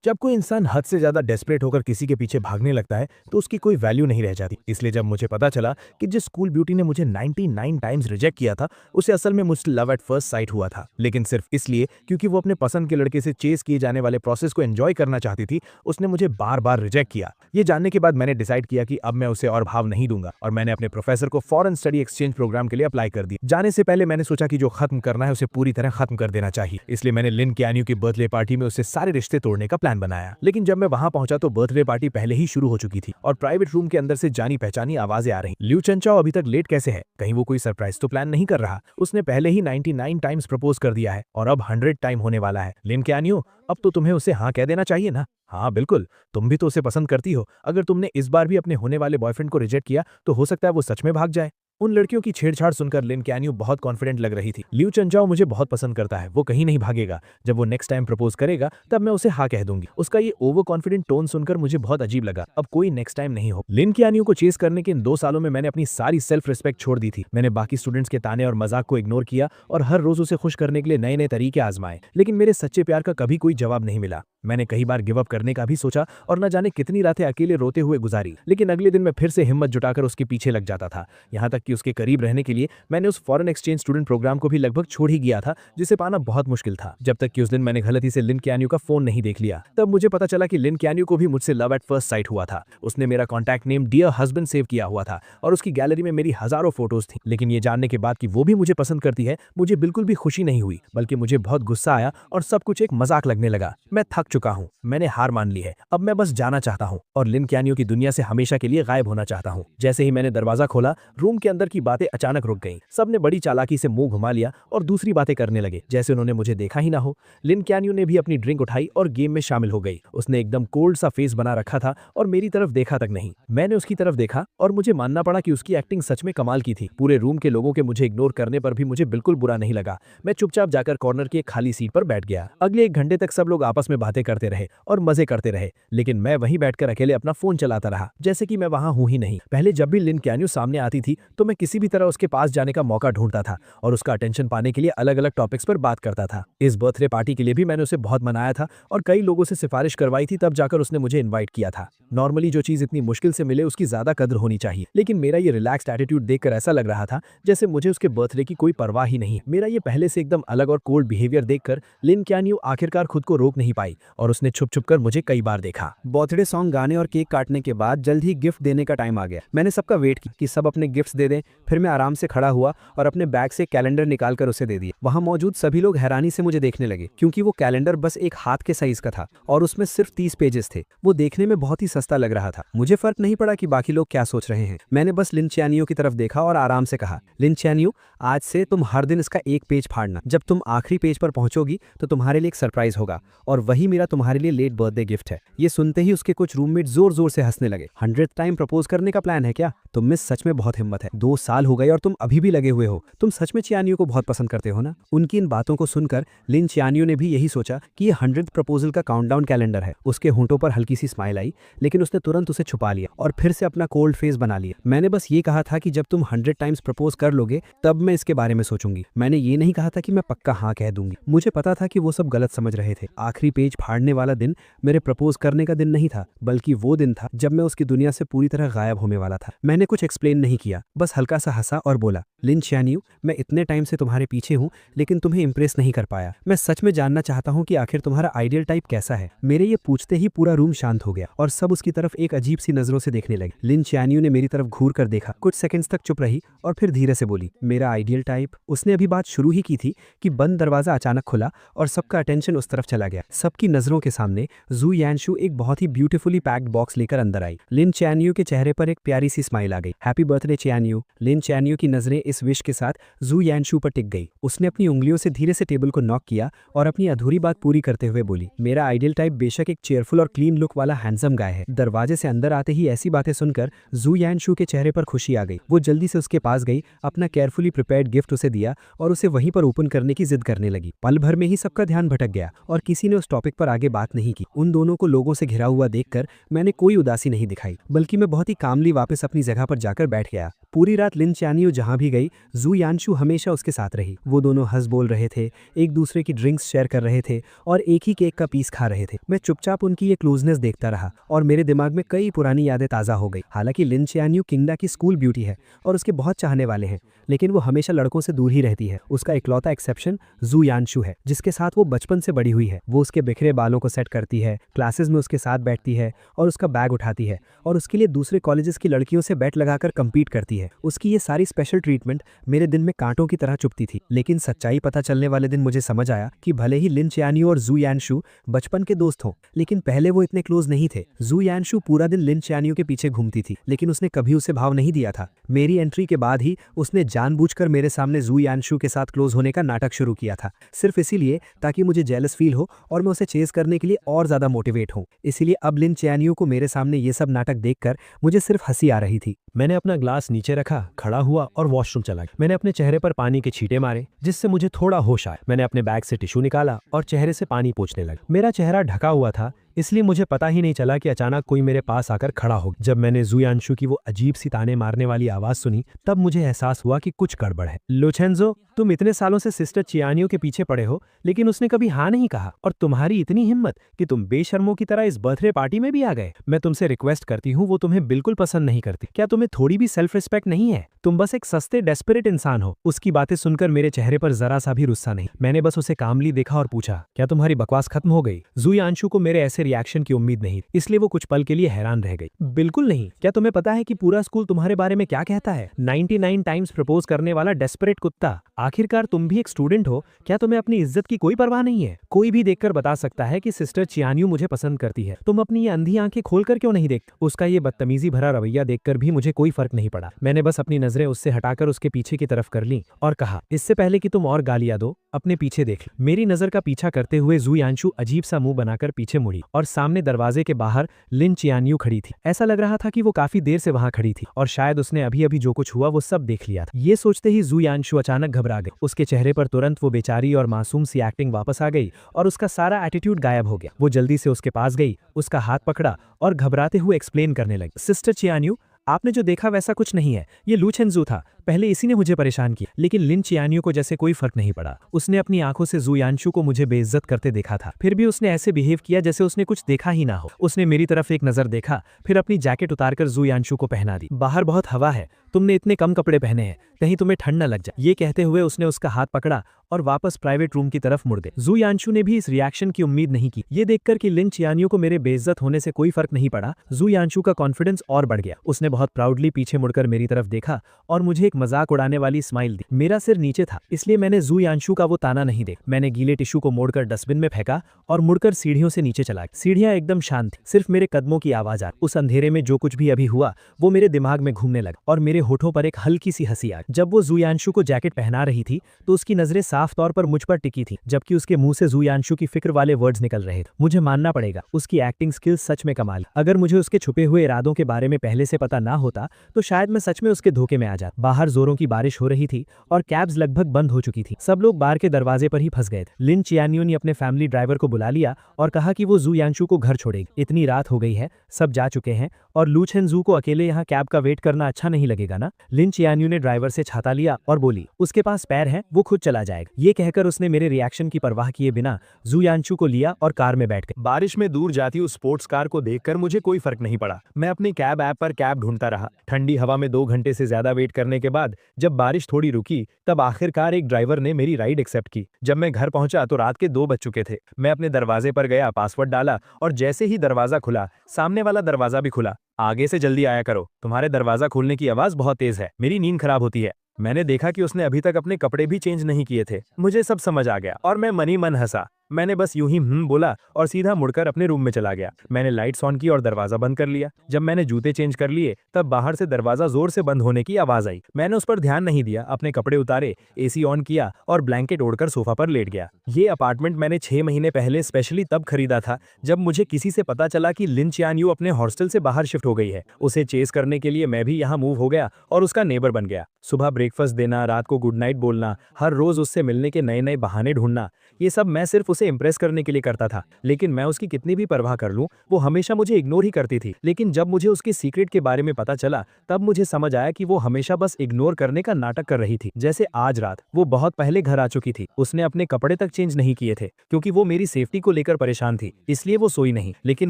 जब कोई इंसान हद से ज्यादा डेस्परेट होकर किसी के पीछे भागने लगता है तो उसकी कोई वैल्यू नहीं रह जाती। इसलिए जब मुझे पता चला कि जिस स्कूल ब्यूटी ने मुझे 99 टाइम्स रिजेक्ट किया था उसे असल में मुझसे लव एट फर्स्ट साइट हुआ था, लेकिन सिर्फ इसलिए क्योंकि वो अपने पसंद के लड़के से चेस किए जाने वाले प्रोसेस को एंजॉय करना चाहती थी, उसने मुझे बार बार रिजेक्ट किया। ये जानने के बाद मैंने डिसाइड किया कि अब मैं उसे और भाव नहीं दूंगा और मैंने अपने प्रोफेसर को फॉरेन स्टडी एक्सचेंज प्रोग्राम के लिए अप्लाई कर दिया। जाने से पहले मैंने सोचा कि जो खत्म करना है उसे पूरी तरह खत्म कर देना चाहिए, इसलिए मैंने लिन कैन्यू की बर्थडे पार्टी में उससे सारे रिश्ते तोड़ने का प्लान बनाया। लेकिन जब मैं वहां पहुंचा तो बर्थडे पार्टी पहले ही शुरू हो चुकी थी और प्राइवेट रूम के अंदर से जानी पहचानी आवाजें आ रही। लिू चंचाओ अभी तक लेट कैसे है? कहीं वो कोई सरप्राइज तो प्लान नहीं कर रहा? उसने पहले ही 99 टाइम्स प्रपोज कर दिया है और अब 100 टाइम होने वाला है। लिन कैन्यू, अब तो तुम्हें उसे हाँ कह देना चाहिए ना। हाँ बिल्कुल, तुम भी तो उसे पसंद करती हो। अगर तुमने इस बार भी अपने होने वाले बॉयफ्रेंड को रिजेक्ट किया तो हो सकता है वो सच में भाग जाए। उन लड़कियों की छेड़छाड़ सुनकर लिन कैन्यू बहुत कॉन्फिडेंट लग रही थी। लिू चंचाओ मुझे बहुत पसंद करता है, वो कहीं नहीं भागेगा। जब वो नेक्स्ट टाइम प्रपोज करेगा तब मैं उसे हाँ कह दूंगी। उसका ये ओवर कॉन्फिडेंट टोन सुनकर मुझे बहुत अजीब लगा। अब कोई नेक्स्ट टाइम नहीं हो। लिन कैन्यू को चेस करने के इन 2 सालों में मैंने अपनी सारी सेल्फ रिस्पेक्ट छोड़ दी थी। मैंने बाकी स्टूडेंट्स के ताने और मजाक को इग्नोर किया और हर रोज उसे खुश करने के लिए नए नए तरीके आजमाए, लेकिन मेरे सच्चे प्यार का कभी कोई जवाब नहीं मिला। मैंने कई बार गिव अप करने का भी सोचा और न जाने कितनी रातें अकेले रोते हुए गुजारी, लेकिन अगले दिन मैं फिर से हिम्मत जुटाकर उसके पीछे लग जाता था। यहाँ तक कि उसके करीब रहने के लिए मैंने उस फॉरेन एक्सचेंज स्टूडेंट प्रोग्राम को भी लगभग छोड़ ही गया था, जिसे पाना बहुत मुश्किल था। जब तक कि उस दिन मैंने गलती से लिन कैन्यू का फोन नहीं देख लिया। तब मुझे पता चला कि लिन कैन्यू को भी मुझसे लव एट फर्स्ट साइट हुआ था। उसने मेरा contact name dear husband save किया हुआ था और उसकी गैलरी में मेरी हजारों फोटोज थी। लेकिन ये जानने के बाद कि वो भी मुझे पसंद करती है, मुझे बिल्कुल भी खुशी नहीं हुई, बल्कि मुझे बहुत गुस्सा आया और सब कुछ एक मजाक लगने लगा। मैं थक चुका हूँ, मैंने हार मान ली है। अब मैं बस जाना चाहता हूँ और लिन कैन्यू की दुनिया से हमेशा के लिए गायब होना चाहता हूँ। जैसे ही मैंने दरवाजा खोला, रूम के अंदर की बातें अचानक रुक गईं। सबने बड़ी चालाकी से मुंह घुमा लिया और दूसरी बातें करने लगे, जैसे उन्होंने मुझे देखा ही ना हो। लिन कैन्यू ने भी अपनी ड्रिंक उठाई और गेम में शामिल हो गई। उसने एकदम कोल्ड सा फेस बना रखा था और मेरी तरफ देखा तक नहीं। मैंने उसकी तरफ देखा और मुझे मानना पड़ा कि उसकी एक्टिंग सच में कमाल की थी। पूरे रूम के लोगों के मुझे इग्नोर करने पर भी मुझे बिल्कुल बुरा नहीं लगा। मैं चुपचाप जाकर कॉर्नर की एक खाली सीट पर बैठ गया। अगले 1 घंटे तक सब लोग आपस में बातें करते रहे और मजे करते रहे, लेकिन मैं वहीं बैठकर अकेले अपना फोन चलाता रहा, जैसे कि मैं वहां हूं ही नहीं। पहले जब भी लिन कैन्यू सामने आती थी तो मैं किसी भी तरह उसके पास जाने का मौका ढूंढता था और उसका अटेंशन पाने के लिए अलग अलग टॉपिक्स पर बात करता था। इस बर्थडे पार्टी के लिए भी मैंने उसे बहुत मनाया था और कई लोगों से सिफारिश करवाई थी, तब जाकर उसने मुझे इन्वाइट किया था। नॉर्मली जो चीज इतनी मुश्किल से मिले उसकी ज्यादा कदर होनी चाहिए, लेकिन मेरा ये रिलैक्स्ड एटीट्यूड देखकर ऐसा लग रहा था जैसे मुझे उसके बर्थडे की कोई परवाह ही नहीं। मेरा ये पहले से एकदम अलग और कोल्ड बिहेवियर देखकर लिन कैन्यू आखिरकार खुद को रोक नहीं पाई और उसने छुप छुप कर मुझे कई बार देखा। बर्थडे सॉन्ग गाने और केक काटने के बाद जल्द ही गिफ्ट देने का टाइम आ गया। मैंने सबका वेट किया कि सब अपने गिफ्ट्स दे दें। फिर मैं आराम से खड़ा हुआ और अपने बैग से कैलेंडर निकालकर उसे दे दिया। वहां मौजूद सभी लोग हैरानी से मुझे देखने लगे, क्योंकि वो कैलेंडर बस एक हाथ के साइज का था और उसमें सिर्फ 30 पेजेस थे। वो देखने में बहुत ही सस्ता लग रहा था। मुझे फर्क नहीं पड़ा कि बाकी लोग क्या सोच रहे हैं। मैंने बस लिन चैनियो की तरफ देखा और आराम से कहा, लिन चैनियो, आज से तुम हर दिन इसका एक पेज फाड़ना। जब तुम आखिरी पेज पर पहुंचोगी तो तुम्हारे लिए एक सरप्राइज होगा और वही मेरा तुम्हारे लिए लेट बर्थडे गिफ्ट है। ये सुनते ही उसके कुछ रूममेट जोर जोर से हंसने लगे। 100th टाइम प्रपोज करने का प्लान है क्या? तुम में सच में बहुत हिम्मत है। 2 साल हो गए और तुम अभी भी लगे हुए हो। तुम सच में चियानियो को बहुत पसंद करते हो ना? उनकी इन बातों को सुनकर लिन चियानियो ने भी यही सोचा कि ये 100th प्रपोजल का काउंटडाउन कैलेंडर है। उसके होंठों पर हल्की सी स्माइल आई, लेकिन उसने तुरंत उसे छुपा लिया और फिर से अपना कोल्ड फेस बना लिया। मैंने बस ये कहा था कि जब तुम 100 टाइम्स प्रपोज कर लोगे तब मैं इसके बारे में सोचूंगी। मैंने ये नहीं कहा था कि मैं पक्का हाँ कह दूंगी। मुझे पता था कि वो सब गलत समझ रहे थे। आखिरी पेज फाड़ने वाला दिन मेरे प्रपोज करने का दिन नहीं था, बल्कि वो दिन था जब मैं उसकी दुनिया से पूरी तरह गायब होने वाला था। मैंने कुछ एक्सप्लेन नहीं किया, बस हल्का सा हंसा और बोला, लिन चियानियो, मैं इतने टाइम से तुम्हारे पीछे हूँ लेकिन तुम्हें इंप्रेस नहीं कर पाया। मैं सच में जानना चाहता हूँ कि आखिर तुम्हारा आइडियल टाइप कैसा है। मेरे ये पूछते ही पूरा रूम शांत हो गया और सब उसकी तरफ एक अजीब सी नजरों से देखने लगे। लिन चियानियो ने मेरी तरफ घूर कर देखा, कुछ सेकंड्स तक चुप रही और फिर धीरे से बोली, मेरा आइडियल टाइप। उसने अभी बात शुरू ही की थी कि बंद दरवाजा अचानक खुला और सबका अटेंशन उस तरफ चला गया। सबकी नजरों के सामने जू यानशु एक बहुत ही ब्यूटीफुली पैक्ड बॉक्स लेकर अंदर आई। लिन चियानियो के चेहरे पर एक प्यारी सी स्माइल आ गई। Happy birthday चियानियो। लिन चियानियो की नजरें इस विश के साथ जू यानशु पर टिक गई। उसने अपनी उंगलियों से धीरे से टेबल को नॉक किया और अपनी अधूरी बात पूरी करते हुए बोली, मेरा आइडियल टाइप बेशक एक चेयरफुल और क्लीन लुक वाला हैंडसम गाय है। दरवाजे से अंदर आते ही ऐसी बातें सुनकर जू यानशु के चेहरे पर खुशी आ गई। वो जल्दी से उसके पास गई, अपना केयरफुली प्रिपेयर्ड गिफ्ट उसे दिया और उसे वहीं पर ओपन करने की जिद करने लगी। पल भर में ही सबका ध्यान भटक गया और किसी ने उस टॉपिक पर आगे बात नहीं की। उन दोनों को लोगों से घिरा हुआ देखकर मैंने कोई उदासी नहीं दिखाई, बल्कि मैं बहुत ही कामली वापस अपनी जगह पर जाकर बैठ गया। पूरी पूरी रात लिन चानियो जहाँ भी गई, जू यानशु हमेशा उसके साथ रही। वो दोनों हंस बोल रहे थे, एक दूसरे की ड्रिंक्स शेयर कर रहे थे और एक ही केक का पीस खा रहे थे। मैं चुपचाप उनकी ये क्लोजनेस देखता रहा और मेरे दिमाग में कई पुरानी यादें ताज़ा हो गई। हालांकि लिन चानियो किंगडा की स्कूल ब्यूटी है और उसके बहुत चाहने वाले हैं, लेकिन वो हमेशा लड़कों से दूर ही रहती है। उसका इकलौता एक्सेप्शन जू यानशु है, जिसके साथ वो बचपन से बड़ी हुई है। वो उसके बिखरे बालों को सेट करती है, क्लासेस में उसके साथ बैठती है और उसका बैग उठाती है और उसके लिए दूसरे कॉलेजेस की लड़कियों से बैट लगाकर कम्पीट करती है। उसकी ये सारी स्पेशल ट्रीटमेंट मेरे दिन में कांटों की तरह चुभती थी। लेकिन सच्चाई पता चलने वाले दिन मुझे समझ आया कि भले ही लिन चानियो और जू यानशु बचपन के दोस्त हों, लेकिन पहले वो इतने क्लोज नहीं थे। जू यानशु पूरा दिन लिन चानियो के पीछे घूमती थी, लेकिन उसने कभी उसे भाव नहीं दिया था। मेरी एंट्री के बाद ही उसने जानबूझकर मेरे सामने जू यानशु के साथ क्लोज होने का नाटक शुरू किया था, सिर्फ इसीलिए ताकि मुझे जेलस फील हो और मैं उसे चेज करने के लिए और ज्यादा मोटिवेट हूं। इसीलिए अब लिन चानियो को मेरे सामने ये सब नाटक देखकर मुझे सिर्फ हंसी आ रही थी। मैंने अपना ग्लास नीचे रखा, खड़ा हुआ और वॉशरूम चला गया। मैंने अपने चेहरे पर पानी के छींटे मारे, जिससे मुझे थोड़ा होश आया। मैंने अपने बैग से टिश्यू निकाला और चेहरे से पानी पोंछने लगा। मेरा चेहरा ढका हुआ था, इसलिए मुझे पता ही नहीं चला कि अचानक कोई मेरे पास आकर खड़ा हो गया। जब मैंने जू यानशु की वो अजीब सी ताने मारने वाली आवाज सुनी, तब मुझे एहसास हुआ कि कुछ गड़बड़ है। लोचेंजो, तुम इतने सालों से सिस्टर चियानियो के पीछे पड़े हो, लेकिन उसने कभी हाँ नहीं कहा, और तुम्हारी इतनी हिम्मत कि तुम बेशर्मों की तरह इस बर्थडे पार्टी में भी आ गए। मैं तुमसे रिक्वेस्ट करती हूँ, वो तुम्हें बिल्कुल पसंद नहीं करती। क्या तुम्हें थोड़ी भी सेल्फ रिस्पेक्ट नहीं है? तुम बस एक सस्ते डेस्परेट इंसान हो। उसकी बातें सुनकर मेरे चेहरे पर जरा सा भी गुस्सा नहीं। मैंने बस उसे कामली देखा और पूछा, क्या तुम्हारी बकवास खत्म हो गई? जू यानशु को मेरे ऐसे रिएक्शन की उम्मीद नहीं, इसलिए वो कुछ पल के लिए हैरान रह गई। बिल्कुल नहीं। क्या तुम्हें पता है कि पूरा स्कूल तुम्हारे बारे में क्या कहता है? 99 टाइम्स प्रपोज करने वाला डेस्परेट कुत्ता। आखिरकार तुम भी एक स्टूडेंट हो, क्या तुम्हें अपनी इज्जत की कोई परवाह नहीं है? कोई भी देखकर बता सकता है कि सिस्टर चियानियो मुझे पसंद करती है। तुम अपनी ये अंधी आंखें खोलकर क्यों नहीं देखते? उसका ये बदतमीजी भरा रवैया देखकर भी मुझे कोई फर्क नहीं पड़ा। मैंने बस अपनी नजरें उससे हटाकर उसके पीछे की तरफ कर ली और कहा, इससे पहले कि तुम और गालियां दो, अपने पीछे देख लो। मेरी नजर का पीछा करते हुए जू यानशु अजीब सा मुंह बनाकर पीछे मुड़ी और सामने दरवाजे के बाहर लिन चियानियो खड़ी थी। ऐसा लग रहा था कि वो काफी देर से वहां खड़ी थी और शायद उसने अभी अभी जो कुछ हुआ वो सब देख लिया था। ये सोचते ही जू यानशु अचानक घबरा गई। उसके चेहरे पर तुरंत वो बेचारी और मासूम सी एक्टिंग वापस आ गई और उसका सारा एटीट्यूड गायब हो गया। वो जल्दी से उसके पास गई, उसका हाथ पकड़ा और घबराते हुए एक्सप्लेन करने लगी, सिस्टर चियानियो, आपने जो देखा वैसा कुछ नहीं है। ये लूचेंजू था। पहले इसी ने मुझे परेशान किया, लेकिन लिन चियानियो को जैसे कोई फर्क नहीं पड़ा। उसने अपनी आंखों से जू यानशु को मुझे बेइज्जत करते देखा था, फिर भी उसने ऐसे बिहेव किया जैसे उसने कुछ देखा ही ना हो। उसने मेरी तरफ एक नजर देखा, फिर अपनी जैकेट उतारकर जू यानशु को पहना दी। बाहर बहुत हवा है, तुमने इतने कम कपड़े पहने हैं, कहीं तुम्हें ठंड न लग जाए। ये कहते हुए उसने उसका हाथ पकड़ा और वापस प्राइवेट रूम की तरफ मुड़ गए। जू यानशु ने भी इस रिएक्शन की उम्मीद नहीं की। ये देखकर कि लिन चियानियो को मेरे बेइज्जत होने से कोई फर्क नहीं पड़ा, जू यानशु का कॉन्फिडेंस और बढ़ गया। उसने बहुत प्राउडली पीछे मुड़कर मेरी तरफ देखा और मुझे एक मजाक उड़ाने वाली स्माइल दी। मेरा सिर नीचे था, इसलिए मैंने जू यानशु का वो ताना नहीं देखा। मैंने गीले टिश्यू को मोड़कर डस्टबिन में फेंका और मुड़कर सीढ़ियों से नीचे चला गया। सीढ़ियां एकदम शांत थी, सिर्फ मेरे कदमों की आवाज आ रही। उस अंधेरे में जो कुछ भी अभी हुआ वो मेरे दिमाग में घूमने लगा और मेरे होठों पर एक हल्की सी हंसी आ गई। जब वो जू यानशु को जैकेट पहना रही थी तो उसकी नजरें साफ तौर पर मुझ पर टिकी थी, जबकि उसके मुंह से जू यानशु की फिक्र वाले वर्ड्स निकल रहे थे। मुझे मानना पड़ेगा, उसकी एक्टिंग स्किल्स सच में कमाल। अगर मुझे उसके छुपे हुए इरादों के बारे में पहले से पता ना होता तो शायद मैं सच में उसके धोखे में आ जाता। बाहर जोरों की बारिश हो रही थी और कैब्स लगभग बंद हो चुकी थी। सब लोग बार के दरवाजे पर ही फंस गए थे। लिन चियानियो ने अपने फैमिली ड्राइवर को बुला लिया और कहा कि वो जू यानशु को घर छोड़ेगी। इतनी रात हो गई है, सब जा चुके हैं और लूचेंजू को अकेले यहाँ कैब का वेट करना अच्छा नहीं लगेगा ना। लिन चियानियो ने ड्राइवर से छाता लिया और बोली, उसके पास पैर है, वो खुद चला जाएगा। ये कहकर उसने मेरे रिएक्शन की परवाह किए बिना जू यानशु को लिया और कार में बैठ गए। बारिश में दूर जाती उस स्पोर्ट्स कार को देखकर मुझे कोई फर्क नहीं पड़ा। मैं अपनी कैब ऐप पर कैब ढूंढता रहा। ठंडी हवा में 2 घंटे से ज्यादा वेट करने के बाद जब बारिश थोड़ी रुकी, तब आखिरकार एक ड्राइवर ने मेरी राइड एक्सेप्ट की। जब मैं घर पहुंचा तो रात के 2 बज चुके थे। मैं अपने दरवाजे पर गया, पासवर्ड डाला और जैसे ही दरवाजा खुला, सामने वाला दरवाजा भी खुला। आगे से जल्दी आया करो, तुम्हारे दरवाजा खोलने की आवाज बहुत तेज है, मेरी नींद खराब होती है। मैंने देखा कि उसने अभी तक अपने कपड़े भी चेंज नहीं किए थे। मुझे सब समझ आ गया और मैं मनी मन हंसा। मैंने बस यूं ही बोला और सीधा मुड़कर अपने रूम में चला गया। मैंने लाइट्स ऑन की और दरवाजा बंद कर लिया। जब मैंने जूते चेंज कर लिए तब बाहर से दरवाजा जोर से बंद होने की आवाज आई। मैंने उस पर ध्यान नहीं दिया, अपने कपड़े उतारे, एसी ऑन किया और ब्लैंकेट ओढ़कर सोफा पर लेट गया। ये अपार्टमेंट मैंने 6 महीने पहले स्पेशली तब खरीदा था जब मुझे किसी से पता चला कि लिन चियानियो अपने हॉस्टल से बाहर शिफ्ट हो गई है। उसे चेस करने के लिए मैं भी यहाँ मूव हो गया और उसका नेबर बन गया। सुबह ब्रेकफास्ट देना, रात को गुड नाइट बोलना, हर रोज उससे मिलने के नए नए बहाने ढूंढना, ये सब मैं सिर्फ उसे इंप्रेस करने के लिए करता था। लेकिन मैं उसकी कितनी भी परवाह कर लूं, वो हमेशा मुझे इग्नोर ही करती थी। लेकिन जब मुझे उसके सीक्रेट के बारे में पता चला, तब मुझे समझ आया कि वो हमेशा बस इग्नोर करने का नाटक कर रही थी। जैसे आज रात वो बहुत पहले घर आ चुकी थी, उसने अपने कपड़े तक चेंज नहीं किए थे क्योंकि वो मेरी सेफ्टी को लेकर परेशान थी, इसलिए वो सोई नहीं। लेकिन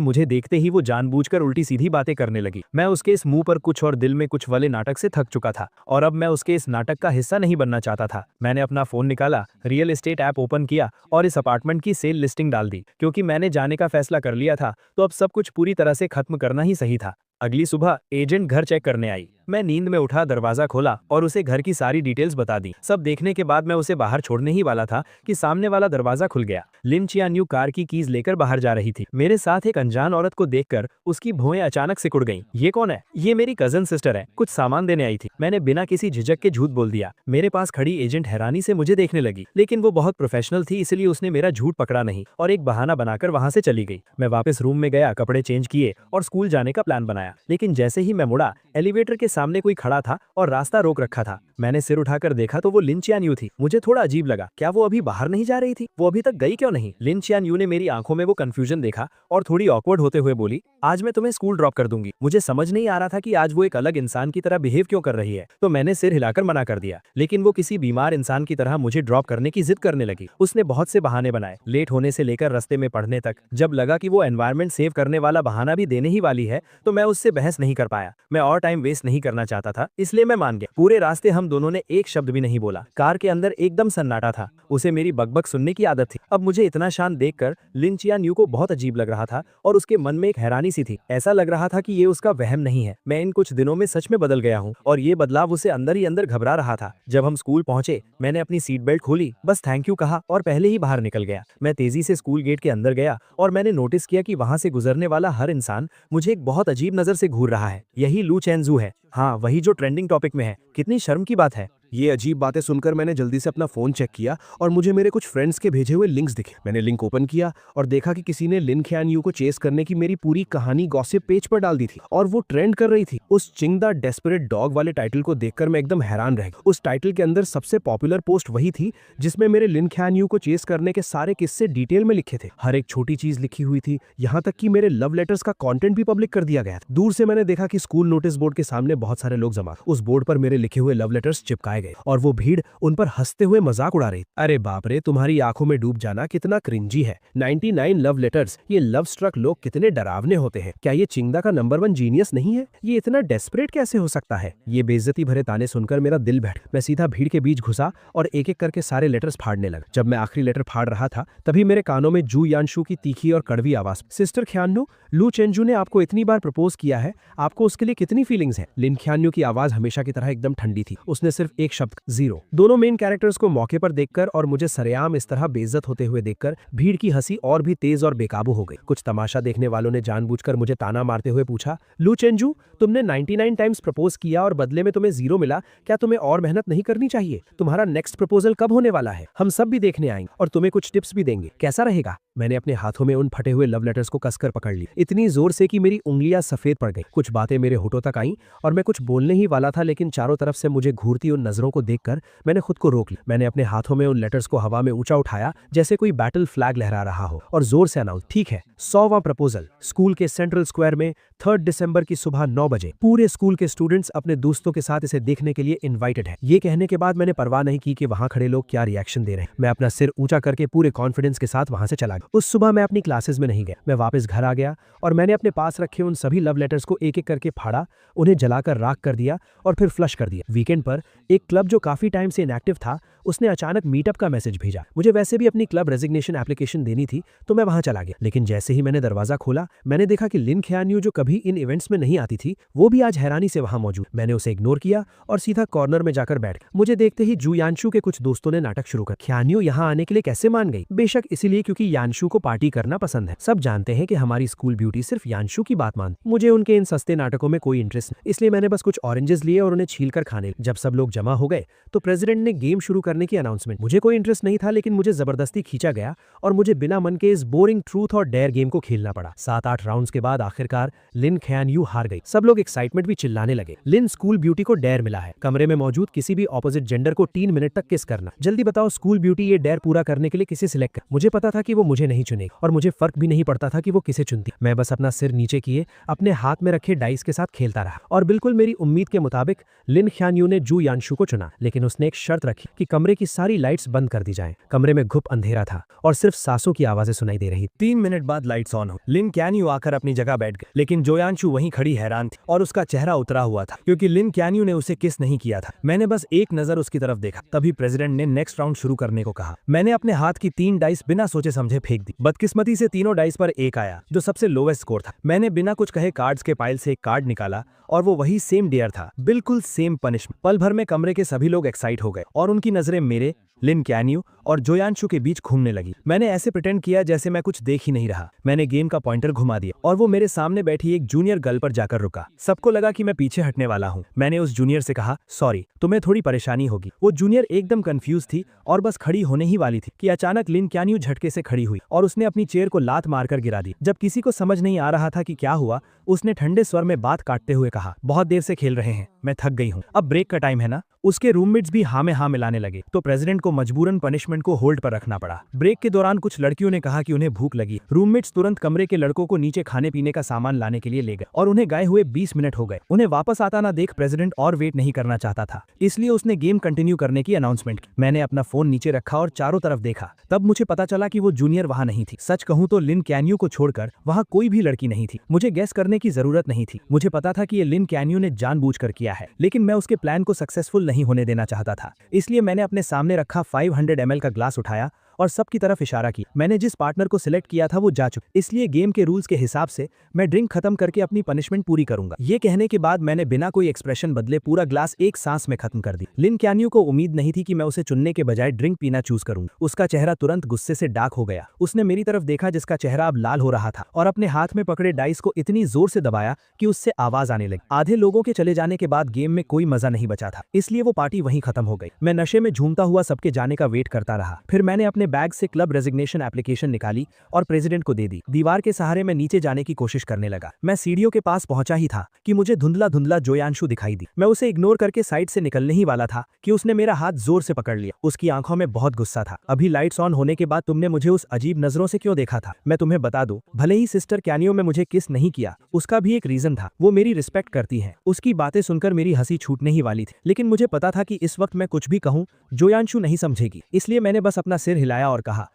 मुझे देखते ही वो जानबूझकर उल्टी सीधी बातें करने लगी। मैं उसके इस मुंह पर कुछ और दिल में कुछ वाले नाटक से थक चुका था और अब मैं उसके इस नाटक का हिस्सा नहीं बनना चाहता था। मैंने अपना फोन निकाला, रियल एस्टेट ऐप ओपन किया और इस अपार्टमेंट की सेल लिस्टिंग डाल दी। क्योंकि मैंने जाने का फैसला कर लिया था, तो अब सब कुछ पूरी तरह से खत्म करना ही सही था। अगली सुबह एजेंट घर चेक करने आई। मैं नींद में उठा, दरवाजा खोला और उसे घर की सारी डिटेल्स बता दी। सब देखने के बाद मैं उसे बाहर छोड़ने ही वाला था कि सामने वाला दरवाजा खुल गया। लिन चियान्यू कार की कीज लेकर बाहर जा रही थी। मेरे साथ एक अनजान औरत को देखकर उसकी भौएं अचानक सिकुड़ गईं। ये कौन है? ये मेरी कजन सिस्टर है, कुछ सामान देने आई थी। मैंने बिना किसी झिझक के झूठ बोल दिया। मेरे पास खड़ी एजेंट हैरानी से मुझे देखने लगी, लेकिन वो बहुत प्रोफेशनल थी, इसलिए उसने मेरा झूठ पकड़ा नहीं और एक बहाना बनाकर वहां से चली गई। मैं वापस रूम में गया, कपड़े चेंज किए और स्कूल जाने का प्लान बनाया। लेकिन जैसे ही मैं मुड़ा, एलिवेटर के सामने कोई खड़ा था और रास्ता रोक रखा था। मैंने सिर उठाकर देखा तो वो लिन चियान्यू थी। मुझे थोड़ा अजीब लगा, क्या वो अभी बाहर नहीं जा रही थी? वो अभी तक गई क्यों नहीं? लिन चियान्यू ने मेरी आंखों में वो कंफ्यूजन देखा और थोड़ी ऑकवर्ड होते हुए बोली, आज मैं तुम्हें स्कूल ड्रॉप कर दूंगी। मुझे समझ नहीं आ रहा था कि आज वो एक अलग इंसान की तरह बिहेव क्यों कर रही है, तो मैंने सिर हिलाकर मना कर दिया। लेकिन वो किसी बीमार इंसान की तरह मुझे ड्रॉप करने की जिद करने लगी। उसने बहुत से बहाने बनाए, लेट होने से लेकर रास्ते में पढ़ने तक। जब लगा कि वो एनवायरनमेंट सेव करने वाला बहाना भी देने ही वाली है, तो मैं उससे बहस नहीं कर पाया। मैं और टाइम वेस्ट नहीं करना चाहता था, इसलिए मैं मान गया। पूरे रास्ते हम दोनों ने एक शब्द भी नहीं बोला। कार के अंदर एकदम सन्नाटा था। उसे मेरी बकबक सुनने की आदत थी। अब मुझे इतना शांत देखकर लिन चियान्यू को बहुत अजीब लग रहा था और उसके मन में एक हैरानी सी थी। ऐसा लग रहा था कि ये उसका वहम नहीं है। मैं इन कुछ दिनों में सच में बदल गया हूँ और ये बदलाव उसे अंदर ही अंदर घबरा रहा था। जब हम स्कूल पहुंचे, मैंने अपनी सीट बेल्ट खोली, बस थैंक यू कहा और पहले ही बाहर निकल गया। मैं तेजी से स्कूल गेट के अंदर गया और मैंने नोटिस किया कि वहां से गुजरने वाला हर इंसान मुझे एक बहुत अजीब नजर से घूर रहा है। यही लू चेंजू है। हाँ, वही जो ट्रेंडिंग टॉपिक में है। कितनी शर्म की बात है। ये अजीब बातें सुनकर मैंने जल्दी से अपना फोन चेक किया और मुझे मेरे कुछ फ्रेंड्स के भेजे हुए लिंक्स दिखे। मैंने लिंक ओपन किया और देखा कि किसी ने लिन ख्यानयू को चेस करने की मेरी पूरी कहानी गॉसिप पेज पर डाल दी थी और वो ट्रेंड कर रही थी। उस चिंग द डेस्परेट डॉग वाले टाइटल को देखकर मैं एकदम हैरान रह गया। उस टाइटल के अंदर सबसे पॉपुलर पोस्ट वही थी जिसमें मेरे लिन ख्यानयू को चेस करने के सारे किस्से डिटेल में लिखे थे। हर एक छोटी चीज लिखी हुई थी, यहाँ तक कि मेरे लव लेटर्स का कॉन्टेंट भी पब्लिक कर दिया गया था। दूर से मैंने देखा कि स्कूल नोटिस बोर्ड के सामने बहुत सारे लोग जमा। उस बोर्ड पर मेरे लिखे हुए लव लेटर्स चिपकाए गए और वो भीड़ उन पर हंसते हुए मजाक उड़ा रही। अरे बाप रे, तुम्हारी आंखों में डूब जाना कितना क्रिंजी है। 99 लव लेटर्स। ये लव स्ट्रक लोग कितने डरावने होते हैं। क्या ये चिंगदा का नंबर 1 जीनियस नहीं है? ये इतना डेस्परेट कैसे हो सकता है? ये बेइज्जती भरे ताने सुनकर मेरा दिल बैठ। मैं सीधा भीड़ के बीच घुसा और एक एक करके सारे लेटर्स फाड़ने लगा। जब मैं आखिरी लेटर फाड़ रहा था, तभी मेरे कानों में जू यानशु की तीखी और कड़वी आवाज, सिस्टर ख्यान्यू, लू चेंजू ने आपको इतनी बार प्रपोज किया है, आपको उसके लिए कितनी फीलिंग्स है? लिन ख्यान्यू की आवाज हमेशा की तरह एकदम ठंडी थी। उसने सिर्फ एक शब्द, जीरो। दोनों मेन कैरेक्टर्स को मौके पर देखकर और मुझे सरेआम इस तरह बेइज्जत होते हुए देखकर भीड़ की हंसी और भी तेज और बेकाबू हो गई। कुछ तमाशा देखने वालों ने जानबूझकर मुझे ताना मारते हुए पूछा, लू चेंजू, तुमने 99 टाइम्स प्रपोज किया और बदले में तुम्हें जीरो मिला, क्या तुम्हें और मेहनत नहीं करनी चाहिए? तुम्हारा नेक्स्ट प्रपोजल कब होने वाला है? हम सब भी देखने आएंगे और तुम्हें कुछ टिप्स भी देंगे, कैसा रहेगा? मैंने अपने हाथों में उन फटे हुए लव लेटर्स को कसकर पकड़ ली, इतनी जोर से कि मेरी उंगलियां सफेद पड़ गई। कुछ बातें मेरे होठों तक आईं और मैं कुछ बोलने ही वाला था, लेकिन चारों तरफ से मुझे घूरती उन नजरों को देखकर मैंने खुद को रोक लिया। मैंने अपने हाथों में उन लेटर्स को हवा में ऊंचा उठाया जैसे कोई बैटल फ्लैग लहरा रहा हो और जोर से अनाउंस, ठीक है, 100वां प्रपोजल स्कूल के सेंट्रल स्क्वायर में 3 दिसंबर की सुबह 9 बजे। पूरे स्कूल के स्टूडेंट्स अपने दोस्तों के साथ इसे देखने के लिए इन्वाइटेड है। ये कहने के बाद मैंने परवाह नहीं की कि वहां खड़े लोग क्या रिएक्शन दे रहे हैं। मैं अपना सिर ऊंचा करके पूरे कॉन्फिडेंस के साथ वहां से चला गया। उस सुबह मैं अपनी क्लासेस में नहीं गया। मैं वापस घर आ गया और मैंने अपने पास रखे उन सभी लव लेटर्स को एक एक करके फाड़ा, उन्हें जलाकर राख कर दिया और फिर फ्लश कर दिया। वीकेंड पर एक क्लब जो काफी टाइम से इनएक्टिव था, उसने अचानक मीटअप का मैसेज भेजा। मुझे वैसे भी अपनी क्लब रेजिग्नेशन एप्लीकेशन देनी थी, तो मैं वहां चला गया। लेकिन जैसे ही मैंने दरवाजा खोला, मैंने देखा कि लिन ख्यान्यू, जो कभी इन इवेंट्स में नहीं आती थी, वो भी आज हैरानी से वहां मौजूद। मैंने उसे इग्नोर किया और सीधा कॉर्नर में जाकर बैठ गया। मुझे देखते ही जू यानशु के कुछ दोस्तों ने नाटक शुरू कर, ख्यान्यू यहाँ आने के लिए कैसे मान गई? बेशक इसीलिए क्योंकि यानशु को पार्टी करना पसंद है। सब जानते हैं कि हमारी स्कूल ब्यूटी सिर्फ यानशु की बात मानती। मुझे उनके इन सस्ते नाटकों में कोई इंटरेस्ट नहीं, इसलिए मैंने बस कुछ ऑरेंजेस लिए और उन्हें छीलकर खाने। जब सब लोग जमा जमा हो गए तो प्रेसिडेंट ने गेम शुरू करने की अनाउंसमेंट। मुझे कोई इंटरेस्ट नहीं था, लेकिन मुझे जबरदस्ती खींचा गया और मुझे बिना मन के इस बोरिंग ट्रूथ और डेयर गेम को खेलना पड़ा। 7-8 राउंड्स के बाद आखिरकार लिन खयान यू हार गई। सब लोग एक्साइटमेंट भी चिल्लाने लगे। लिन स्कूल ब्यूटी को डेयर मिला है, कमरे में मौजूद किसी भी ऑपोजिट जेंडर को 3 मिनट तक किस करना। जल्दी बताओ स्कूल ब्यूटी ये डेयर पूरा करने के लिए किसे सिलेक्ट कर। मुझे पता था कि वो मुझे नहीं चुनेगी और मुझे फर्क भी नहीं पड़ता था कि वो किसे चुनती। मैं बस अपना सिर नीचे किए अपने हाथ में रखे डाइस के साथ खेलता रहा और बिल्कुल मेरी उम्मीद के मुताबिक लिन खयान यू ने जू यानशु को चुना। लेकिन उसने एक शर्त रखी कि कमरे की सारी लाइट्स बंद कर दी जाएं। कमरे में घुप अंधेरा था और सिर्फ सांसों की आवाजें सुनाई दे रही। 3 मिनट बाद लाइट्स ऑन हो। लिन क्यान्यू आकर अपनी जगह बैठ गए, लेकिन जोयांशु वहीं खड़ी हैरान थी और उसका चेहरा उतरा हुआ था क्योंकि लिन क्यान्यू ने उसे किस नहीं किया था। मैंने बस एक नजर उसकी तरफ देखा, तभी प्रेसिडेंट ने नेक्स्ट राउंड शुरू करने को कहा। मैंने अपने हाथ की 3 डाइस बिना सोचे समझे फेंक दी। बदकिस्मती से तीनों डाइस पर 1 आया, जो सबसे लोवेस्ट स्कोर था। मैंने बिना कुछ कहे कार्ड्स के पाइल से एक कार्ड निकाला और वो वही सेम डेयर था, बिल्कुल सेम पनिशमेंट। पल भर में कमरे के सभी लोग एक्साइट हो गए और उनकी नजरें मेरे, लिन क्यान्यू और जोयांशु के बीच घूमने लगी। मैंने ऐसे प्रिटेंड किया जैसे मैं कुछ देख ही नहीं रहा। मैंने गेम का पॉइंटर घुमा दिया और वो मेरे सामने बैठी एक जूनियर गर्ल पर जाकर रुका। सबको लगा कि मैं पीछे हटने वाला हूँ। मैंने उस जूनियर से कहा, सॉरी, तुम्हें थोड़ी परेशानी होगी। वो जूनियर एकदम कंफ्यूज थी और बस खड़ी होने ही वाली थी कि अचानक लिन क्यान्यू झटके से खड़ी हुई और उसने अपनी चेयर को लात मारकर गिरा दी। जब किसी को समझ नहीं आ रहा था कि क्या हुआ, उसने ठंडे स्वर में बात काटते हुए कहा, बहुत देर से खेल रहे हैं, मैं थक गई हूँ, अब ब्रेक का टाइम है ना। उसके रूममेट्स भी हाँ में हाँ मिलाने लगे तो प्रेसिडेंट को मजबूरन पनिशमेंट को होल्ड पर रखना पड़ा। ब्रेक के दौरान कुछ लड़कियों ने कहा कि उन्हें भूख लगी। रूममेट्स तुरंत कमरे के लड़कों को नीचे खाने पीने का सामान लाने के लिए ले गए और उन्हें गए हुए 20 मिनट हो गए। उन्हें वापस आता ना देख प्रेसिडेंट और वेट नहीं करना चाहता था, इसलिए उसने गेम कंटिन्यू करने की अनाउंसमेंट की। मैंने अपना फोन नीचे रखा और चारों तरफ देखा। तब मुझे पता चला कि वो जूनियर वहां नहीं थी। सच कहूं तो लिन क्यान्यू को छोड़कर वहां कोई भी लड़की नहीं थी। मुझे गेस करने की जरूरत नहीं थी। मुझे पता था कि ये लिन क्यान्यू ने जानबूझकर किया है, लेकिन मैं उसके प्लान को सक्सेसफुल नहीं होने देना चाहता था। इसलिए मैंने अपने सामने रखा 500 ml का ग्लास उठाया और सबकी तरफ इशारा किया। मैंने जिस पार्टनर को सिलेक्ट किया था वो जा चुका, इसलिए गेम के रूल्स के हिसाब से मैं ड्रिंक खत्म करके अपनी पनिशमेंट पूरी करूंगा। ये कहने के बाद मैंने बिना कोई एक्सप्रेशन बदले पूरा ग्लास एक सांस में खत्म कर दी। लिन क्यान्यू को उम्मीद नहीं थी कि मैं उसे चुनने के बजाय ड्रिंक पीना चूज करूंगा। उसका चेहरा तुरंत गुस्से से डार्क हो गया। उसने मेरी तरफ देखा जिसका चेहरा अब लाल हो रहा था और अपने हाथ में पकड़े डाइस को इतनी जोर से दबाया कि उससे आवाज आने लगी। आधे लोगों के चले जाने के बाद गेम में कोई मजा नहीं बचा था, इसलिए वो पार्टी वहीं खत्म हो गई। मैं नशे में झूमता हुआ सबके जाने का वेट करता रहा। फिर मैंने अपने बैग से क्लब रेजिग्नेशन एप्लीकेशन निकाली और प्रेसिडेंट को दे दी। दीवार के सहारे मैं नीचे जाने की कोशिश करने लगा। मैं सीढ़ियों के पास पहुंचा ही था कि मुझे धुंधला धुंधला जोयांशु दिखाई दी। मैं उसे इग्नोर करके साइड से निकलने ही वाला था कि उसने मेरा हाथ जोर से पकड़ लिया। उसकी आंखों में बहुत गुस्सा था। अभी लाइट्स ऑन होने के बाद तुमने मुझे उस अजीब नजरों से क्यों देखा था? मैं तुम्हें बता दूं, भले ही सिस्टर क्यान्यू में मुझे किस नहीं किया, उसका भी एक रीजन था। वो मेरी रिस्पेक्ट करती है। उसकी बातें सुनकर मेरी हंसी छूटने ही वाली थी, लेकिन मुझे पता था कि इस वक्त मैं कुछ भी कहूं जोयांशु नहीं समझेगी, इसलिए मैंने बस अपना सिर हिलाया और कहा,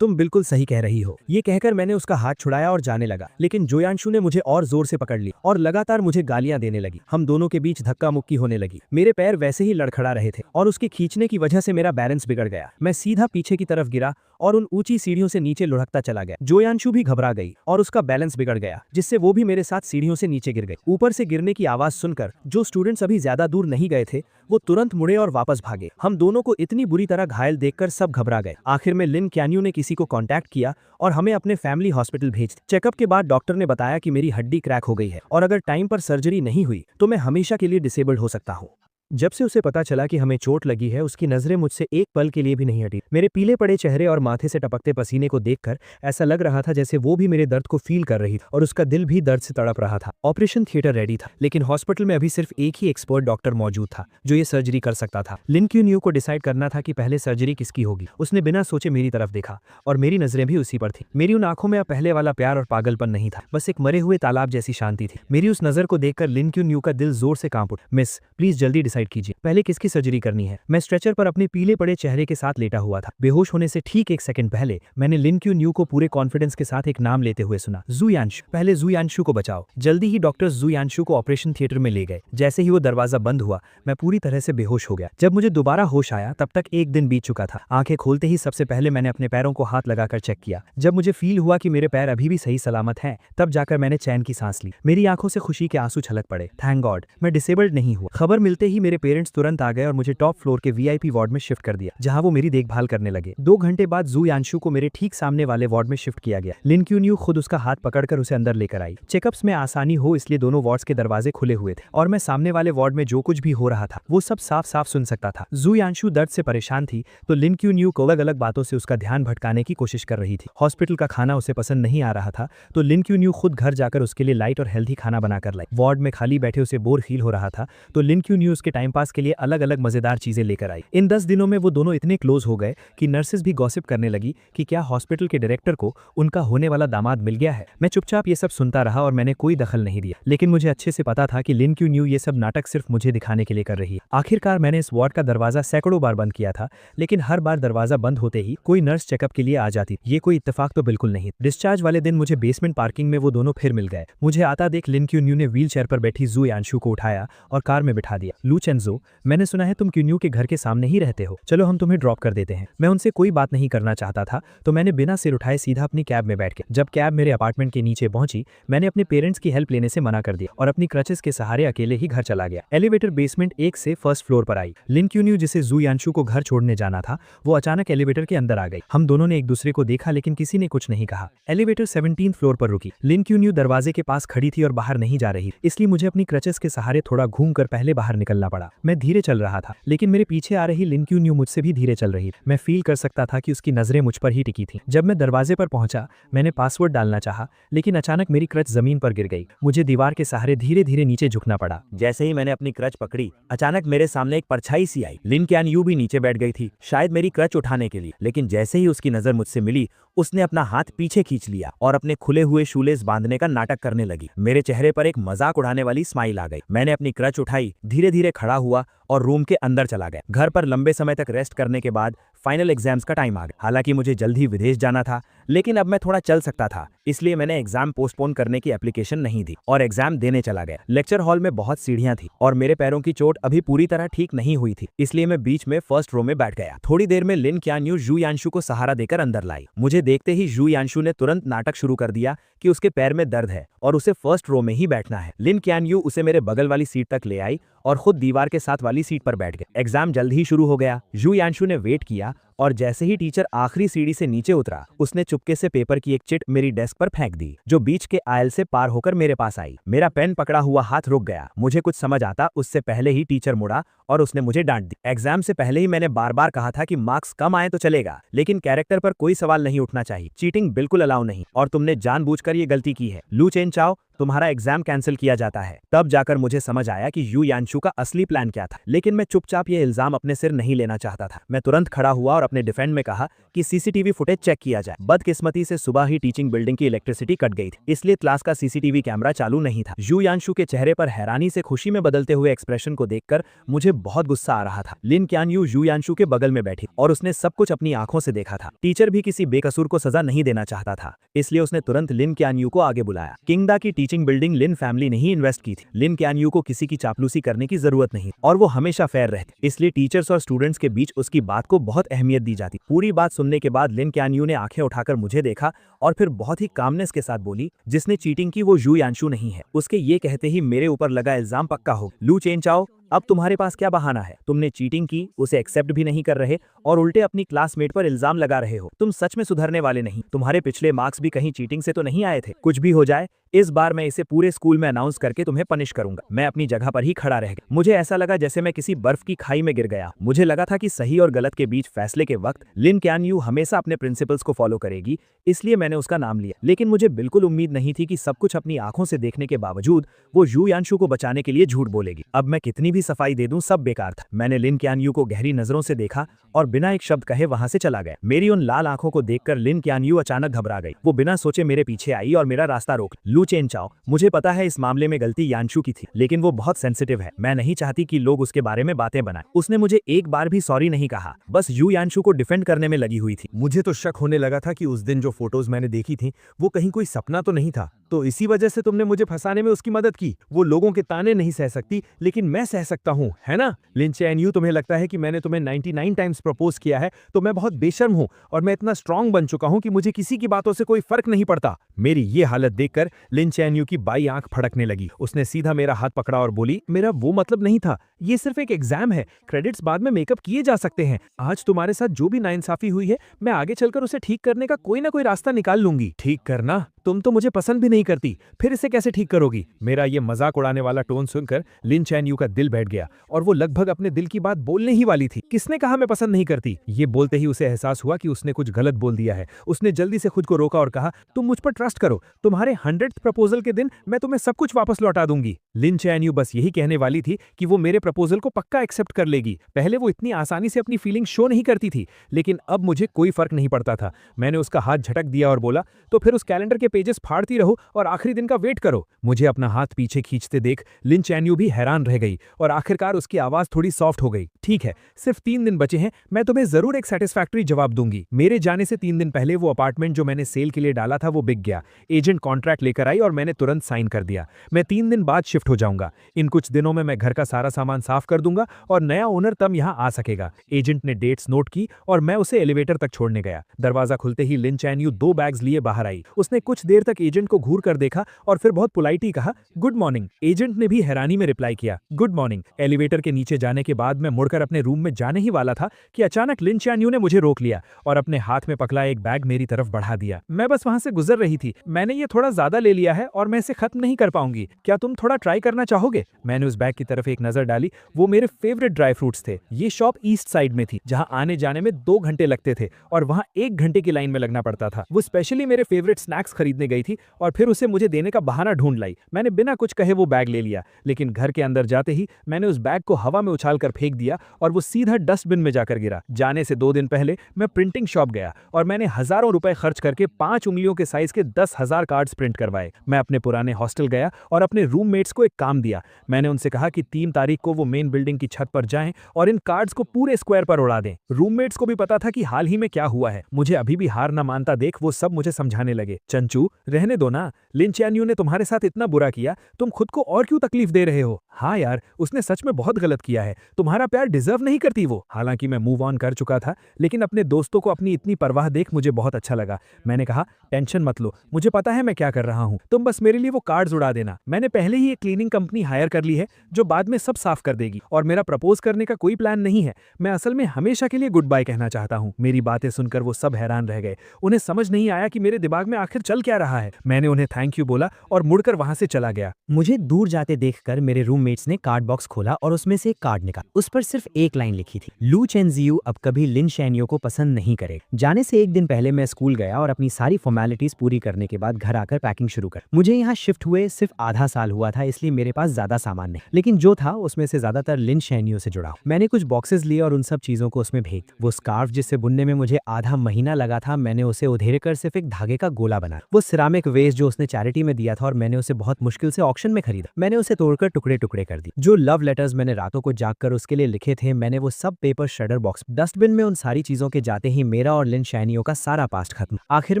तुम बिल्कुल सही कह रही हो। ये कहकर मैंने उसका हाथ छुड़ाया और जाने लगा, लेकिन जोयांशु ने मुझे और जोर से पकड़ लिया और लगातार मुझे गालियां देने लगी। हम दोनों के बीच धक्का मुक्की होने लगी। मेरे पैर वैसे ही लड़खड़ा रहे थे और उसके खींचने की वजह से मेरा बैलेंस बिगड़ गया। मैं सीधा पीछे की तरफ गिरा और उन ऊंची सीढ़ियों से नीचे लुढ़कता चला गया। जोयांशु भी घबरा गई और उसका बैलेंस बिगड़ गया, जिससे वो भी मेरे साथ सीढ़ियों से नीचे गिर गई। ऊपर से गिरने की आवाज सुनकर जो स्टूडेंट्स अभी ज्यादा दूर नहीं गए थे वो तुरंत मुड़े और वापस भागे। हम दोनों को इतनी बुरी तरह घायल देखकर सब घबरा गए। आखिर में लिन क्यान्यू ने किसी को कांटेक्ट किया और हमें अपने फैमिली हॉस्पिटल भेज दिया। चेकअप के बाद डॉक्टर ने बताया कि मेरी हड्डी क्रैक हो गई है और अगर टाइम पर सर्जरी नहीं हुई तो मैं हमेशा के लिए डिसेबल्ड हो सकता हूँ। जब से उसे पता चला कि हमें चोट लगी है, उसकी नजरें मुझसे एक पल के लिए भी नहीं हटी। मेरे पीले पड़े चेहरे और माथे से टपकते पसीने को देखकर ऐसा लग रहा था जैसे वो भी मेरे दर्द को फील कर रही थी और उसका दिल भी दर्द से तड़प रहा था। ऑपरेशन थिएटर रेडी था, लेकिन हॉस्पिटल में अभी सिर्फ एक ही एक्सपर्ट डॉक्टर मौजूद था जो ये सर्जरी कर सकता था। लिन क्यान्यू को डिसाइड करना था कि पहले सर्जरी किसकी होगी। उसने बिना सोचे मेरी तरफ देखा और मेरी नजरें भी उसी पर थी। मेरी उन आंखों में अब पहले वाला प्यार और पागलपन नहीं था, बस एक मरे हुए तालाब जैसी शांति थी। मेरी उस नजर को देखकर लिन क्यान्यू का दिल जोर से कांप उठा। मिस, प्लीज जल्दी डिसाइड कीजिए, पहले की सर्जरी करनी है। मैं स्ट्रेचर पर अपने पीले पड़े चेहरे के साथ लेटा हुआ था। बेहोश होने से ठीक 1 सेकंड पहले मैंने लिन क्यान्यू को पूरे कॉन्फिडेंस के साथ एक नाम लेते हुए सुना, जोयांशु। पहले जोयांशु को बचाओ। जल्दी ही डॉक्टर्स जोयांशु को ऑपरेशन थिएटर में ले गए। जैसे ही वो दरवाजा बंद हुआ मैं पूरी तरह से बेहोश हो गया। जब मुझे दोबारा होश आया तब तक एक दिन बीत चुका था। आंखें खोलते ही सबसे पहले मैंने अपने पैरों को हाथ लगाकर चेक किया। जब मुझे फील हुआ कि मेरे पैर अभी भी सही सलामत हैं, तब जाकर मैंने चैन की सांस ली। मेरी आंखों से खुशी के आंसू छलक पड़े। थैंक गॉड, मैं डिसेबल्ड नहीं हुआ। खबर मिलते ही मेरे पेरेंट्स तुरंत आ गए और मुझे टॉप फ्लोर के वीआईपी वार्ड में शिफ्ट कर दिया, जहां वो मेरी देखभाल करने लगे। 2 घंटे बाद जू यांशु को मेरे ठीक सामने वाले वार्ड में शिफ्ट किया गया। लिन क्यून्यू खुद उसका हाथ पकड़कर उसे अंदर लेकर आई। चेकअप्स में आसानी हो इसलिए दोनों वार्ड्स के दरवाजे खुले हुए थे और मैं सामने वाले वार्ड में जो कुछ भी हो रहा था वो सब साफ साफ सुन सकता था। जू यांशु दर्द से परेशान थी तो लिन क्यून्यू को अलग अलग बातों से उसका ध्यान भटकाने की कोशिश कर रही थी। हॉस्पिटल का खाना उसे पसंद नहीं आ रहा था तो लिन क्यून्यू खुद घर जाकर उसके लिए लाइट और हेल्थी खाना बनाकर लाई। वार्ड में खाली बैठे उसे बोर फील हो रहा था तो लिन क्यून्यू उसके टाइम पास के लिए अलग अलग मजेदार चीजें लेकर आई। इन 10 दिनों में वो दोनों इतने क्लोज हो गए कि नर्सेस भी गॉसिप करने लगी कि क्या हॉस्पिटल के डायरेक्टर को उनका होने वाला दामाद मिल गया है। मैं चुपचाप ये सब सुनता रहा और मैंने कोई दखल नहीं दिया, लेकिन मुझे अच्छे से पता था कि लिन क्यून्यू ये सब नाटक सिर्फ मुझे दिखाने के लिए कर रही है। आखिरकार मैंने इस वार्ड का दरवाजा सैकड़ों बार बंद किया था, लेकिन हर बार दरवाजा बंद होते ही कोई नर्स चेकअप के लिए आ जाती। ये कोई इत्तेफाक तो बिल्कुल नहीं। डिस्चार्ज वाले दिन मुझे बेसमेंट पार्किंग में वो दोनों फिर मिल गए। मुझे आता देख लिन क्यून्यू ने व्हील चेयर पर बैठी जू यांशु को उठाया और कार में बिठा दिया। लू चेंजो, मैंने सुना है तुम क्यून्यू के घर के सामने ही रहते हो, चलो हम तुम्हें ड्रॉप कर देते हैं। मैं उनसे कोई बात नहीं करना चाहता था तो मैंने बिना सिर उठाए सीधा अपनी कैब में बैठ गया। जब कैब मेरे अपार्टमेंट के नीचे पहुंची मैंने अपने पेरेंट्स की हेल्प लेने से मना कर दिया और अपनी क्रचेस के सहारे अकेले ही घर चला गया। एलिवेटर बेसमेंट 1 से फर्स्ट फ्लोर पर आई। लिन क्यून्यू जिसे जू यांशु को घर छोड़ने जाना था वो अचानक एलिवेटर के अंदर आ गई। हम दोनों ने एक दूसरे को देखा लेकिन किसी ने कुछ नहीं कहा। एलिवेटर 17th फ्लोर पर रुकी। लिन क्यून्यू दरवाजे के पास खड़ी थी और बाहर नहीं जा रही, इसलिए मुझे अपनी क्रचेस के सहारे थोड़ा घूमकर पहले बाहर निकलना पड़ा। मैं धीरे चल रहा था लेकिन मेरे पीछे आ रही लिन क्यून्यू मुझसे भी धीरे चल रही। मैं फील कर सकता था कि उसकी नजरें मुझ पर ही टिकी थी। जब मैं दरवाजे पर पहुंचा मैंने पासवर्ड डालना चाहा लेकिन अचानक मेरी क्रच जमीन पर गिर गई। मुझे दीवार के सहारे धीरे धीरे नीचे झुकना पड़ा। जैसे ही मैंने अपनी क्रच पकड़ी अचानक मेरे सामने एक परछाई सी आई। लिन क्यानयू भी नीचे बैठ गई थी, शायद मेरी क्रच उठाने के लिए, लेकिन जैसे ही उसकी नजर मुझसे मिली उसने अपना हाथ पीछे खींच लिया और अपने खुले हुए शूलेस बांधने का नाटक करने लगी। मेरे चेहरे पर एक मजाक उड़ाने वाली स्माइल आ गई। मैंने अपनी क्रच उठाई, धीरे धीरे खड़ा हुआ और रूम के अंदर चला गया। घर पर लंबे समय तक रेस्ट करने के बाद फाइनल एग्जाम्स का टाइम आ गया। हालांकि मुझे जल्द ही विदेश जाना था लेकिन अब मैं थोड़ा चल सकता था, इसलिए मैंने एग्जाम पोस्टपोन करने की एप्लीकेशन नहीं दी और एग्जाम देने चला गया। लेक्चर हॉल में बहुत सीढ़ियां थी और मेरे पैरों की चोट अभी पूरी तरह ठीक नहीं हुई थी, इसलिए मैं बीच में फर्स्ट रो में बैठ गया। थोड़ी देर में लिन क्यानयू जू यांशु को सहारा देकर अंदर लाई। मुझे देखते ही जू यांशु ने तुरंत नाटक शुरू कर दिया कि उसके पैर में दर्द है और उसे फर्स्ट रो में ही बैठना है। लिन क्यानयू उसे मेरे बगल वाली सीट तक ले आई और खुद दीवार के साथ वाली सीट पर बैठ गए। एग्जाम जल्द ही शुरू हो गया। जू यांशु ने वेट किया और जैसे ही टीचर आखिरी सीढ़ी से नीचे उतरा उसने चुपके से पेपर की एक चिट मेरी डेस्क पर फेंक दी जो बीच के आयल से पार होकर मेरे पास आई। मेरा पेन पकड़ा हुआ हाथ रुक गया। मुझे कुछ समझ आता उससे पहले ही टीचर मुड़ा और उसने मुझे डांट दी। एग्जाम से पहले ही मैंने बार बार कहा था कि मार्क्स कम आए तो चलेगा लेकिन कैरेक्टर पर कोई सवाल नहीं उठना चाहिए, चीटिंग बिल्कुल अलाउ नहीं और तुमने जानबूझकर ये गलती की है। लू चेनचाओ, तुम्हारा एग्जाम कैंसिल किया जाता है। तब जाकर मुझे समझ आया कि यू यांशु का असली प्लान क्या था, लेकिन मैं चुपचाप ये इल्जाम अपने सिर नहीं लेना चाहता था। मैं तुरंत खड़ा हुआ और अपने डिफेंड में कहा कि सीसीटीवी फुटेज चेक किया जाए। बदकिस्मती से सुबह ही टीचिंग बिल्डिंग की इलेक्ट्रिसिटी कट गई थी, इसलिए क्लास का सीसीटीवी कैमरा चालू नहीं था। यू यांशु के चेहरे पर हैरानी से खुशी में बदलते हुए एक्सप्रेशन को देखकर मुझे बहुत गुस्सा आ रहा था। लिन क्यानयू यू यांशु के बगल में बैठी और उसने सब कुछ अपनी आंखों से देखा था। टीचर भी किसी बेकसूर को सजा नहीं देना चाहता था, इसलिए उसने तुरंत लिन क्यानयू को आगे बुलाया। किंगडा की टीचिंग बिल्डिंग लिन फैमिली ने ही इन्वेस्ट की थी। लिन क्यानयू को किसी की चापलूसी करने की जरूरत नहीं और वो हमेशा फेयर रहती, इसलिए टीचर्स और स्टूडेंट्स के बीच उसकी बात को बहुत अहमियत दी जाती। पूरी बात सुनने के बाद लिन क्यानयू ने आंखें उठाकर मुझे देखा और फिर बहुत ही कामनेस के साथ बोली, जिसने चीटिंग की वो यू यांशु नहीं है। उसके ये कहते ही मेरे ऊपर लगा इल्जाम पक्का हो। लू चेनचाओ, अब तुम्हारे पास क्या बहाना है? तुमने चीटिंग की, उसे एक्सेप्ट भी नहीं कर रहे और उल्टे अपनी क्लासमेट पर इल्जाम लगा रहे हो। तुम सच में सुधरने वाले नहीं। तुम्हारे पिछले मार्क्स भी कहीं चीटिंग से तो नहीं आए थे? कुछ भी हो जाए इस बार मैं इसे पूरे स्कूल में अनाउंस करके तुम्हें पनिश करूंगा। मैं अपनी जगह पर ही खड़ा रह गया। मुझे ऐसा लगा जैसे मैं किसी बर्फ की खाई में गिर गया। मुझे लगा था कि सही और गलत के बीच फैसले के वक्त लिन क्यानयू हमेशा अपने प्रिंसिपल्स को फॉलो करेगी, इसलिए मैंने उसका नाम लिया। लेकिन मुझे बिल्कुल उम्मीद नहीं थी कि सब कुछ अपनी आंखों से देखने के बावजूद वो यू यांशु को बचाने के लिए झूठ बोलेगी। अब मैं कितनी भी सफाई दे दूं सब बेकार था। मैंने लिन क्यानयू को गहरी नजरों से देखा और बिना एक शब्द कहे वहां से चला गया। मेरी उन लाल आंखों को देखकर लिन क्यानयू अचानक घबरा गई। वो बिना सोचे मेरे पीछे आई और मेरा रास्ता रोक। लू चेनचाओ, मुझे पता है इस मामले में गलती यांशु की थी, लेकिन वो बहुत सेंसिटिव है। मैं नहीं चाहती कि लोग उसके बारे में बातें बनाएं। उसने मुझे एक बार भी सॉरी नहीं कहा, बस यू यांशु को डिफेंड करने में लगी हुई थी। मुझे तो शक होने लगा था कि उस दिन जो फोटोज मैंने देखी थी वो कहीं कोई सपना तो नहीं था, तो इसी वजह से तुमने मुझे फंसाने में उसकी मदद की। वो लोगों के ताने नहीं सह सकती, लेकिन मैं सह सकता हूँ, है ना? लिन चैन यू, तुम्हें लगता है कि मैंने तुम्हें 99 टाइम्स प्रपोज किया है तो मैं बहुत बेशर्म हूँ और मैं इतना स्ट्रांग बन चुका हूँ कि मुझे किसी की बातों से कोई फर्क नहीं पड़ता। मेरी ये हालत देखकर लिन चैन यू की बाई आंख फड़कने लगी। उसने सीधा मेरा हाथ पकड़ा और बोली, मेरा वो मतलब नहीं था, ये सिर्फ एक एग्जाम है, क्रेडिट्स बाद में मेकअप किए जा सकते हैं। आज तुम्हारे साथ जो भी नाइंसाफी हुई है, मैं आगे चलकर उसे ठीक करने का कोई ना कोई रास्ता निकाल लूंगी। ठीक करना? तुम तो मुझे पसंद भी नहीं करती, फिर इसे कैसे ठीक करोगी? मेरा ये मजाक उड़ाने वाला टोन सुनकर लिन चैन यू का दिल बैठ गया और वो लगभग अपने दिल की बात बोलने ही वाली थी। किसने कहा मैं पसंद नहीं करती? ये बोलते ही उसे एहसास हुआ कि उसने कुछ गलत बोल दिया है। उसने जल्दी से खुद को रोका और कहा, तुम मुझ पर ट्रस्ट करो, तुम्हारे 100th प्रपोजल के दिन मैं तुम्हें सब कुछ वापस लौटा दूंगी। लिन चैन यू बस यही कहने वाली थी कि वो मेरे प्रपोजल को पक्का एक्सेप्ट कर लेगी। पहले वो इतनी आसानी से अपनी फीलिंग शो नहीं करती थी, लेकिन अब मुझे कोई फर्क नहीं पड़ता था। मैंने उसका हाथ झटक दिया और बोला, तो फिर उस कैलेंडर के पेजेस फाड़ती रहो और आखिरी दिन का वेट करो। मुझे अपना हाथ पीछे खींचते देख लिन चैन यू भी हैरान रह गई और आखिरकार उसकी आवाज थोड़ी सॉफ्ट हो गई। ठीक है, सिर्फ 3 दिन बचे हैं, मैं तुम्हें जरूर एक सेटिस्फैक्टरी जवाब दूंगी। मेरे जाने से 3 दिन पहले वो अपार्टमेंट जो मैंने सेल के लिए डाला था वो बिक गया। एजेंट कॉन्ट्रैक्ट लेकर आई और मैंने तुरंत साइन कर दिया। मैं 3 दिन बाद शिफ्ट हो जाऊंगा। इन कुछ दिनों में मैं घर का सारा सामान साफ कर दूंगा और नया ओनर तब यहाँ आ सकेगा। एजेंट ने डेट्स नोट की और मैं उसे एलिवेटर तक छोड़ने गया। दरवाजा खुलते ही लिन चैन यू 2 बैग्स लिए बाहर आई। उसने कुछ देर तक एजेंट को घूर कर देखा और फिर बहुत पोलाइटली कहा, गुड मॉर्निंग। एजेंट ने भी हैरानी में रिप्लाई किया, गुड मॉर्निंग। एलिवेटर के नीचे जाने के बाद मैं मुड़कर अपने रूम में जाने ही वाला था कि अचानक लिन चैन यू ने मुझे रोक लिया और अपने हाथ में पकड़ा एक बैग मेरी तरफ बढ़ा दिया। मैं बस वहां से गुजर रही थी। मैंने ये थोड़ा ज्यादा ले लिया है और मैं इसे खत्म नहीं कर पाऊंगी। क्या तुम थोड़ा ट्राई करना चाहोगे? मैंने उस बैग की तरफ एक नजर डाली। वो मेरे फेवरेट ड्राई फ्रूट्स थे। ये शॉप ईस्ट साइड में थी, जहां आने जाने में 2 घंटे लगते थे और वहां 1 घंटे की लाइन में लगना पड़ता था। वो स्पेशली मेरे फेवरेट स्नैक्स खरीदने गई थी और फिर उसे मुझे देने का बहाना ढूंढ लाई। मैंने बिना कुछ कहे वो बैग ले लिया, लेकिन घर के अंदर जाते ही मैंने उस बैग को हवा में उछाल कर फेंक दिया और वो सीधा डस्टबिन में जाकर गिरा। जाने से 2 दिन पहले मैं प्रिंटिंग शॉप गया और मैंने हजारों रुपए खर्च करके 5 उंगलियों के साइज के 10,000 कार्ड्स प्रिंट करवाए। मैं अपने पुराने हॉस्टल गया और अपने रूममेट्स को एक काम दिया। मैंने उनसे कहा कि 3 तारीख को वो मेन बिल्डिंग की छत पर जाएं और इन कार्ड्स को पूरे स्क्वायर पर उड़ा दें। रूममेट्स को भी पता था कि हाल ही में क्या हुआ है। मुझे अभी भी हार न मानता देख वो सब मुझे समझाने लगे, चंचू रहने दो ना, लिन चैन यू ने तुम्हारे साथ इतना बुरा किया, तुम खुद को और क्यों तकलीफ दे रहे हो? हाँ यार, उसने सच में बहुत गलत किया है, तुम्हारा प्यार डिजर्व नहीं करती वो। हालांकि मैं मूव ऑन कर चुका था, लेकिन अपने दोस्तों को अपनी इतनी परवाह देख मुझे बहुत अच्छा लगा। मैंने कहा, टेंशन मत लो, मुझे पता है मैं क्या कर रहा हूँ, तुम बस मेरे लिए वो कार्ड्स उड़ा देना। मैंने पहले ही एक क्लीनिंग कंपनी हायर कर ली है जो बाद में सब साफ कर देगी और मेरा प्रपोज करने का कोई प्लान नहीं है। मैं असल में हमेशा के लिए गुड बाय कहना चाहता हूँ। मेरी बातें सुनकर वो सब हैरान रह गए। उन्हें समझ नहीं आया कि मेरे दिमाग में आखिर चल क्या रहा है। मैंने उन्हें थैंक यू बोला और मुड़कर वहां से चला गया। मुझे दूर जाते देखकर मेरे रूममेट्स ने कार्ड बॉक्स खोला और उसमें से एक कार्ड निकाला। उस पर सिर्फ एक लाइन लिखी थी, लू चेनजियू अब कभी लिन शैनियो को पसंद नहीं करेगा। जाने से 1 दिन पहले मैं स्कूल गया और अपनी सारी फॉर्मेलिटीज पूरी करने के बाद घर आकर पैकिंग शुरू कर। मुझे यहाँ शिफ्ट हुए सिर्फ आधा साल हुआ था, इसलिए मेरे पास ज्यादा सामान नहीं, लेकिन जो था उसमें से ज्यादातर लिन शैनियो से जुड़ा। मैंने कुछ बॉक्सेस लिए और उन सब चीजों को उसमें भेज। वो स्कार्फ जिससे बुनने में मुझे आधा महीना लगा था, मैंने उसे उधेड़ कर सिर्फ एक धागे का गोला बना। वो सिरामिक वेस्ट जो उसने चैरिटी में दिया था और मैंने उसे बहुत मुश्किल से ऑक्शन में खरीदा। मैंने उसे तोड़कर टुकड़े टुकड़े कर दिए। जो लव लेटर्स मैंने रातों को जागकर उसके लिए लिखे थे, मैंने वो सब पेपर श्रेडर बॉक्स डस्टबिन में। उन सारी चीजों के जाते ही मेरा और लिन शैनियो का सारा पास्ट खत्म। आखिर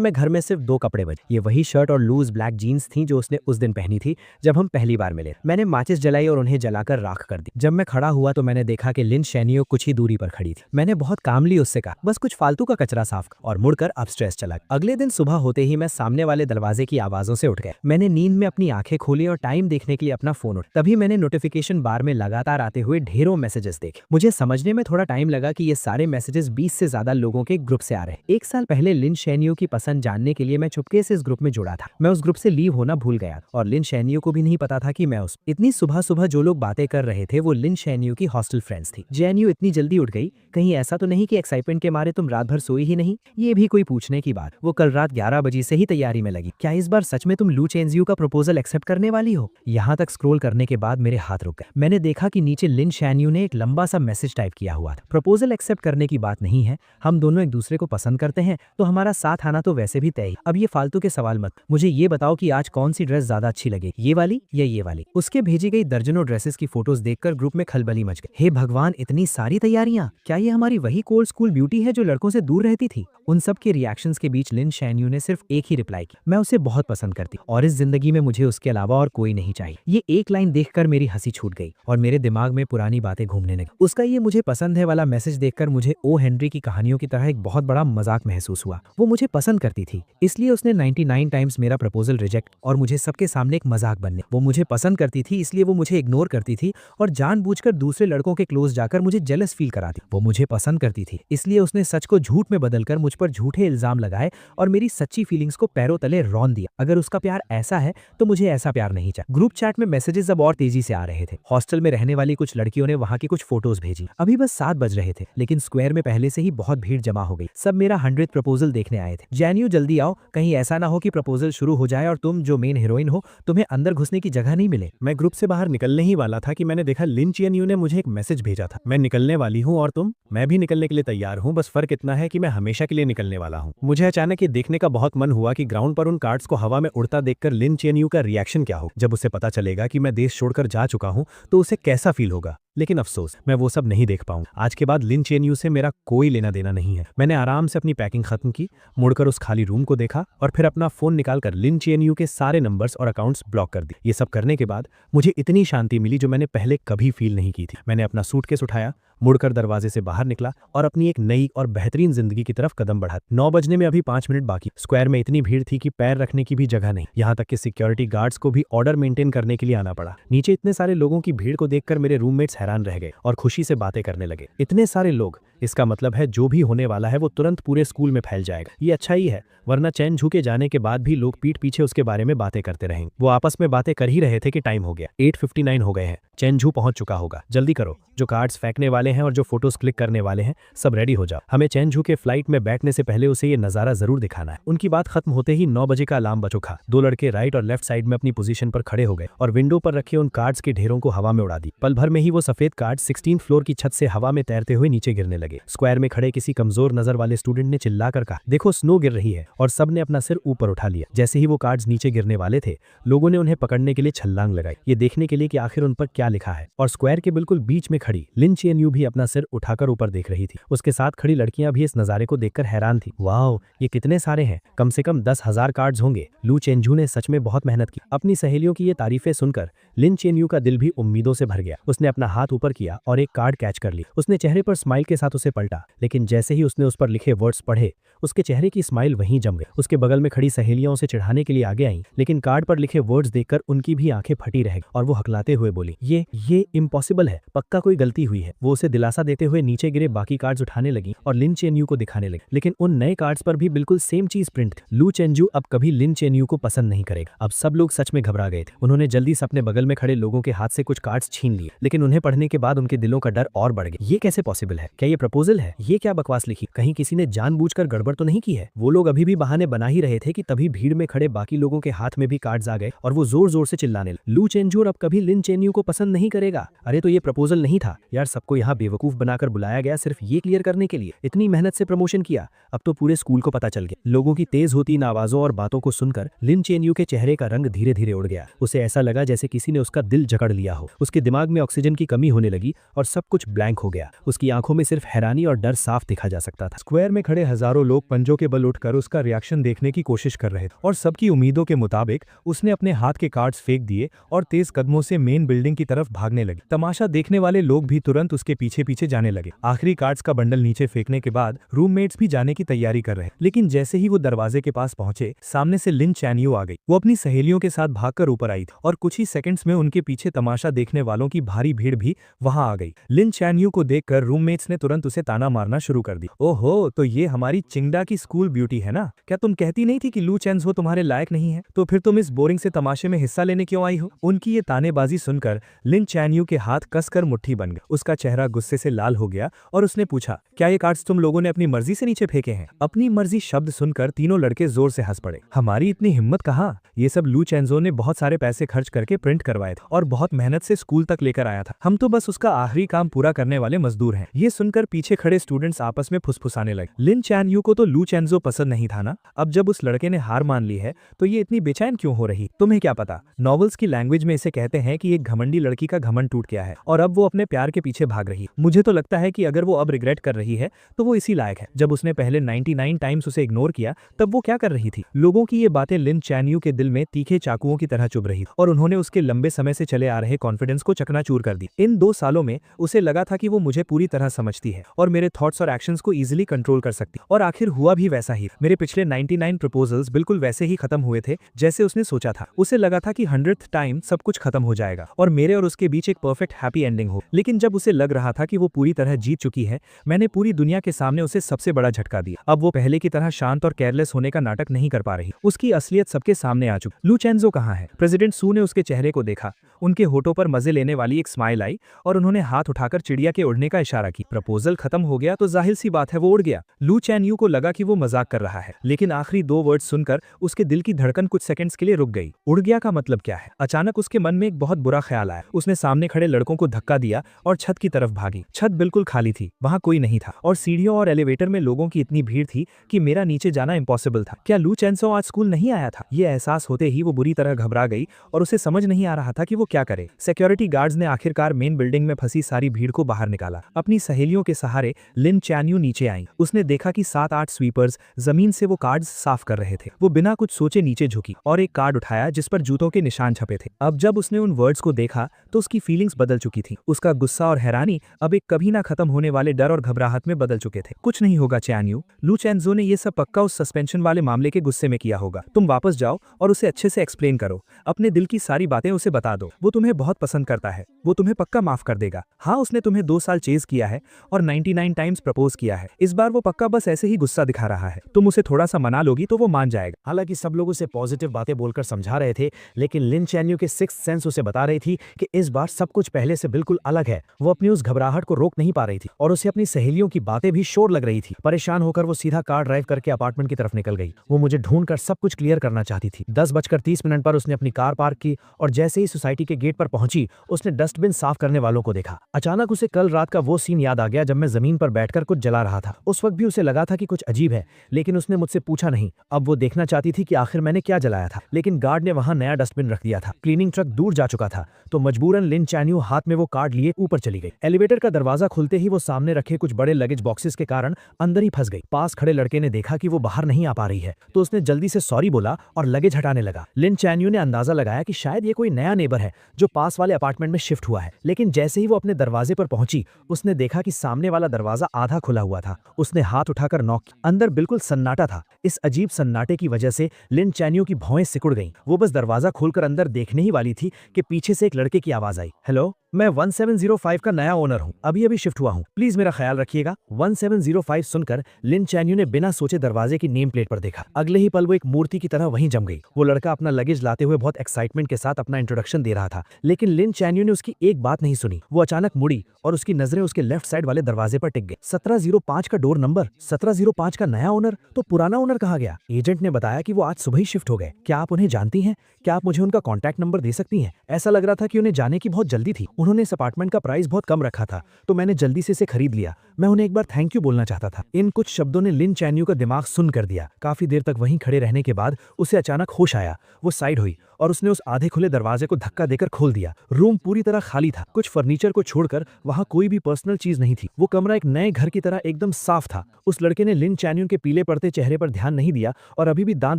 में घर में सिर्फ 2 कपड़े बचे। ये वही शर्ट और लूज ब्लैक जीन्स थी जो उसने उस दिन पहनी थी जब हम पहली बार मिले। मैंने माचिस जलाई और उन्हें जलाकर राख कर दी। जब मैं खड़ा हुआ तो मैंने देखा कि लिन शैनियो कुछ ही दूरी पर खड़ी थी। मैंने बहुत कामली उससे कहा, बस कुछ फालतू का कचरा साफ कर, और मुड़कर अपस्ट्रेस चला। अगले दिन सुबह होते ही मैं सामने वाले दरवाजे की आवाजों से उठ गया। मैंने नींद में अपनी आंखें खोली और टाइम देखने के लिए अपना फोन उठाया। तभी मैंने नोटिफिकेशन बार में लगातार आते हुए ढेरों मैसेजेस देखे। मुझे समझने में थोड़ा टाइम लगा कि ये सारे मैसेजेस 20 से ज्यादा लोगों के ग्रुप से आ रहे हैं। 1 साल पहले लिन शैनियो की पसंद जानने के लिए मैं चुपके से इस ग्रुप में जुड़ा था। मैं उस ग्रुप से लीव होना भूल गया और लिन शैनियो को भी नहीं पता था कि मैं उस इतनी सुबह सुबह जो लोग बातें कर रहे थे वो लिन शैनियो की हॉस्टल फ्रेंड्स थी। जैनियो इतनी जल्दी उठ गई, कहीं ऐसा तो नहीं कि एक्साइटमेंट के मारे तुम रात भर सोई ही नहीं? ये भी कोई पूछने की बात। वो कल रात 11 बजे से ही तैयारी में लगी। क्या इस बार सच में तुम लू चेनजियू का प्रपोजल एक्सेप्ट करने वाली हो? यहाँ तक स्क्रॉल करने के बाद मेरे हाथ रुक गए। मैंने देखा कि नीचे लिन शैनियो ने एक लंबा सा मैसेज टाइप किया हुआ था। प्रपोजल एक्सेप्ट करने की बात नहीं है, हम दोनों एक दूसरे को पसंद करते हैं तो हमारा साथ आना तो वैसे भी तय। अब ये फालतू के सवाल मत, मुझे ये बताओ कि आज कौन सी ड्रेस ज्यादा अच्छी लगेगी, ये वाली या ये ये वाली। उसके भेजी गई दर्जनों ड्रेसेस की फोटोज देखकर ग्रुप में खलबली मच गई। हे भगवान, इतनी सारी तैयारियां! क्या ये हमारी वही कोल्ड स्कूल ब्यूटी है जो लड़कों से दूर रहती थी? उन सब के रिएक्शंस के बीच लिन शैनयू ने सिर्फ एक ही रिप्लाई की, मैं उसे बहुत पसंद करती और इस जिंदगी में मुझे उसके अलावा और कोई नहीं चाहिए। ये एक लाइन देखकर मेरी हंसी छूट गई और मेरे दिमाग में पुरानी बातें घूमने लगी। उसका ये मुझे पसंद है वाला मैसेज देखकर मुझे ओ हेनरी की कहानियों की तरह एक बहुत बड़ा मजाक महसूस हुआ। वो मुझे पसंद करती थी, इसलिए उसने 99 टाइम्स मेरा प्रपोजल रिजेक्ट और मुझे सबके सामने एक मजाक बनने। वो मुझे पसंद करती थी, इसलिए वो मुझे इग्नोर करती थी और जानबूझकर दूसरे लड़कों के क्लोज जाकर मुझे जेलस फील कराती। वो मुझे पसंद करती थी, इसलिए उसने सच को झूठ में बदलकर मुझ पर झूठे इल्जाम लगाए और मेरी सच्ची फीलिंग्स को पैरों तले रौंद दिया। अगर उसका प्यार ऐसा है तो मुझे ऐसा प्यार नहीं चाहिए। ग्रुप चैट में मैसेजेस अब और तेजी से आ रहे थे। हॉस्टल में रहने वाली कुछ लड़कियों ने वहां की कुछ फोटोज भेजी। अभी बस 7 बज रहे थे, लेकिन स्क्वायर में पहले से ही बहुत भीड़ जमा हो गई। सब मेरा 100th प्रपोजल देखने आए थे। जैन्यू जल्दी आओ, कहीं ऐसा ना हो कि प्रपोजल शुरू हो जाए और तुम जो मेन हीरोइन हो तुम्हें अंदर घुसने की जगह नहीं मिले। मैं ग्रुप से बाहर निकलने ही वाला था कि मैंने देखा लिन चियनयू ने मुझे एक मैसेज भेजा था, मैं निकलने वाली हूँ और तुम? मैं भी निकलने के लिए तैयार हूँ, बस फर्क इतना है कि मैं हमेशा के लिए निकलने वाला हूँ। मुझे अचानक ये देखने का बहुत मन हुआ कि ग्राउंड पर उन कार्ड्स को हवा में उड़ता देखकर लिन चियनयू का रिएक्शन क्या हो। जब उसे पता चलेगा कि मैं देश छोड़कर जा चुका हूँ तो उसे कैसा फील होगा। लेकिन अफसोस, मैं वो सब नहीं देख पाऊंगा। आज के बाद लिन चियनयू से मेरा कोई लेना देना नहीं है। मैंने आराम से अपनी पैकिंग खत्म की, मुड़कर उस खाली रूम को देखा और फिर अपना फोन निकालकर लिन चियनयू के सारे नंबर्स और अकाउंट्स ब्लॉक कर दिए। ये सब करने के बाद मुझे इतनी शांति मिली जो मैंने पहले कभी फील नहीं की थी। मैंने अपना सूटकेस उठाया, मुड़कर दरवाजे से बाहर निकला और अपनी एक नई और बेहतरीन जिंदगी की तरफ कदम बढ़ा। 9 बजने में अभी 5 मिनट बाकी। स्क्वायर में इतनी भीड़ थी कि पैर रखने की भी जगह नहीं। यहाँ तक कि सिक्योरिटी गार्ड्स को भी ऑर्डर मेंटेन करने के लिए आना पड़ा। नीचे इतने सारे लोगों की भीड़ को देखकर मेरे रूममेट्स हैरान रह गए और खुशी से बातें करने लगे। इतने सारे लोग, इसका मतलब है जो भी होने वाला है वो तुरंत पूरे स्कूल में फैल जाएगा। ये अच्छा ही है, वरना चैन झू के जाने के बाद भी लोग पीठ पीछे उसके बारे में बातें करते रहेंगे। वो आपस में बातें कर ही रहे थे कि टाइम हो गया, 8:59 हो गए हैं, चैन झू पहुंच चुका होगा। जल्दी करो, जो कार्ड्स फेंकने वाले हैं और जो फोटोज क्लिक करने वाले हैं सब रेडी हो जाओ। हमें चैन झू के फ्लाइट में बैठने से पहले उसे ये नजारा जरूर दिखाना है। उनकी बात खत्म होते ही 9 बजे का अलार्म बज उठा। 2 लड़के राइट और लेफ्ट साइड में अपनी पोजीशन पर खड़े हो गए और विंडो पर रखे उन कार्ड्स के ढेरों को हवा में उड़ा दी। पल भर में ही वो सफेद कार्ड 16th फ्लोर की छत से हवा में तैरते हुए नीचे गिरने लगे। स्क्वायर में खड़े किसी कमजोर नजर वाले स्टूडेंट ने चिल्लाकर कहा, देखो स्नो गिर रही है, और सबने अपना सिर ऊपर उठा लिया। जैसे ही वो कार्ड्स नीचे गिरने वाले थे, लोगों ने उन्हें पकड़ने के लिए छलांग लगाई, ये देखने के लिए कि आखिर उन पर क्या लिखा है। और स्क्वायर के बिल्कुल बीच में खड़ी लिन चियनयू भी अपना सिर उठाकर ऊपर देख रही थी। उसके साथ खड़ी लड़कियां भी इस नजारे को देखकर हैरान थी। वाओ, ये कितने सारे हैं, कम से कम 10,000 कार्ड्स होंगे। लू चेनझू ने सच में बहुत मेहनत की। अपनी सहेलियों की ये तारीफें सुनकर लिन चियनयू का दिल भी उम्मीदों से भर गया। उसने अपना हाथ ऊपर किया और एक कार्ड कैच कर ली। उसने चेहरे पर स्माइल के साथ उसे पलटा, लेकिन जैसे ही उसने उस पर लिखे वर्ड्स पढ़े, उसके चेहरे की स्माइल वहीं जम गई। उसके बगल में खड़ी सहेलियां उसे चिढ़ाने के लिए आगे आईं, लेकिन कार्ड पर लिखे वर्ड्स देखकर उनकी भी आंखें फटी रह गई और वो हकलाते हुए बोली, ये इम्पॉसिबल है, पक्का कोई गलती हुई है। वो उसे दिलासा देते हुए नीचे गिरे बाकी कार्ड्स उठाने लगी और लिन चेनयू को दिखाने लगी, लेकिन उन नए कार्ड्स पर भी बिल्कुल सेम चीज प्रिंट थी। लू चेनजू अब कभी लिन चेनयू को पसंद नहीं करेगा। अब सब लोग सच में घबरा गए थे। उन्होंने जल्दी से अपने बगल में खड़े लोगों के हाथ से कुछ कार्ड्स छीन लिए, लेकिन उन्हें पढ़ने के बाद उनके दिलों का डर और बढ़ गया। ये कैसे पॉसिबल है? क्या ये प्रपोजल है? ये क्या बकवास लिखी? कहीं किसी ने जानबूझकर गड़बड़ तो नहीं की है? वो लोग अभी भी बहाने बना ही रहे थे कि तभी भीड़ में खड़े बाकी लोगों के हाथ में भी कार्ड्स आ गए और वो जोर जोर से चिल्लाने लगे, लू चेनजू अब कभी लिन चेनयू को पसंद नहीं करेगा। अरे तो ये प्रपोजल नहीं था यार, सबको यहाँ बेवकूफ बनाकर बुलाया गया सिर्फ ये क्लियर करने के लिए। इतनी मेहनत से प्रमोशन किया, अब तो पूरे स्कूल को पता चल गया। लोगों की तेज होती इन आवाजों और बातों को सुनकर लिन चेनयू के चेहरे का रंग धीरे धीरे उड़ गया। उसे ऐसा लगा जैसे किसी ने उसका दिल जकड़ लिया हो। उसके दिमाग में ऑक्सीजन की कमी होने लगी और सब कुछ ब्लैंक हो गया। उसकी आंखों में सिर्फ हैरानी और डर साफ दिखा जा सकता था। स्क्वायर में खड़े हजारों लोग पंजों के बल उठकर उसका रिएक्शन देखने की कोशिश कर रहे थे और सबकी उम्मीदों के मुताबिक उसने अपने हाथ के कार्ड्स फेंक दिए और तेज कदमों से मेन बिल्डिंग की तरफ भागने लगे। तमाशा देखने वाले लोग भी तुरंत उसके पीछे पीछे जाने लगे। आखिरी कार्ड्स का बंडल नीचे फेंकने के बाद रूममेट्स भी जाने की तैयारी कर रहे, लेकिन जैसे ही वो दरवाजे के पास पहुंचे, सामने से लिन चैनयू आ गई। वो अपनी सहेलियों के साथ भागकर ऊपर आई थी और कुछ ही सेकंड्स में उनके पीछे तमाशा देखने वालों की भारी भीड़ भी वहां आ गई। लिन चैनयू को देखकर रूममेट्स ने तुरंत उसे ताना मारना शुरू कर दी। ओहो, तो ये हमारी चिंगडा की स्कूल ब्यूटी है ना? क्या तुम कहती नहीं थी कि लू चेनझू तुम्हारे लायक नहीं है? तो फिर तुम इस बोरिंग से तमाशे में हिस्सा लेने क्यों आई हो? उनकी ये तानेबाजी सुनकर लिन चैनयू के हाथ कसकर मुट्ठी बन गए। उसका चेहरा गुस्से से लाल हो गया और उसने पूछा, क्या ये कार्ड्स तुम लोगों ने अपनी मर्जी से नीचे फेंके हैं? अपनी मर्जी शब्द सुनकर तीनों लड़के जोर से हंस पड़े। हमारी इतनी हिम्मत कहाँ? ये सब लू चेनझू ने बहुत सारे पैसे खर्च करके प्रिंट करवाए थे और बहुत मेहनत से स्कूल तक लेकर आया था। हम तो बस उसका आखिरी काम पूरा करने वाले मजदूर हैं। ये सुनकर पीछे खड़े स्टूडेंट्स आपस में फुसफुसाने लगे। लिन चैन यू को तो लू चेंजो पसंद नहीं था ना। अब जब उस लड़के ने हार मान ली है तो ये इतनी बेचैन क्यों हो रही? तुम्हें क्या पता, नॉवेल्स की लैंग्वेज में इसे कहते हैं कि एक घमंडी लड़की का घमंड टूट गया है और अब वो अपने प्यार के पीछे भाग रही है। मुझे तो लगता है कि अगर वो अब रिग्रेट कर रही है तो वो इसी लायक है। जब उसने पहले 99 टाइम्स उसे इग्नोर किया तब वो क्या कर रही थी? लोगों की ये बातें लिन चैन यू के दिल में तीखे चाकुओं की तरह चुभ रही और उन्होंने उसके लंबे समय से चले आ रहे कॉन्फिडेंस को चकनाचूर कर दी। इन 2 सालों में उसे लगा था कि वो मुझे पूरी तरह समझती है और मेरे थॉट्स और एक्शंस को इजीली कंट्रोल कर सकती, और आखिर हुआ भी वैसा ही। मेरे पिछले 99 प्रपोजल्स बिल्कुल वैसे ही खत्म हुए थे जैसे उसने सोचा था। उसे लगा था कि 100th टाइम सब कुछ खत्म हो जाएगा और मेरे और उसके बीच एक परफेक्ट हैप्पी एंडिंग हो। लेकिन जब उसे लग रहा था कि वो पूरी तरह जीत चुकी है, मैंने पूरी दुनिया के सामने उसे सबसे बड़ा झटका दिया। अब वो पहले की तरह शांत और केयरलेस होने का नाटक नहीं कर पा रही। उसकी असलियत सबके सामने आ चुकी। लू चेंजो कहाँ है? प्रेसिडेंट सू ने उसके चेहरे को देखा। उनके होठों पर मजे लेने वाली एक स्माइल आई और उन्होंने हाथ उठाकर चिड़िया के उड़ने का इशारा की। प्रपोजल खत्म हो गया तो जाहिर सी बात है वो उड़ गया। लू चैन यू को लगा कि वो मजाक कर रहा है, लेकिन आखिरी 2 वर्ड सुनकर उसके दिल की धड़कन कुछ सेकंड्स के लिए रुक गई। उड़ गया का मतलब क्या है? अचानक उसके मन में एक बहुत बुरा ख्याल आया। उसने सामने खड़े लड़कों को धक्का दिया और छत की तरफ भागी। छत बिल्कुल खाली थी, वहां कोई नहीं था और सीढ़ियों और एलिवेटर में लोगों की इतनी भीड़ थी कि मेरा नीचे जाना इम्पॉसिबल था। क्या लू चेंजो आज स्कूल नहीं आया था? ये एहसास होते ही वो बुरी तरह घबरा गई और उसे समझ नहीं आ रहा था कि वो क्या करे। सिक्योरिटी गार्ड्स ने आखिरकार मेन बिल्डिंग में फंसी सारी भीड़ को बाहर निकाला। अपनी सहेलियों के सहारे लिन चैन यू नीचे आई। उसने देखा कि 7-8 स्वीपर्स जमीन से वो कार्ड्स साफ कर रहे थे। वो बिना कुछ सोचे नीचे झुकी और एक कार्ड उठाया जिस पर जूतों के निशान छपे थे। अब जब उसने उन वर्ड्स को देखा तो उसकी फीलिंग्स बदल चुकी थी। उसका गुस्सा और हैरानी अब एक कभी ना खत्म होने वाले डर और घबराहट में बदल चुके थे। कुछ नहीं होगा चैन यू, लू चेंजो ने ये सब पक्का उस सस्पेंशन वाले मामले के गुस्से में किया होगा। तुम वापस जाओ और उसे अच्छे से एक्सप्लेन करो। अपने दिल की सारी बातें उसे बता दो। वो तुम्हें बहुत पसंद करता है, वो तुम्हें पक्का माफ कर देगा। हाँ, उसने तुम्हें 2 साल चेज किया है और 99 टाइम्स प्रपोज किया है। इस बार वो पक्का बस ऐसे ही गुस्सा दिखा रहा है। तुम उसे थोड़ा सा मना लोगी तो वो मान जाएगा। हालांकि सब लोग उसे पॉजिटिव बातें बोलकर समझा रहे थे, लेकिन लिन चैन यू के सिक्स्थ सेंस उसे बता रही थी कि इस बार सब कुछ पहले से बिल्कुल अलग है। वो अपनी उस घबराहट को रोक नहीं पा रही थी और उसे अपनी सहेलियों की बातें भी शोर लग रही थी। परेशान होकर वो सीधा कार ड्राइव करके अपार्टमेंट की तरफ निकल गई। वो मुझे ढूंढकर सब कुछ क्लियर करना चाहती थी। 10:30 पर उसने अपनी कार पार्क की और जैसे ही सोसाइटी के गेट पर पहुंची उसने डस्टबिन साफ करने वालों को देखा। अचानक उसे कल रात का वो सीन याद आ गया जब मैं जमीन पर बैठकर कुछ जला रहा था। उस वक्त भी उसे लगा था कि कुछ अजीब है, लेकिन उसने मुझसे पूछा नहीं। अब वो देखना चाहती थी कि आखिर मैंने क्या जलाया था, लेकिन गार्ड ने वहां नया डस्टबिन रख दिया था। क्लीनिंग ट्रक दूर जा चुका था तो मजबूरन लिन चैन यू हाथ में वो कार्ड लिए ऊपर चली गई। एलिवेटर का दरवाजा खुलते ही वो सामने रखे कुछ बड़े लगेज बॉक्सेस के कारण अंदर ही फंस गई। पास खड़े लड़के ने देखा कि वो बाहर नहीं आ पा रही है तो उसने जल्दी से सॉरी बोला और लगेज हटाने लगा। लिन चैन यू ने अंदाजा लगाया कि शायद ये कोई नया नेबर है जो पास वाले अपार्टमेंट में शिफ्ट हुआ है, लेकिन जैसे ही वो अपने दरवाजे पर पहुंची उसने देखा कि सामने वाला दरवाजा आधा खुला हुआ था। उसने हाथ उठाकर नॉक किया। अंदर बिल्कुल सन्नाटा था। इस अजीब सन्नाटे की वजह से लिन चैन यू की भौएं सिकुड़ गईं। वो बस दरवाजा खोलकर अंदर देखने ही वाली थी कि पीछे से एक लड़के की आवाज आई, हेलो, मैं 1705 का नया ओनर हूँ, अभी शिफ्ट हुआ हूँ, प्लीज मेरा ख्याल रखिएगा। 1705 सुनकर लिन चैन यू ने बिना सोचे दरवाजे की नेम प्लेट पर देखा। अगले ही पल वो एक मूर्ति की तरह वहीं जम गई। वो लड़का अपना लगेज लाते हुए बहुत एक्साइटमेंट के साथ अपना इंट्रोडक्शन दे रहा था, लेकिन लिन चैन यू ने उसकी एक बात नहीं सुनी। वो अचानक मुड़ी और उसकी नजरें उसके लेफ्ट साइड वाले दरवाजे पर टिक गई। 1705 का डोर नंबर, 1705 का नया ओनर, तो पुराना ओनर कहाँ गया? एजेंट ने बताया कि वो आज सुबह ही शिफ्ट हो गए। क्या आप उन्हें जानती हैं? क्या आप मुझे उनका कॉन्टैक्ट नंबर दे सकती हैं? ऐसा लग रहा था कि उन्हें जाने की बहुत जल्दी थी। उन्होंने इस अपार्टमेंट का प्राइस बहुत कम रखा था तो मैंने जल्दी से इसे खरीद लिया। मैं उन्हें एक बार थैंक यू बोलना चाहता था। इन कुछ शब्दों ने लिन चैन यू का दिमाग सुन कर दिया। काफी देर तक वहीं खड़े रहने के बाद उसे अचानक होश आया। वो साइड हुई और उसने उस आधे खुले दरवाजे को धक्का देकर खोल दिया। रूम पूरी तरह खाली था। कुछ फर्नीचर को छोड़कर वहां कोई भी पर्सनल चीज नहीं थी। वो कमरा एक नए घर की तरह एकदम साफ था। उस लड़के ने लिन चैन यू के पीले पड़ते चेहरे पर ध्यान नहीं दिया और अभी भी दांत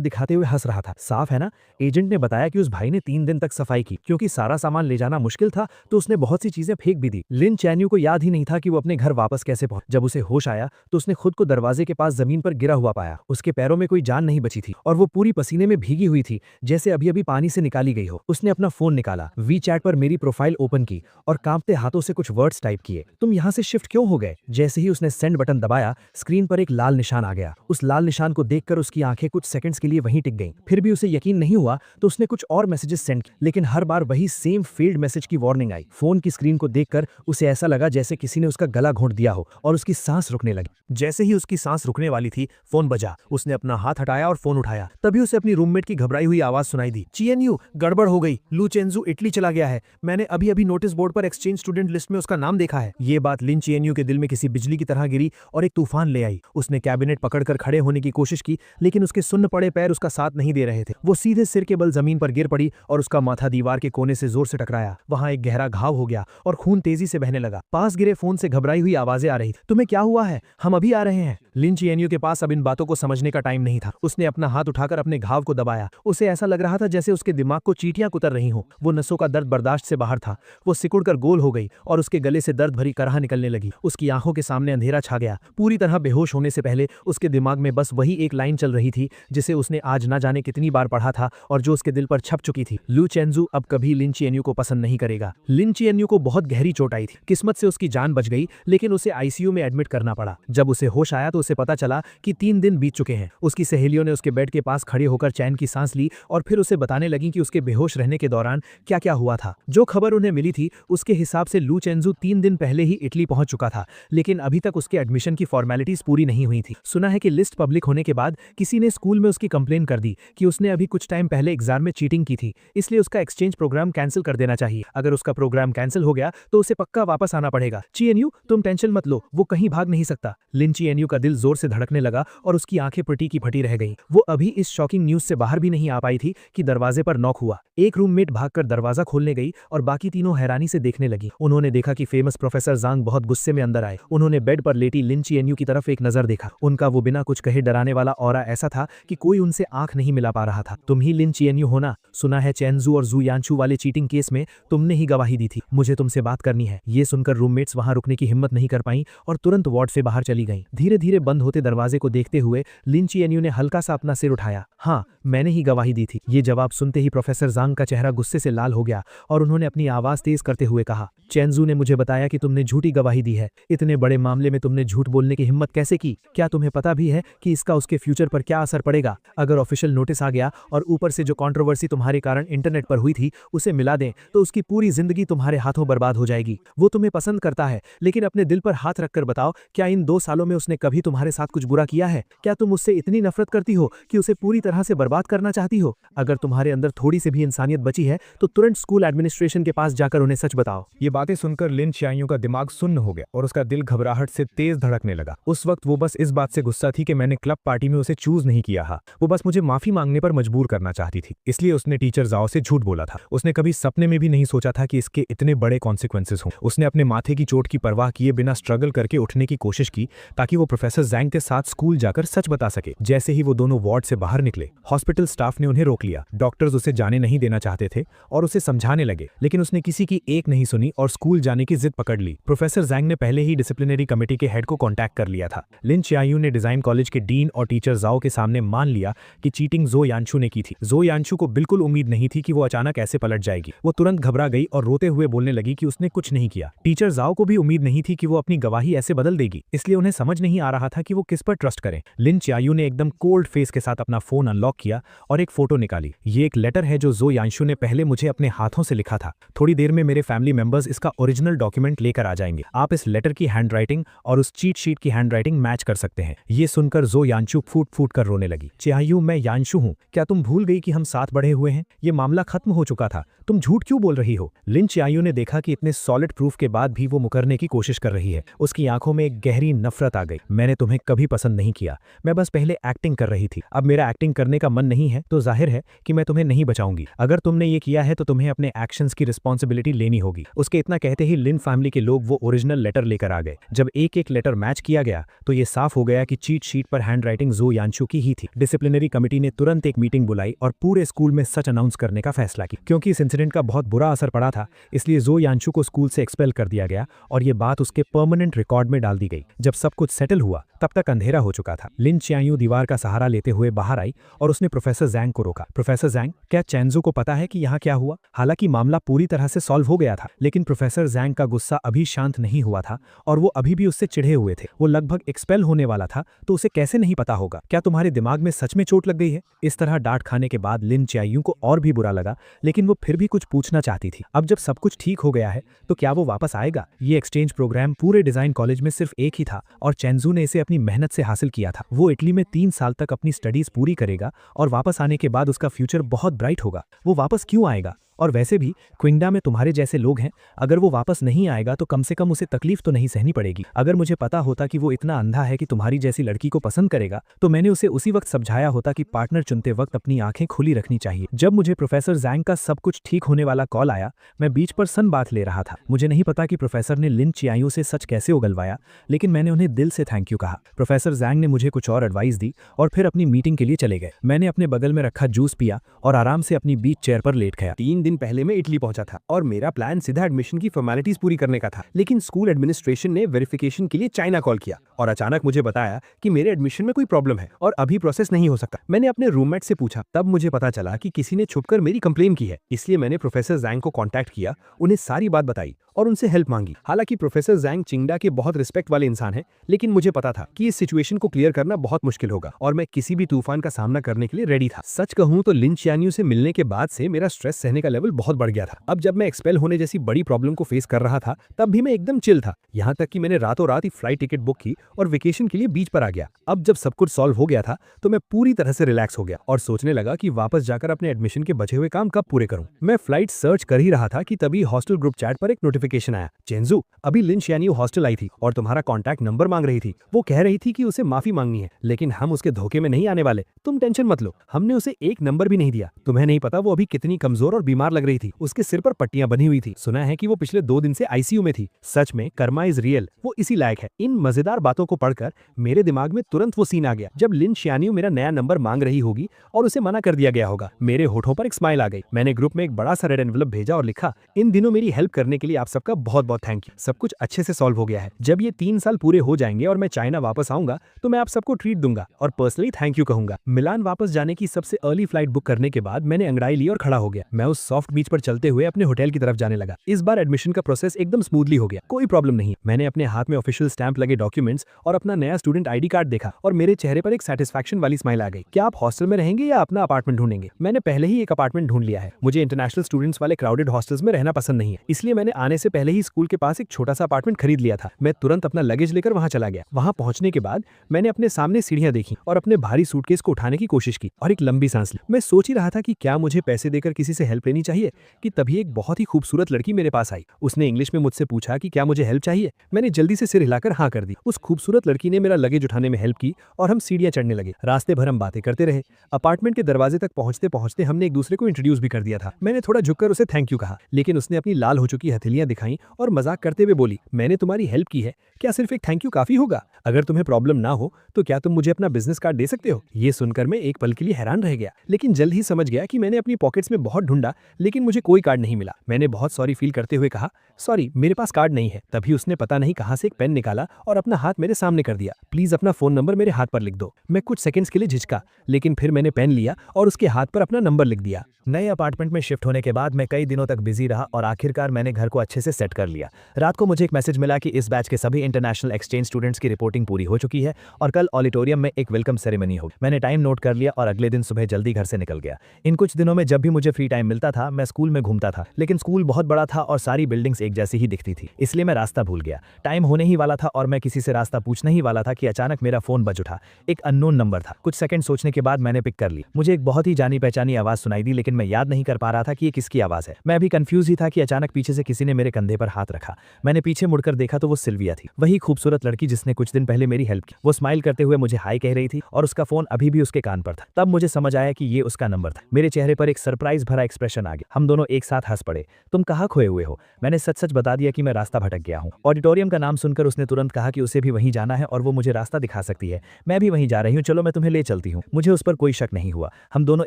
दिखाते हुए हंस रहा था। साफ है ना? एजेंट ने बताया कि उस भाई ने 3 दिन तक सफाई की। क्योंकि सारा सामान ले जाना मुश्किल था तो उसने बहुत सी चीजें फेंक भी दी। लिन चैन यू को याद ही नहीं था कि वो अपने घर वापस कैसे पहुंचा। जब उसे होश आया तो उसने खुद को दरवाजे के पास जमीन पर गिरा हुआ पाया। उसके पैरों में कोई जान नहीं बची थी और वो पूरी पसीने में भीगी हुई थी जैसे अभी अभी पानी से निकाली गई हो। उसने अपना फोन निकाला, वी चैट पर मेरी प्रोफाइल ओपन की और कांपते हाथों से कुछ वर्ड्स टाइप किए। तुम यहाँ से शिफ्ट क्यों हो गए? जैसे ही उसने सेंड बटन दबाया स्क्रीन पर एक लाल निशान आ गया। उस लाल निशान को देखकर उसकी आंखें कुछ सेकंड्स के लिए वहीं टिक गईं। फिर भी उसे यकीन नहीं हुआ तो उसने कुछ और मैसेजेस सेंड किए, लेकिन हर बार वही सेम फेल्ड मैसेज की वार्निंग आई। फोन की स्क्रीन को देखकर उसे ऐसा लगा जैसे किसी ने उसका गला घोंट दिया हो और उसकी सांस रुकने लगी। जैसे ही उसकी सांस रुकने वाली थी फोन बजा। उसने अपना हाथ हटाया और फोन उठाया। तभी उसे अपनी रूममेट की घबराई हुई आवाज सुनाई दी, चियन चिएनयू, गड़बड़ हो गई। लू चेंजू इटली चला गया है। मैंने अभी अभी नोटिस बोर्ड पर एक्सचेंज स्टूडेंट लिस्ट में उसका नाम देखा है। ये बात लिन चिएनयू के दिल में किसी बिजली की तरह गिरी और एक तूफान ले आई। उसने कैबिनेट पकड़कर खड़े होने की कोशिश की, लेकिन उसके सुन्न पड़े पैर उसका साथ नहीं दे रहे थे। वो सीधे सिर के बल जमीन पर गिर पड़ी और उसका माथा दीवार के कोने से जोर से टकराया। वहां एक गहरा घाव हो गया और खून तेजी से बहने लगा। पास गिरे फोन से घबराई हुई आवाजें आ रही। तुम्हें क्या हुआ है? हम अभी आ रहे हैं। लिन चिएनयू के पास अब इन बातों को समझने का टाइम नहीं था। उसने अपना हाथ उठाकर अपने घाव को दबाया। उसे ऐसा लग रहा था जैसे उसके दिमाग को चींटियां कुतर रही हों। वो नसों का दर्द बर्दाश्त से बाहर था। वो सिकुड़कर गोल हो गई और उसके गले से दर्द भरी कराह निकलने लगी। उसकी आंखों के सामने अंधेरा छा गया। पूरी तरह बेहोश होने से पहले उसके दिमाग में बस वही एक लाइन चल रही थी जिसे उसने आज ना जाने कितनी बार पढ़ा था और जो उसके दिल पर छप चुकी थी। लू चेंजू अब कभी लिन चिएनयू को पसंद नहीं करेगा। लिन चिएनयू को बहुत गहरी चोट आई थी। किस्मत से उसकी जान बच गई, लेकिन उसे आईसीयू में एडमिट करना पड़ा। जब उसे होश आया तो उसे पता चला कि 3 दिन बीत चुके हैं। उसकी सहेलियों ने उसके बेड के पास खड़े होकर चैन की सांस ली और फिर उसे बताने लगी कि उसके बेहोश रहने के दौरान क्या क्या हुआ था। जो खबर उन्हें मिली थी उसके हिसाब से लू चेंजू 3 दिन पहले ही इटली पहुंच चुका था, लेकिन अभी तक उसके एडमिशन की फॉर्मेलिटीज पूरी नहीं हुई थी। सुना है कि लिस्ट पब्लिक होने के बाद किसी ने स्कूल में उसकी कंप्लेन कर दी कि उसने अभी कुछ टाइम पहले एग्जाम में चीटिंग की थी, इसलिए उसका एक्सचेंज प्रोग्राम कैंसिल कर देना चाहिए। अगर उसका प्रोग्राम कैंसिल हो गया तो उसे पक्का वापस आना पड़ेगा। चिएनयू, तुम टेंशन मत लो, वो कहीं भाग नहीं सकता। लिन चिएनयू का दिल जोर से धड़कने लगा और उसकी आंखें फटी की फटी रह गईं। वो अभी इस शॉकिंग न्यूज से बाहर भी नहीं आ पाई थी कि दरवाजे पर नॉक हुआ। एक रूममेट भागकर दरवाजा खोलने गई और बाकी तीनों हैरानी से देखने लगी। उन्होंने देखा कि फेमस प्रोफेसर जांग बहुत गुस्से में अंदर आए। उन्होंने बेड पर लेटी लिन चिएनयू की तरफ एक नजर देखा। उनका वो बिना कुछ कहे डराने वाला ऑरा ऐसा था कि कोई उनसे आंख नहीं मिला पा रहा था। तुम ही लिन चिएनयू हो ना? सुना है चेंजू और जू यानचू वाले चीटिंग केस में तुमने ही गवाही दी थी। मुझे तुमसे बात करनी है। ये सुनकर रूममेट्स वहां रुकने की हिम्मत नहीं कर पाई और तुरंत वार्ड से बाहर चली गईं। धीरे धीरे बंद होते दरवाजे को देखते हुए लिन चिएनयू ने हल्का सा अपना सिर उठाया। हाँ, मैंने ही गवाही दी थी। ये जवाब सुनते ही प्रोफेसर जांग का चेहरा गुस्से से लाल हो गया और उन्होंने अपनी आवाज तेज करते हुए कहा, चेंजू ने मुझे बताया कि तुमने झूठी गवाही दी है। इतने बड़े मामले में तुमने झूठ बोलने की हिम्मत कैसे की? क्या तुम्हें पता भी है कि इसका उसके फ्यूचर पर क्या असर पड़ेगा? अगर ऑफिशियल नोटिस आ गया और ऊपर से जो कंट्रोवर्सी तुम्हारे कारण इंटरनेट पर हुई थी उसे मिला दें तो उसकी पूरी जिंदगी तुम्हारे हाथों बर्बाद हो जाएगी। वो तुम्हें पसंद करता है, लेकिन अपने दिल पर हाथ रखकर बताओ, क्या इन 2 सालों में उसने कभी तुम्हारे साथ कुछ बुरा किया है? क्या तुम उससे इतनी नफरत करती हो कि उसे पूरी तरह से बर्बाद करना चाहती हो? अगर तुम्हारे अंदर थोड़ी सी भी इंसानियत बची है तो तुरंत स्कूल एडमिनिस्ट्रेशन के पास जाकर उन्हें सच बताओ। ये बातें सुनकर लिन चिएनयू का दिमाग सुन्न हो गया और उसका दिल घबराहट से तेज धड़कने लगा। उस वक्त वो बस इस बात से गुस्सा थी कि मैंने क्लब पार्टी में उसे चूज नहीं किया था। वो बस मुझे माफी मांगने पर मजबूर करना चाहती थी, इसलिए उसने टीचर जाओ से झूठ बोला था। उसने कभी सपने में भी नहीं सोचा था कि इसके इतने बड़े कॉन्सिक्वेंसेस हों। उसने अपने माथे की चोट की परवाह किए बिना स्ट्रगल करके उठने की कोशिश की ताकि वो प्रोफेसर जैंग के साथ स्कूल जाकर सच बता सके। जैसे ही वो दोनों वार्ड से बाहर निकले, हॉस्पिटल स्टाफ ने उन्हें रोक लिया। डॉक्टर्स उसे जाने नहीं देना चाहते थे और उसे समझाने लगे, लेकिन उसने किसी की एक नहीं सुनी और स्कूल जाने की जिद पकड़ ली। प्रोफेसर जैंग ने पहले ही डिसिप्लिनरी कमेटी के हेड को कांटेक्ट कर लिया था। लिन चिएनयू ने डिजाइन कॉलेज के डीन और टीचर जाओ के सामने मान लिया कि चीटिंग जो यानचू ने की थी। जो यानचू को बिल्कुल उम्मीद नहीं थी कि वो अचानक ऐसे पलट जाएगी। वो तुरंत घबरा गई और रोते हुए बोलने लगी कि उसने कुछ नहीं किया। टीचर जाओ को भी उम्मीद नहीं थी कि वो अपनी गवाही ऐसे बदल देगी, इसलिए उन्हें समझ नहीं आ रहा था कि वो किस पर ट्रस्ट करें। लिन चिएनयू ने एकदम कोल्ड फेस के साथ अपना फोन अनलॉक किया और एक फोटो निकाली। ये एक लेटर है जो यानचू ने पहले मुझे अपने हाथों से लिखा था। थोड़ी देर में मेरे फैमिली मेंबर्स इसका ओरिजिनल डॉक्यूमेंट लेकर आ जाएंगे। आप इस लेटर की हैंडराइटिंग और उस चीट शीट की हैंडराइटिंग मैच कर सकते हैं। ये सुनकर यानचू फूट फूट कर रोने लगी। चिएनयू, मैं यानचू हूँ। क्या तुम भूल गई कि हम साथ बढ़े हुए हैं? ये मामला खत्म हो चुका था। तुम झूठ क्यों बोल रही हो? लिन चिएनयू ने देखा कि इतने सॉलिड प्रूफ के बाद भी वो मुकरने की कोशिश कर रही है। उसकी आंखों में एक गहरी नफरत आ गई। मैंने तुम्हें कभी पसंद नहीं किया। मैं बस पहले एक्टिंग कर रही थी। अब मेरा एक्टिंग करने का मन नहीं है तो जाहिर है कि मैं तुम्हें नहीं बचाऊंगी। अगर तुमने ये किया है तो तुम्हें अपने एक्शंस की रिस्पॉन्सिबिलिटी लेनी होगी। उसके इतना कहते ही लिन फैमिली के लोग वो ओरिजिनल लेटर लेकर आ गए। जब एक एक लेटर मैच किया गया तो ये साफ हो गया कि चीट शीट पर हैंडराइटिंग यानचू की ही थी। डिसिप्लिनरी कमेटी ने तुरंत एक मीटिंग बुलाई और पूरे स्कूल में सच अनाउंस करने का फैसला किया। क्योंकि इस इंसिडेंट का बहुत बुरा असर पड़ा था, इसलिए यानचू को स्कूल से एक्सपेल कर दिया गया और ये बात उसके परमानेंट रिकॉर्ड में डाल दी गई। जब सब कुछ सेटल हुआ तब तक अंधेरा हो चुका था। लिन चिएनयू दीवार का सहारा लेते हुए बाहर आई और उसने प्रोफेसर जैंग को रोका। प्रोफेसर जैंग, क्या चेंजू को पता है कि यहाँ क्या हुआ? हालांकि मामला पूरी तरह से सॉल्व हो गया था, लेकिन प्रोफेसर जैंग का गुस्सा अभी शांत नहीं हुआ था और वो अभी भी उससे चिढ़े हुए थे। वो लगभग एक्सपेल होने वाला था, तो उसे कैसे नहीं पता होगा? क्या तुम्हारे दिमाग में सच में चोट लग गई है? इस तरह डांट खाने के बाद लिन चियायू को और भी बुरा लगा, लेकिन वो फिर भी कुछ पूछना चाहती थी। अब जब सब कुछ ठीक हो गया है तो क्या वो वापस आएगा? ये एक्सचेंज प्रोग्राम पूरे डिजाइन कॉलेज में सिर्फ एक ही था और चेंजू ने इसे अपनी मेहनत से हासिल किया था। वो इटली में 3 साल तक अपनी स्टडीज पूरी करेगा और वापस आने के बाद उसका फ्यूचर बहुत ब्राइट होगा। वो वापस क्यों आएगा? और वैसे भी क्विंगडा में तुम्हारे जैसे लोग हैं, अगर वो वापस नहीं आएगा तो कम से कम उसे तकलीफ तो नहीं सहनी पड़ेगी। अगर मुझे पता होता कि वो इतना अंधा है कि तुम्हारी जैसी लड़की को पसंद करेगा तो मैंने उसे उसी वक्त समझाया होता कि पार्टनर चुनते वक्त अपनी आंखें खुली रखनी चाहिए। जब मुझे प्रोफेसर जैंग का सब कुछ ठीक होने वाला कॉल आया, मैं बीच पर सन बात ले रहा था। मुझे नहीं पता कि प्रोफेसर ने लिन चियायू से सच कैसे उगलवाया, लेकिन मैंने उन्हें दिल से थैंक यू कहा। प्रोफेसर जैंग ने मुझे कुछ और एडवाइस दी और फिर अपनी मीटिंग के लिए चले गए। मैंने अपने बगल में रखा जूस पिया और आराम से अपनी बीच चेयर पर लेट गया। 3 दिन पहले मैं इटली पहुंचा था और मेरा प्लान सीधा एडमिशन की फॉर्मेलिटीज पूरी करने का था, लेकिन स्कूल एडमिनिस्ट्रेशन ने वेरिफिकेशन के लिए चाइना कॉल किया और अचानक मुझे बताया कि मेरे एडमिशन में कोई प्रॉब्लम है और अभी प्रोसेस नहीं हो सकता। मैंने अपने रूममेट से पूछा, तब मुझे पता चला कि किसी ने छुपकर मेरी कंप्लेन की है। इसलिए मैंने प्रोफेसर जैंग को कांटेक्ट किया, उन्हें सारी बात बताई और उनसे हेल्प मांगी। हालांकि प्रोफेसर जैंग चिंगडा के बहुत रिस्पेक्ट वाले इंसान हैं, लेकिन मुझे पता था कि इस सिचुएशन को क्लियर करना बहुत मुश्किल होगा और मैं किसी भी तूफान का सामना करने के लिए रेडी था। सच कहूं तो लिन चियान्यू से मिलने के बाद से मेरा स्ट्रेस सहने का लेवल बहुत बढ़ गया था। अब जब मैं एक्सपेल होने जैसी बड़ी प्रॉब्लम को फेस कर रहा था तब भी मैं एकदम चिल था, यहाँ तक कि मैंने रातों रात ही फ्लाइट टिकट बुक की और वेकेशन के लिए बीच पर आ गया। अब जब सब कुछ सॉल्व हो गया था तो मैं पूरी तरह से रिलैक्स हो गया और सोचने लगा कि वापस जाकर अपने एडमिशन के बचे हुए काम कब पूरे करूं। मैं फ्लाइट सर्च कर ही रहा था कि तभी हॉस्टल ग्रुप चैट पर एक नोटिफिकेशन आया, चेंजू अभी लिन चियान्यू हॉस्टल आई थी और तुम्हारा कॉन्टैक्ट नंबर मांग रही थी। वो कह रही थी कि उसे माफी मांगनी है, लेकिन हम उसके धोखे में नहीं आने वाले, तुम टेंशन मत लो। हमने उसे एक नंबर भी नहीं दिया। तुम्हें नहीं पता वो अभी कितनी कमजोर और बीमार लग रही थी, उसके सिर पर पट्टियां बनी हुई थी। सुना है कि वो पिछले 2 दिन से आईसीयू में थी। सच में कर्मा इज रियल, वो इसी लायक है। इन मजेदार बातों को पढ़कर मेरे दिमाग में तुरंत वो सीन आ गया जब लिन चियान्यू मेरा नया नंबर मांग रही होगी और उसे मना कर दिया गया होगा। मेरे होठों पर एक स्माइल आ गई। मैंने ग्रुप में एक बड़ा सा रेड एनवेलप भेजा और लिखा, इन दिनों मेरी हेल्प करने के लिए आप सबका बहुत बहुत थैंक यू। सब कुछ अच्छे से सॉल्व हो गया है। जब ये 3 साल पूरे हो जाएंगे और मैं चाइना वापस आऊंगा तो मैं आप सबको ट्रीट दूंगा और पर्सनली थैंक यू कहूंगा। मिलान वापस जाने की सबसे अर्ली फ्लाइट बुक करने के बाद मैंने अंगड़ाई ली और खड़ा हो गया। मैं उस सॉफ्ट बीच पर चलते हुए अपने होटल की तरफ जाने लगा। इस बार एडमिशन का प्रोसेस एकदम स्मूथली हो गया, कोई प्रॉब्लम नहीं। मैंने अपने हाथ में ऑफिशियल स्टैंप लगे डॉक्यूमेंट्स और अपना नया स्टूडेंट आईडी कार्ड देखा और मेरे चेहरे पर एक सेटिस्फैक्शन वाली स्माइल आ गई। क्या आप हॉस्टल में रहेंगे या अपना अपार्टमेंट ढूंढेंगे? मैंने पहले ही एक अपार्टमेंट ढूंढ लिया है। मुझे इंटरनेशनल स्टूडेंट्स वाले क्राउडेड हॉस्टल्स में रहना पसंद नहीं है, इसलिए मैंने आने से पहले ही स्कूल के पास एक छोटा सा अपार्टमेंट खरीद लिया था। मैं तुरंत अपना लगेज लेकर वहां चला गया। वहां पहुंचने के बाद मैंने अपने सामने सीढ़ियां देखी और अपने भारी सूटकेस को उठाने की कोशिश की और एक लंबी सांस ली। मैं सोच ही रहा था कि क्या मुझे पैसे देकर किसी से हेल्प लेनी चाहिए कि तभी एक बहुत ही खूबसूरत लड़की मेरे पास आई। उसने इंग्लिश में मुझसे पूछा कि क्या मुझे हेल्प चाहिए। मैंने जल्दी से सिर हिलाकर हाँ कर दी। उस खूबसूरत लड़की ने मेरा लगेज उठाने में हेल्प की और हम सीढ़ियां चढ़ने लगे। रास्ते भर हम बातें करते रहे। अपार्टमेंट के दरवाजे तक पहुंचते पहुंचते हमने एक दूसरे को इंट्रोड्यूस भी कर दिया था। मैंने थोड़ा झुककर उसे थैंक यू कहा, लेकिन उसने अपनी लाल हो चुकी हथेलियां दिखाई और मजाक करते हुए बोली, मैंने तुम्हारी हेल्प की है, क्या सिर्फ एक थैंक यू काफी होगा? अगर तुम्हें प्रॉब्लम ना हो तो क्या तुम मुझे अपना बिजनेस कार्ड दे सकते हो? ये सुनकर मैं एक पल के लिए हैरान रह गया, लेकिन जल्द ही समझ गया कि मैंने अपनी पॉकेट्स में बहुत ढूंढा लेकिन मुझे कोई कार्ड नहीं मिला। मैंने बहुत सॉरी फील करते हुए कहा, सॉरी मेरे पास कार्ड नहीं है। तभी उसने पता नहीं कहां से एक पेन निकाला और अपना हाथ मेरे सामने कर दिया। प्लीज अपना फोन नंबर मेरे हाथ पर लिख दो। मैं कुछ सेकंड्स के लिए झिझका, लेकिन फिर मैंने पेन लिया और उसके हाथ पर अपना नंबर लिख दिया। नए अपार्टमेंट में शिफ्ट होने के बाद मैं कई दिनों तक बिजी रहा और आखिरकार मैंने घर को अच्छे से सेट कर लिया। रात को मुझे एक मैसेज मिला कि इस बैच के सभी इंटरनेशनल एक्सचेंज स्टूडेंट्स की रिपोर्टिंग पूरी हो चुकी है और कल ऑडिटोरियम में एक वेलकम सेरेमनी होगी। मैंने टाइम नोट कर लिया और अगले दिन सुबह जल्दी घर से निकल गया। इन कुछ दिनों में जब भी मुझे फ्री टाइम मिलता था मैं स्कूल में घूमता था, लेकिन स्कूल बहुत बड़ा था और सारी बिल्डिंग्स एक जैसी ही दिखती थी, इसलिए मैं रास्ता भूल गया। टाइम होने ही वाला था और मैं किसी से रास्ता पूछने ही वाला था कि अचानक मेरा फोन बज उठा। एक अननोन नंबर था। कुछ सेकंड सोचने के बाद मैंने पिक कर ली। मुझे एक बहुत ही जानी पहचानी आवाज सुनाई दी, लेकिन मैं याद नहीं कर पा रहा था कि ये किसकी आवाज है। मैं अभी कंफ्यूज ही था कि अचानक पीछे से किसी ने मेरे कंधे पर हाथ रखा। मैंने पीछे मुड़कर देखा तो वो सिल्विया थी, वही खूबसूरत लड़की जिसने कुछ दिन पहले मेरी हेल्प की। वो स्माइल करते हुए मुझे हाय कह रही थी और उसका फोन अभी भी उसके कान पर था। तब मुझे समझ आया कि ये उसका नंबर था। मेरे चेहरे पर एक सरप्राइज भरा एक्सप्रेशन आ गया। हम दोनों एक साथ हंस पड़े। तुम कहाँ खोए हुए हो? मैंने सच सच बता दिया कि मैं रास्ता भटक गया हूँ। ऑडिटोरियम का नाम सुनकर उसने तुरंत कहा कि उसे भी वहीं जाना है और वो मुझे रास्ता दिखा सकती है। मैं भी वहीं जा रही हूँ, चलो मैं तुम्हें ले चलती हूँ। मुझे उस पर कोई शक नहीं हुआ। हम दोनों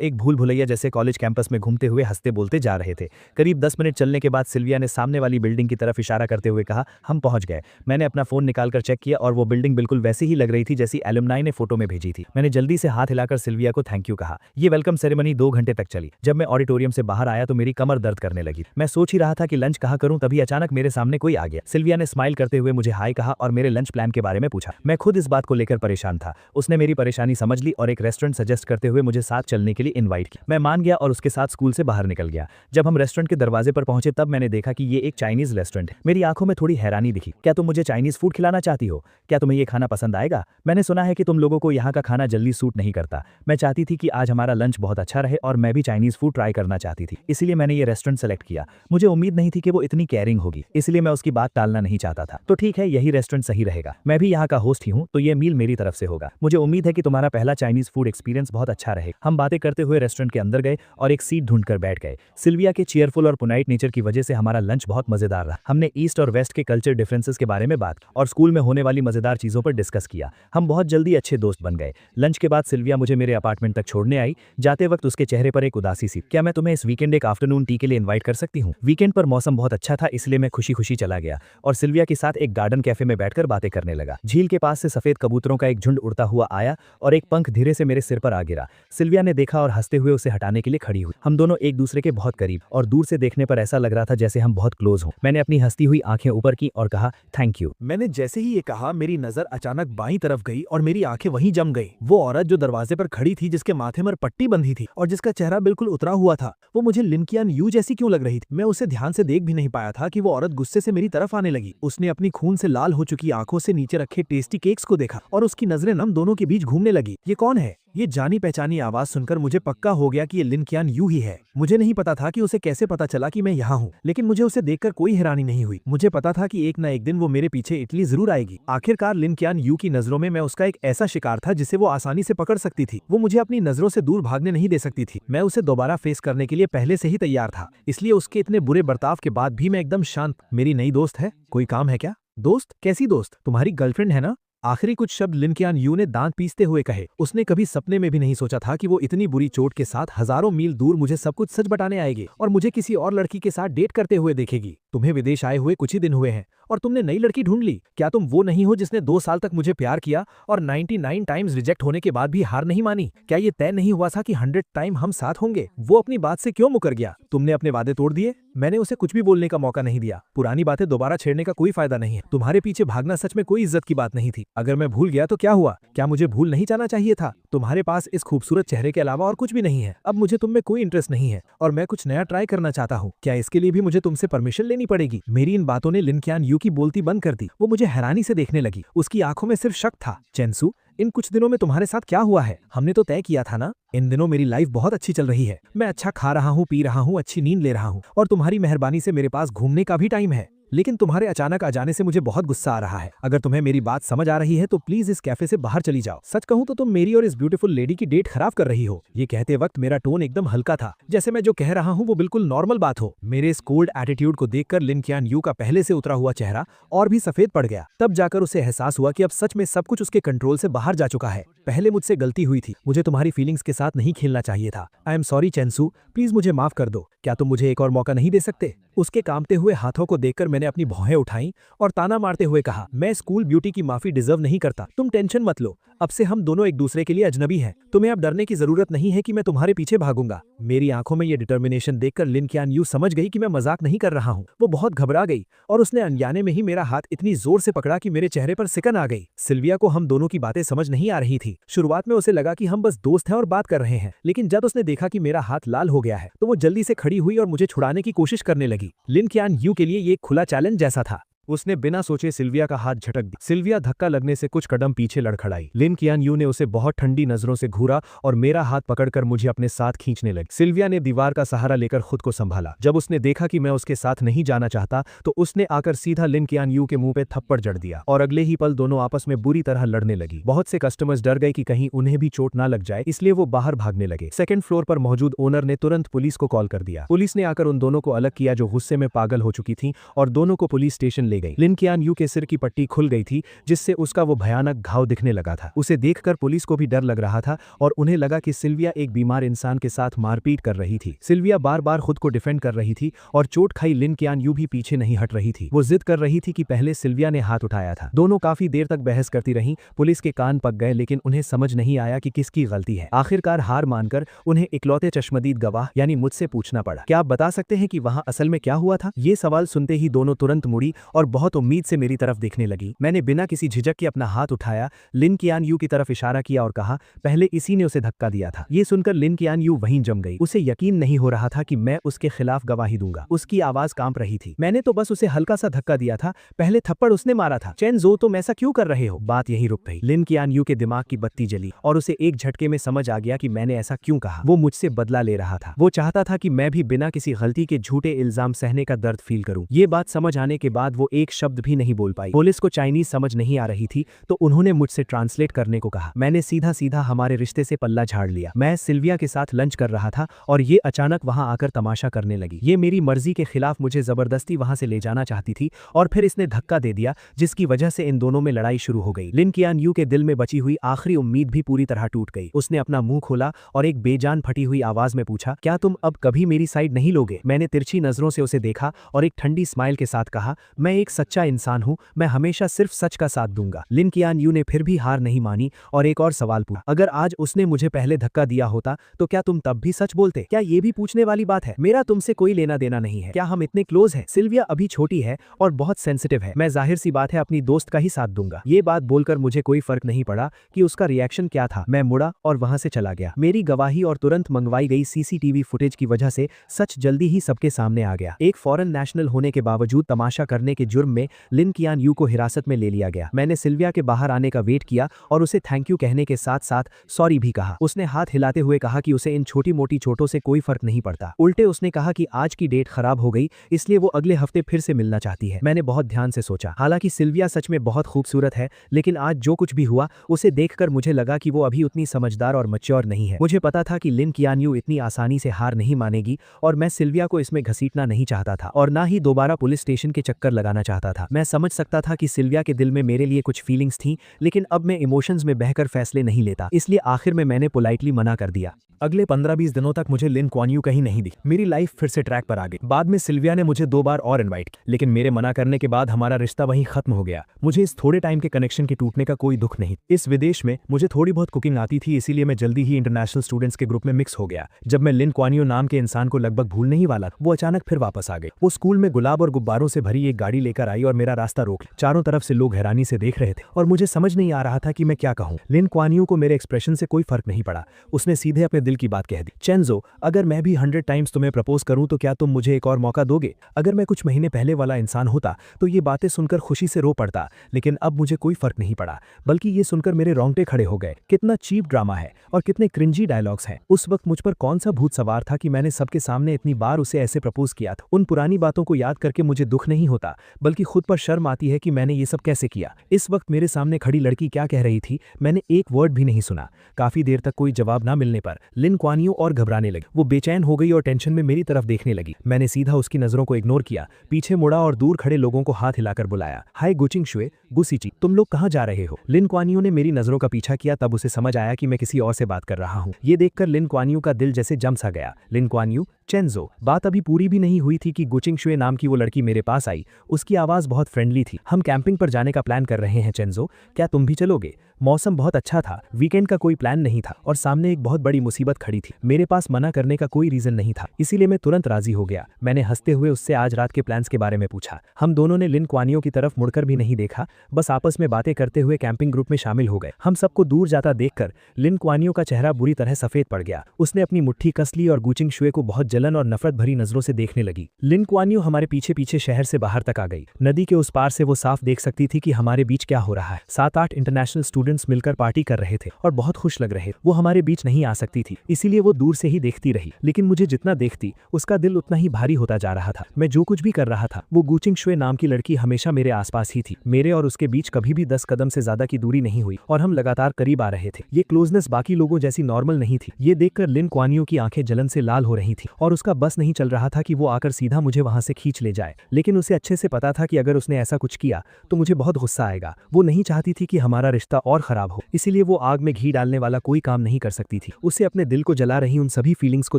एक भूल भुलैया जैसे कॉलेज कैंपस में घूमते हुए हंसते बोलते जा रहे थे। करीब 10 मिनट चलने के बाद सिल्विया ने सामने वाली बिल्डिंग की तरफ इशारा करते हुए कहा, हम पहुंच गए। मैंने अपना फोन निकालकर चेक किया और वो बिल्डिंग बिल्कुल वैसी ही लग रही थी जैसी एलुमनाई ने फोटो में भेजी थी। मैंने जल्दी से हाथ हिलाकर सिल्विया को थैंक यू कहा। ये वेलकम सेरेमनी 2 घंटे तक चली। जब मैं ऑडिटोरियम से बाहर बाहर आया तो मेरी कमर दर्द करने लगी। मैं सोच ही रहा था कि लंच कहाँ करूं, तभी अचानक मेरे सामने कोई आ गया। सिल्विया ने स्माइल करते हुए मुझे हाय कहा और मेरे लंच प्लान के बारे में पूछा। मैं खुद इस बात को लेकर परेशान था। उसने मेरी परेशानी समझ ली और एक रेस्टोरेंट सजेस्ट करते हुए मुझे साथ चलने के लिए इन्वाइट किया। मैं मान गया और उसके साथ स्कूल से बाहर निकल गया। जब हम रेस्टोरेंट के दरवाजे पर पहुंचे तब मैंने देखा कि ये एक चाइनीज रेस्टोरेंट है। मेरी आंखों में थोड़ी हैरानी दिखी। क्या तुम मुझे चाइनीज फूड खिलाना चाहती हो? क्या तुम्हें ये खाना पसंद आएगा? मैंने सुना है कि तुम लोगों को यहाँ का खाना जल्दी सूट नहीं करता। मैं चाहती थी कि आज हमारा लंच बहुत अच्छा रहे और मैं भी चाइनीज फूड ट्राई करना चाहती थी, इसलिए मैंने ये रेस्टोरेंट सेलेक्ट किया। मुझे उम्मीद नहीं थी कि वो इतनी केयरिंग होगी, इसलिए मैं उसकी बात टालना नहीं चाहता था। तो ठीक है, यही रेस्टोरेंट सही रहेगा। मैं भी यहाँ का होस्ट ही हूँ, तो ये मील मेरी तरफ से होगा। मुझे उम्मीद है कि तुम्हारा पहला चाइनीज फूड एक्सपीरियंस बहुत अच्छा रहे। हम बातें करते हुए रेस्टोरेंट के अंदर गए और एक सीट ढूंढकर बैठ गए। सिल्विया के चीयरफुल और पुनाइट नेचर की वजह से हमारा लंच बहुत मजेदार रहा। हमने ईस्ट और वेस्ट के कल्चर डिफरेंसेस के बारे में बात और स्कूल में होने वाली मजेदार चीजों पर डिस्कस किया। हम बहुत जल्दी अच्छे दोस्त बन गए। लंच के बाद सिल्विया मुझे मेरे अपार्टमेंट तक छोड़ने आई। जाते वक्त उसके चेहरे पर एक उदासी सी। क्या मैं तुम्हें इस वीकेंड एक आफ्टरनून टी के लिए इन्वाइट कर सकती हूँ? वीकेंड पर मौसम बहुत अच्छा था, इसलिए मैं खुशी खुशी चला गया और सिल्विया के साथ एक गार्डन कैफे में बैठकर बातें करने लगा। झील के पास से सफेद कबूतरों का एक झुंड उड़ता हुआ आया और एक पंख धीरे से मेरे सिर पर आ गिरा। सिल्विया ने देखा और हंसते हुए उसे हटाने के लिए खड़ी हुई। हम दोनों एक दूसरे के बहुत करीब और दूर से देखने पर ऐसा लग रहा था जैसे हम बहुत क्लोज हों। मैंने अपनी हंसती हुई आंखें ऊपर की और कहा थैंक यू। मैंने जैसे ही ये कहा मेरी नजर अचानक बाईं तरफ गई और मेरी आंखें वहीं जम गई। वो औरत जो दरवाजे पर खड़ी थी, जिसके माथे पर पट्टी बंधी थी और जिसका चेहरा बिल्कुल उतरा हुआ था, वो मुझे लिन कियान यू जैसी क्यों लग रही थी? मैं उसे ध्यान से देख भी नहीं पाया था कि वो औरत गुस्से से मेरी तरफ आने लगी। उसने अपनी खून से लाल हो चुकी आंखों से नीचे रखे टेस्टी केक्स को देखा और उसकी नजरें हम दोनों के बीच घूमने लगी। ये कौन है? ये जानी पहचानी आवाज सुनकर मुझे पक्का हो गया कि ये लिन कियान यू ही है। मुझे नहीं पता था कि उसे कैसे पता चला कि मैं यहाँ हूँ, लेकिन मुझे उसे देखकर कोई हैरानी नहीं हुई। मुझे पता था कि एक न एक दिन वो मेरे पीछे इटली जरूर आएगी। आखिरकार लिन कियान यू की नजरों में मैं उसका एक ऐसा शिकार था जिसे वो आसानी से पकड़ सकती थी। वो मुझे अपनी नजरों से दूर भागने नहीं दे सकती थी। मैं उसे दोबारा फेस करने के लिए पहले से ही तैयार था, इसलिए उसके इतने बुरे बर्ताव के बाद भी मैं एकदम शांत। मेरी नई दोस्त है? कोई काम है क्या? दोस्त? कैसी दोस्त? तुम्हारी गर्लफ्रेंड है ना? आखिरी कुछ शब्द लिन कियान यू ने दांत पीसते हुए कहे। उसने कभी सपने में भी नहीं सोचा था कि वो इतनी बुरी चोट के साथ हजारों मील दूर मुझे सब कुछ सच बताने आएगी और मुझे किसी और लड़की के साथ डेट करते हुए देखेगी। तुम्हें विदेश आए हुए कुछ ही दिन हुए हैं और तुमने नई लड़की ढूंढ ली। क्या तुम वो नहीं हो जिसने 2 साल तक मुझे प्यार किया और 99 टाइम्स रिजेक्ट होने के बाद भी हार नहीं मानी? क्या ये तय नहीं हुआ था कि 100 टाइम हम साथ होंगे? वो अपनी बात से क्यों मुकर गया? तुमने अपने वादे तोड़ दिए। मैंने उसे कुछ भी बोलने का मौका नहीं दिया। पुरानी बातें दोबारा छेड़ने का कोई फायदा नहीं है। तुम्हारे पीछे भागना सच में कोई इज्जत की बात नहीं थी। अगर मैं भूल गया तो क्या हुआ? क्या मुझे भूल नहीं जाना चाहिए था? तुम्हारे पास इस खूबसूरत चेहरे के अलावा और कुछ भी नहीं है। अब मुझे तुम में कोई इंटरेस्ट नहीं है और मैं कुछ नया ट्राई करना चाहता हूँ। क्या इसके लिए भी मुझे तुमसे परमिशन लेनी पड़ेगी? मेरी इन बातों ने लिन कियान यू की बोलती बंद कर दी। वो मुझे हैरानी से देखने लगी। उसकी आंखों में सिर्फ शक था। चेंसू, इन कुछ दिनों में तुम्हारे साथ क्या हुआ है? हमने तो तय किया था ना। इन दिनों मेरी लाइफ बहुत अच्छी चल रही है। मैं अच्छा खा रहा हूँ, पी रहा हूँ, अच्छी नींद ले रहा हूँ और तुम्हारी मेहरबानी से मेरे पास घूमने का भी टाइम है। लेकिन तुम्हारे अचानक आ जाने से मुझे बहुत गुस्सा आ रहा है। अगर तुम्हें मेरी बात समझ आ रही है तो प्लीज इस कैफे से बाहर चली जाओ। सच कहूं तो तुम मेरी और इस ब्यूटीफुल लेडी की डेट खराब कर रही हो। ये कहते वक्त मेरा टोन एकदम हल्का था, जैसे मैं जो कह रहा हूं वो बिल्कुल नॉर्मल बात हो। मेरे इस कोल्ड एटीट्यूड को देखकर लिन कियान यू का पहले से उतरा हुआ चेहरा और भी सफेद पड़ गया। तब जाकर उसे एहसास हुआ कि अब सच में सब कुछ उसके कंट्रोल से बाहर जा चुका है। पहले मुझसे गलती हुई थी। मुझे तुम्हारी फीलिंग्स के साथ नहीं खेलना चाहिए था। आई एम सॉरी चेंसू, प्लीज मुझे माफ कर दो। क्या तुम मुझे एक और मौका नहीं दे सकते? उसके कांपते हुए हाथों को देखकर मैंने अपनी भौहें उठाई और ताना मारते हुए कहा, मैं स्कूल ब्यूटी की माफी डिजर्व नहीं करता। तुम टेंशन मत लो, अब से हम दोनों एक दूसरे के लिए अजनबी हैं। तुम्हें अब डरने की जरूरत नहीं है कि मैं तुम्हारे पीछे भागूंगा। मेरी आंखों में ये डिटर्मिनेशन देखकर लिन कियान यू समझ गई कि मैं मजाक नहीं कर रहा हूँ। वो बहुत घबरा गई और उसने अनजाने में ही मेरा हाथ इतनी जोर से पकड़ा कि मेरे चेहरे पर सिकन आ गई। सिल्विया को हम दोनों की बातें समझ नहीं आ रही थी। शुरुआत में उसे लगा कि हम बस दोस्त हैं और बात कर रहे हैं, लेकिन जब उसने देखा कि मेरा हाथ लाल हो गया है तो वो जल्दी से खड़ी हुई और मुझे छुड़ाने की कोशिश करने लगी। लिन कियान यू के लिए ये एक खुला चैलेंज जैसा था। उसने बिना सोचे सिल्विया का हाथ झटक दी। सिल्विया धक्का लगने से कुछ कदम पीछे लड़खड़ाई। लिन कियान यू ने उसे बहुत ठंडी नजरों से घूरा और मेरा हाथ पकड़कर मुझे अपने साथ खींचने लगी। सिल्विया ने दीवार का सहारा लेकर खुद को संभाला। जब उसने देखा कि मैं उसके साथ नहीं जाना चाहता तो उसने आकर सीधा लिन कियान यू के मुंह पे थप्पड़ जड़ दिया और अगले ही पल दोनों आपस में बुरी तरह लड़ने लगी। बहुत से कस्टमर्स डर गए कि कहीं उन्हें भी चोट ना लग जाए, इसलिए वो बाहर भागने लगे। सेकंड फ्लोर पर मौजूद ओनर ने तुरंत पुलिस को कॉल कर दिया। पुलिस ने आकर उन दोनों को अलग किया जो गुस्से में पागल हो चुकी थी और दोनों को पुलिस स्टेशन ले ले गई। लिन कियान यू के सिर की पट्टी खुल गई थी, जिससे उसका वो भयानक घाव दिखने लगा था। उसे देखकर पुलिस को भी डर लग रहा था और उन्हें लगा कि सिल्विया एक बीमार इंसान के साथ मारपीट कर रही थी। सिल्विया बार बार खुद को डिफेंड कर रही थी और चोट खाई लिन कियान यू भी पीछे नहीं हट रही थी। वो जिद कर रही थी कि पहले सिल्विया ने हाथ उठाया था। दोनों काफी देर तक बहस करती रहीं। पुलिस के कान पक गए, लेकिन उन्हें समझ नहीं आया कि किसकी गलती है। आखिरकार हार मानकर उन्हें इकलौते चश्मदीद गवाह यानी मुझसे पूछना पड़ा, क्या आप बता सकते हैं कि वहां असल में क्या हुआ था? ये सवाल सुनते ही दोनों तुरंत मुड़ी और बहुत उम्मीद से मेरी तरफ देखने लगी। मैंने बिना किसी झिझक के अपना हाथ उठाया, लिन कियान यू की तरफ इशारा किया और कहा, पहले इसी ने उसे धक्का दिया था। ये सुनकर लिन कियान यू वहीं जम गई। उसे यकीन नहीं हो रहा था कि मैं उसके खिलाफ गवाही दूंगा। उसकी आवाज कांप रही थी। मैंने तो बस उसे हल्का सा धक्का दिया था, पहले थप्पड़ उसने मारा था। चेन जो, तुम ऐसा क्यों कर रहे हो? बात यहीं रुक गई। लिन कियान यू के दिमाग की बत्ती जली और उसे एक झटके में समझ आ गया कि मैंने ऐसा क्यों कहा। वो मुझसे बदला ले रहा था। वो चाहता था कि मैं भी बिना किसी गलती के झूठे इल्जाम सहने का दर्द फील करूं। ये बात समझ आने के बाद वो एक शब्द भी नहीं बोल पाई। पुलिस को चाइनीज समझ नहीं आ रही थी, तो उन्होंने मुझसे ट्रांसलेट करने को कहा। मैंने सीधा सीधा हमारे रिश्ते से पल्ला झाड़ लिया। मैं सिल्विया के साथ लंच कर रहा था और ये अचानक वहां आकर तमाशा करने लगी। ये मेरी मर्जी के खिलाफ मुझे जबरदस्ती वहां से ले जाना चाहती थी और फिर इसने धक्का दे दिया, जिसकी वजह से इन दोनों में लड़ाई शुरू हो गई। लिन कियान यू के दिल में बची हुई आखिरी उम्मीद भी पूरी तरह टूट गई। उसने अपना मुंह खोला और एक बेजान फटी हुई आवाज में पूछा, क्या तुम अब कभी मेरी साइड नहीं लोगे? मैंने तिरछी नजरों से उसे देखा और एक ठंडी स्माइल के साथ कहा, मैं एक सच्चा इंसान हूं, मैं हमेशा सिर्फ सच का साथ दूंगा। लिन कियान यू ने फिर भी हार नहीं मानी और एक और सवाल पूछा, अगर आज उसने मुझे पहले धक्का दिया होता तो क्या तुम तब भी सच बोलते? क्या ये भी पूछने वाली बात है? मेरा तुमसे कोई लेना देना नहीं है। क्या हम इतने क्लोज हैं? सिल्विया अभी छोटी है और बहुत सेंसिटिव है। मैं जाहिर सी बात है अपनी दोस्त का ही साथ दूंगा। ये बात बोलकर मुझे कोई फर्क नहीं पड़ा कि उसका रिएक्शन क्या था। मैं मुड़ा और वहां से चला गया। मेरी गवाही और तुरंत मंगवाई गई सीसीटीवी फुटेज की वजह से सच जल्दी ही सबके सामने आ गया। एक फॉरेन नेशनल होने के बावजूद तमाशा करने के जुर्म में लिन कियान यू को हिरासत में ले लिया गया। मैंने सिल्विया के बाहर आने का वेट किया और उसे थैंक यू कहने के साथ साथ सॉरी भी कहा। उसने हाथ हिलाते हुए कहा कि उसे इन छोटी मोटी चोटों से कोई फर्क नहीं पड़ता। उल्टे उसने कहा कि आज की डेट खराब हो गई, इसलिए वो अगले हफ्ते फिर से मिलना चाहती है। मैंने बहुत ध्यान से सोचा। हालांकि सिल्विया सच में बहुत खूबसूरत है, लेकिन आज जो कुछ भी हुआ उसे देखकर मुझे लगा कि वो अभी उतनी समझदार और मैच्योर नहीं है। मुझे पता था कि लिन कियान यू इतनी आसानी से हार नहीं मानेगी और मैं सिल्विया को इसमें घसीटना नहीं चाहता था और ना ही दोबारा पुलिस स्टेशन के चक्कर लगाना चाहता था। मैं समझ सकता था कि सिल्विया के दिल में मेरे लिए कुछ फीलिंग्स थी, लेकिन अब मैं इमोशंस में बहकर फैसले नहीं लेता, इसलिए आखिर में मैंने पोलाइटली मना कर दिया। अगले 15-20 दिनों तक मुझे लिन क्वान यू कहीं नहीं दिखी। मेरी लाइफ फिर से ट्रैक पर आ गई। बाद में सिल्विया ने मुझे 2 बार और इनवाइट किया, लेकिन मेरे मना करने के बाद हमारा रिश्ता वहीं खत्म हो गया। मुझे इस थोड़े टाइम के कनेक्शन के टूटने का कोई दुख नहीं। इस विदेश में मुझे थोड़ी बहुत कुकिंग आती थी, इसीलिए मैं जल्दी ही इंटरनेशनल स्टूडेंट्स के ग्रुप में मिक्स हो गया। जब मैं लिन क्वान यू नाम के इंसान को लगभग भूलने ही वाला, वो अचानक फिर वापस आ गई। वो स्कूल में गुलाब और गुब्बारों से भरी एक गाड़ी लेकर आई और मेरा रास्ता रोक लिया। चारों तरफ से लोग हैरानी से देख रहे थे और मुझे समझ नहीं आ रहा था कि मैं क्या कहूँ। लिन क्वान यू को मेरे एक्सप्रेशन से कोई फर्क नहीं पड़ा। उसने सीधे अपने दिल की बात कह दी, चेंजो, अगर मैं भी 100 टाइम्स तुम्हें प्रपोज करूं तो क्या तुम मुझे एक और मौका दोगे? अगर मैं कुछ महीने पहले वाला इंसान होता तो ये बातें सुनकर खुशी से रो पड़ता, लेकिन अब मुझे कोई फर्क नहीं पड़ा, बल्कि ये सुनकर मेरे रोंगटे खड़े हो गए। कितना चीप ड्रामा है और कितने क्रिंजी डायलॉग्स हैं। उस वक्त मुझ पर कौन सा भूत सवार था कि मैंने सबके सामने इतनी बार उसे ऐसे प्रपोज किया था। उन पुरानी बातों को याद करके मुझे दुख नहीं होता, बल्कि खुद पर शर्म आती है कि मैंने ये सब कैसे किया। इस वक्त मेरे सामने खड़ी लड़की क्या कह रही थी, मैंने एक वर्ड भी नहीं सुना। काफी देर तक कोई जवाब ना मिलने पर लिन क्वान यू और घबराने लगी। वो बेचैन हो गई और टेंशन में मेरी तरफ देखने लगी। मैंने सीधा उसकी नजरों को इग्नोर किया, पीछे मुड़ा और दूर खड़े लोगों को हाथ हिलाकर बुलाया, हाय गुचिंग शुए, गुसीची, तुम लोग कहाँ जा रहे हो? लिन क्वान यू ने मेरी नजरों का पीछा किया, तब उसे समझ आया कि मैं किसी और से बात कर रहा हूँ। ये देखकर लिन क्वान यू का दिल जैसे जम सा गया। लिन क्वान यू, चेंजो। बात अभी पूरी भी नहीं हुई थी कि गुचिंग शुए नाम की वो लड़की मेरे पास आई। उसकी आवाज बहुत फ्रेंडली थी। हम कैंपिंग पर जाने का प्लान कर रहे हैं चेंजो, क्या तुम भी चलोगे? मौसम बहुत अच्छा था, वीकेंड का कोई प्लान नहीं था और सामने एक बहुत बड़ी मुसीबत खड़ी थी। मेरे पास मना करने का कोई रीजन नहीं था, इसीलिए मैं तुरंत राजी हो गया। मैंने हंसते हुए उससे आज रात के प्लान्स के बारे में पूछा। हम दोनों ने लिन क्वान यू की तरफ मुड़कर भी नहीं देखा, बस आपस में बातें करते हुए कैंपिंग ग्रुप में शामिल हो गए। हम सबको दूर जाता देखकर लिन क्वान यू का चेहरा बुरी तरह सफेद पड़ गया। उसने अपनी मुट्ठी कस ली और गुचिंग शुए को बहुत जलन और नफरत भरी नजरों से देखने लगी। लिन क्वान यू हमारे पीछे पीछे शहर से बाहर तक आ गई। नदी के उस पार से वो साफ देख सकती थी कि हमारे बीच क्या हो रहा है। 7-8 इंटरनेशनल स्टूडेंट स्टूडेंट्स मिलकर पार्टी कर रहे थे और बहुत खुश लग रहे। वो हमारे बीच नहीं आ सकती थी, इसीलिए वो दूर से ही देखती रही, लेकिन मुझे जितना देखती उसका दिल उतना ही भारी होता जा रहा था। मैं जो कुछ भी कर रहा था, वो गुचिंग शुए नाम की लड़की हमेशा मेरे आसपास ही थी। मेरे और उसके बीच कभी भी 10 कदम से ज्यादा की दूरी नहीं हुई और हम लगातार करीब आ रहे थे। ये क्लोजनेस बाकी लोगों जैसी नॉर्मल नहीं थी। ये देखकर लिन कुआन यू की आंखें जलन से लाल हो रही थी और उसका बस नहीं चल रहा था कि वो आकर सीधा मुझे वहां से खींच ले जाए, लेकिन उसे अच्छे से पता था कि अगर उसने ऐसा कुछ किया तो मुझे बहुत गुस्सा आएगा। वो नहीं चाहती थी कि हमारा रिश्ता और खराब हो, इसीलिए वो आग में घी डालने वाला कोई काम नहीं कर सकती थी। उसे अपने दिल को जला रही उन सभी फीलिंग्स को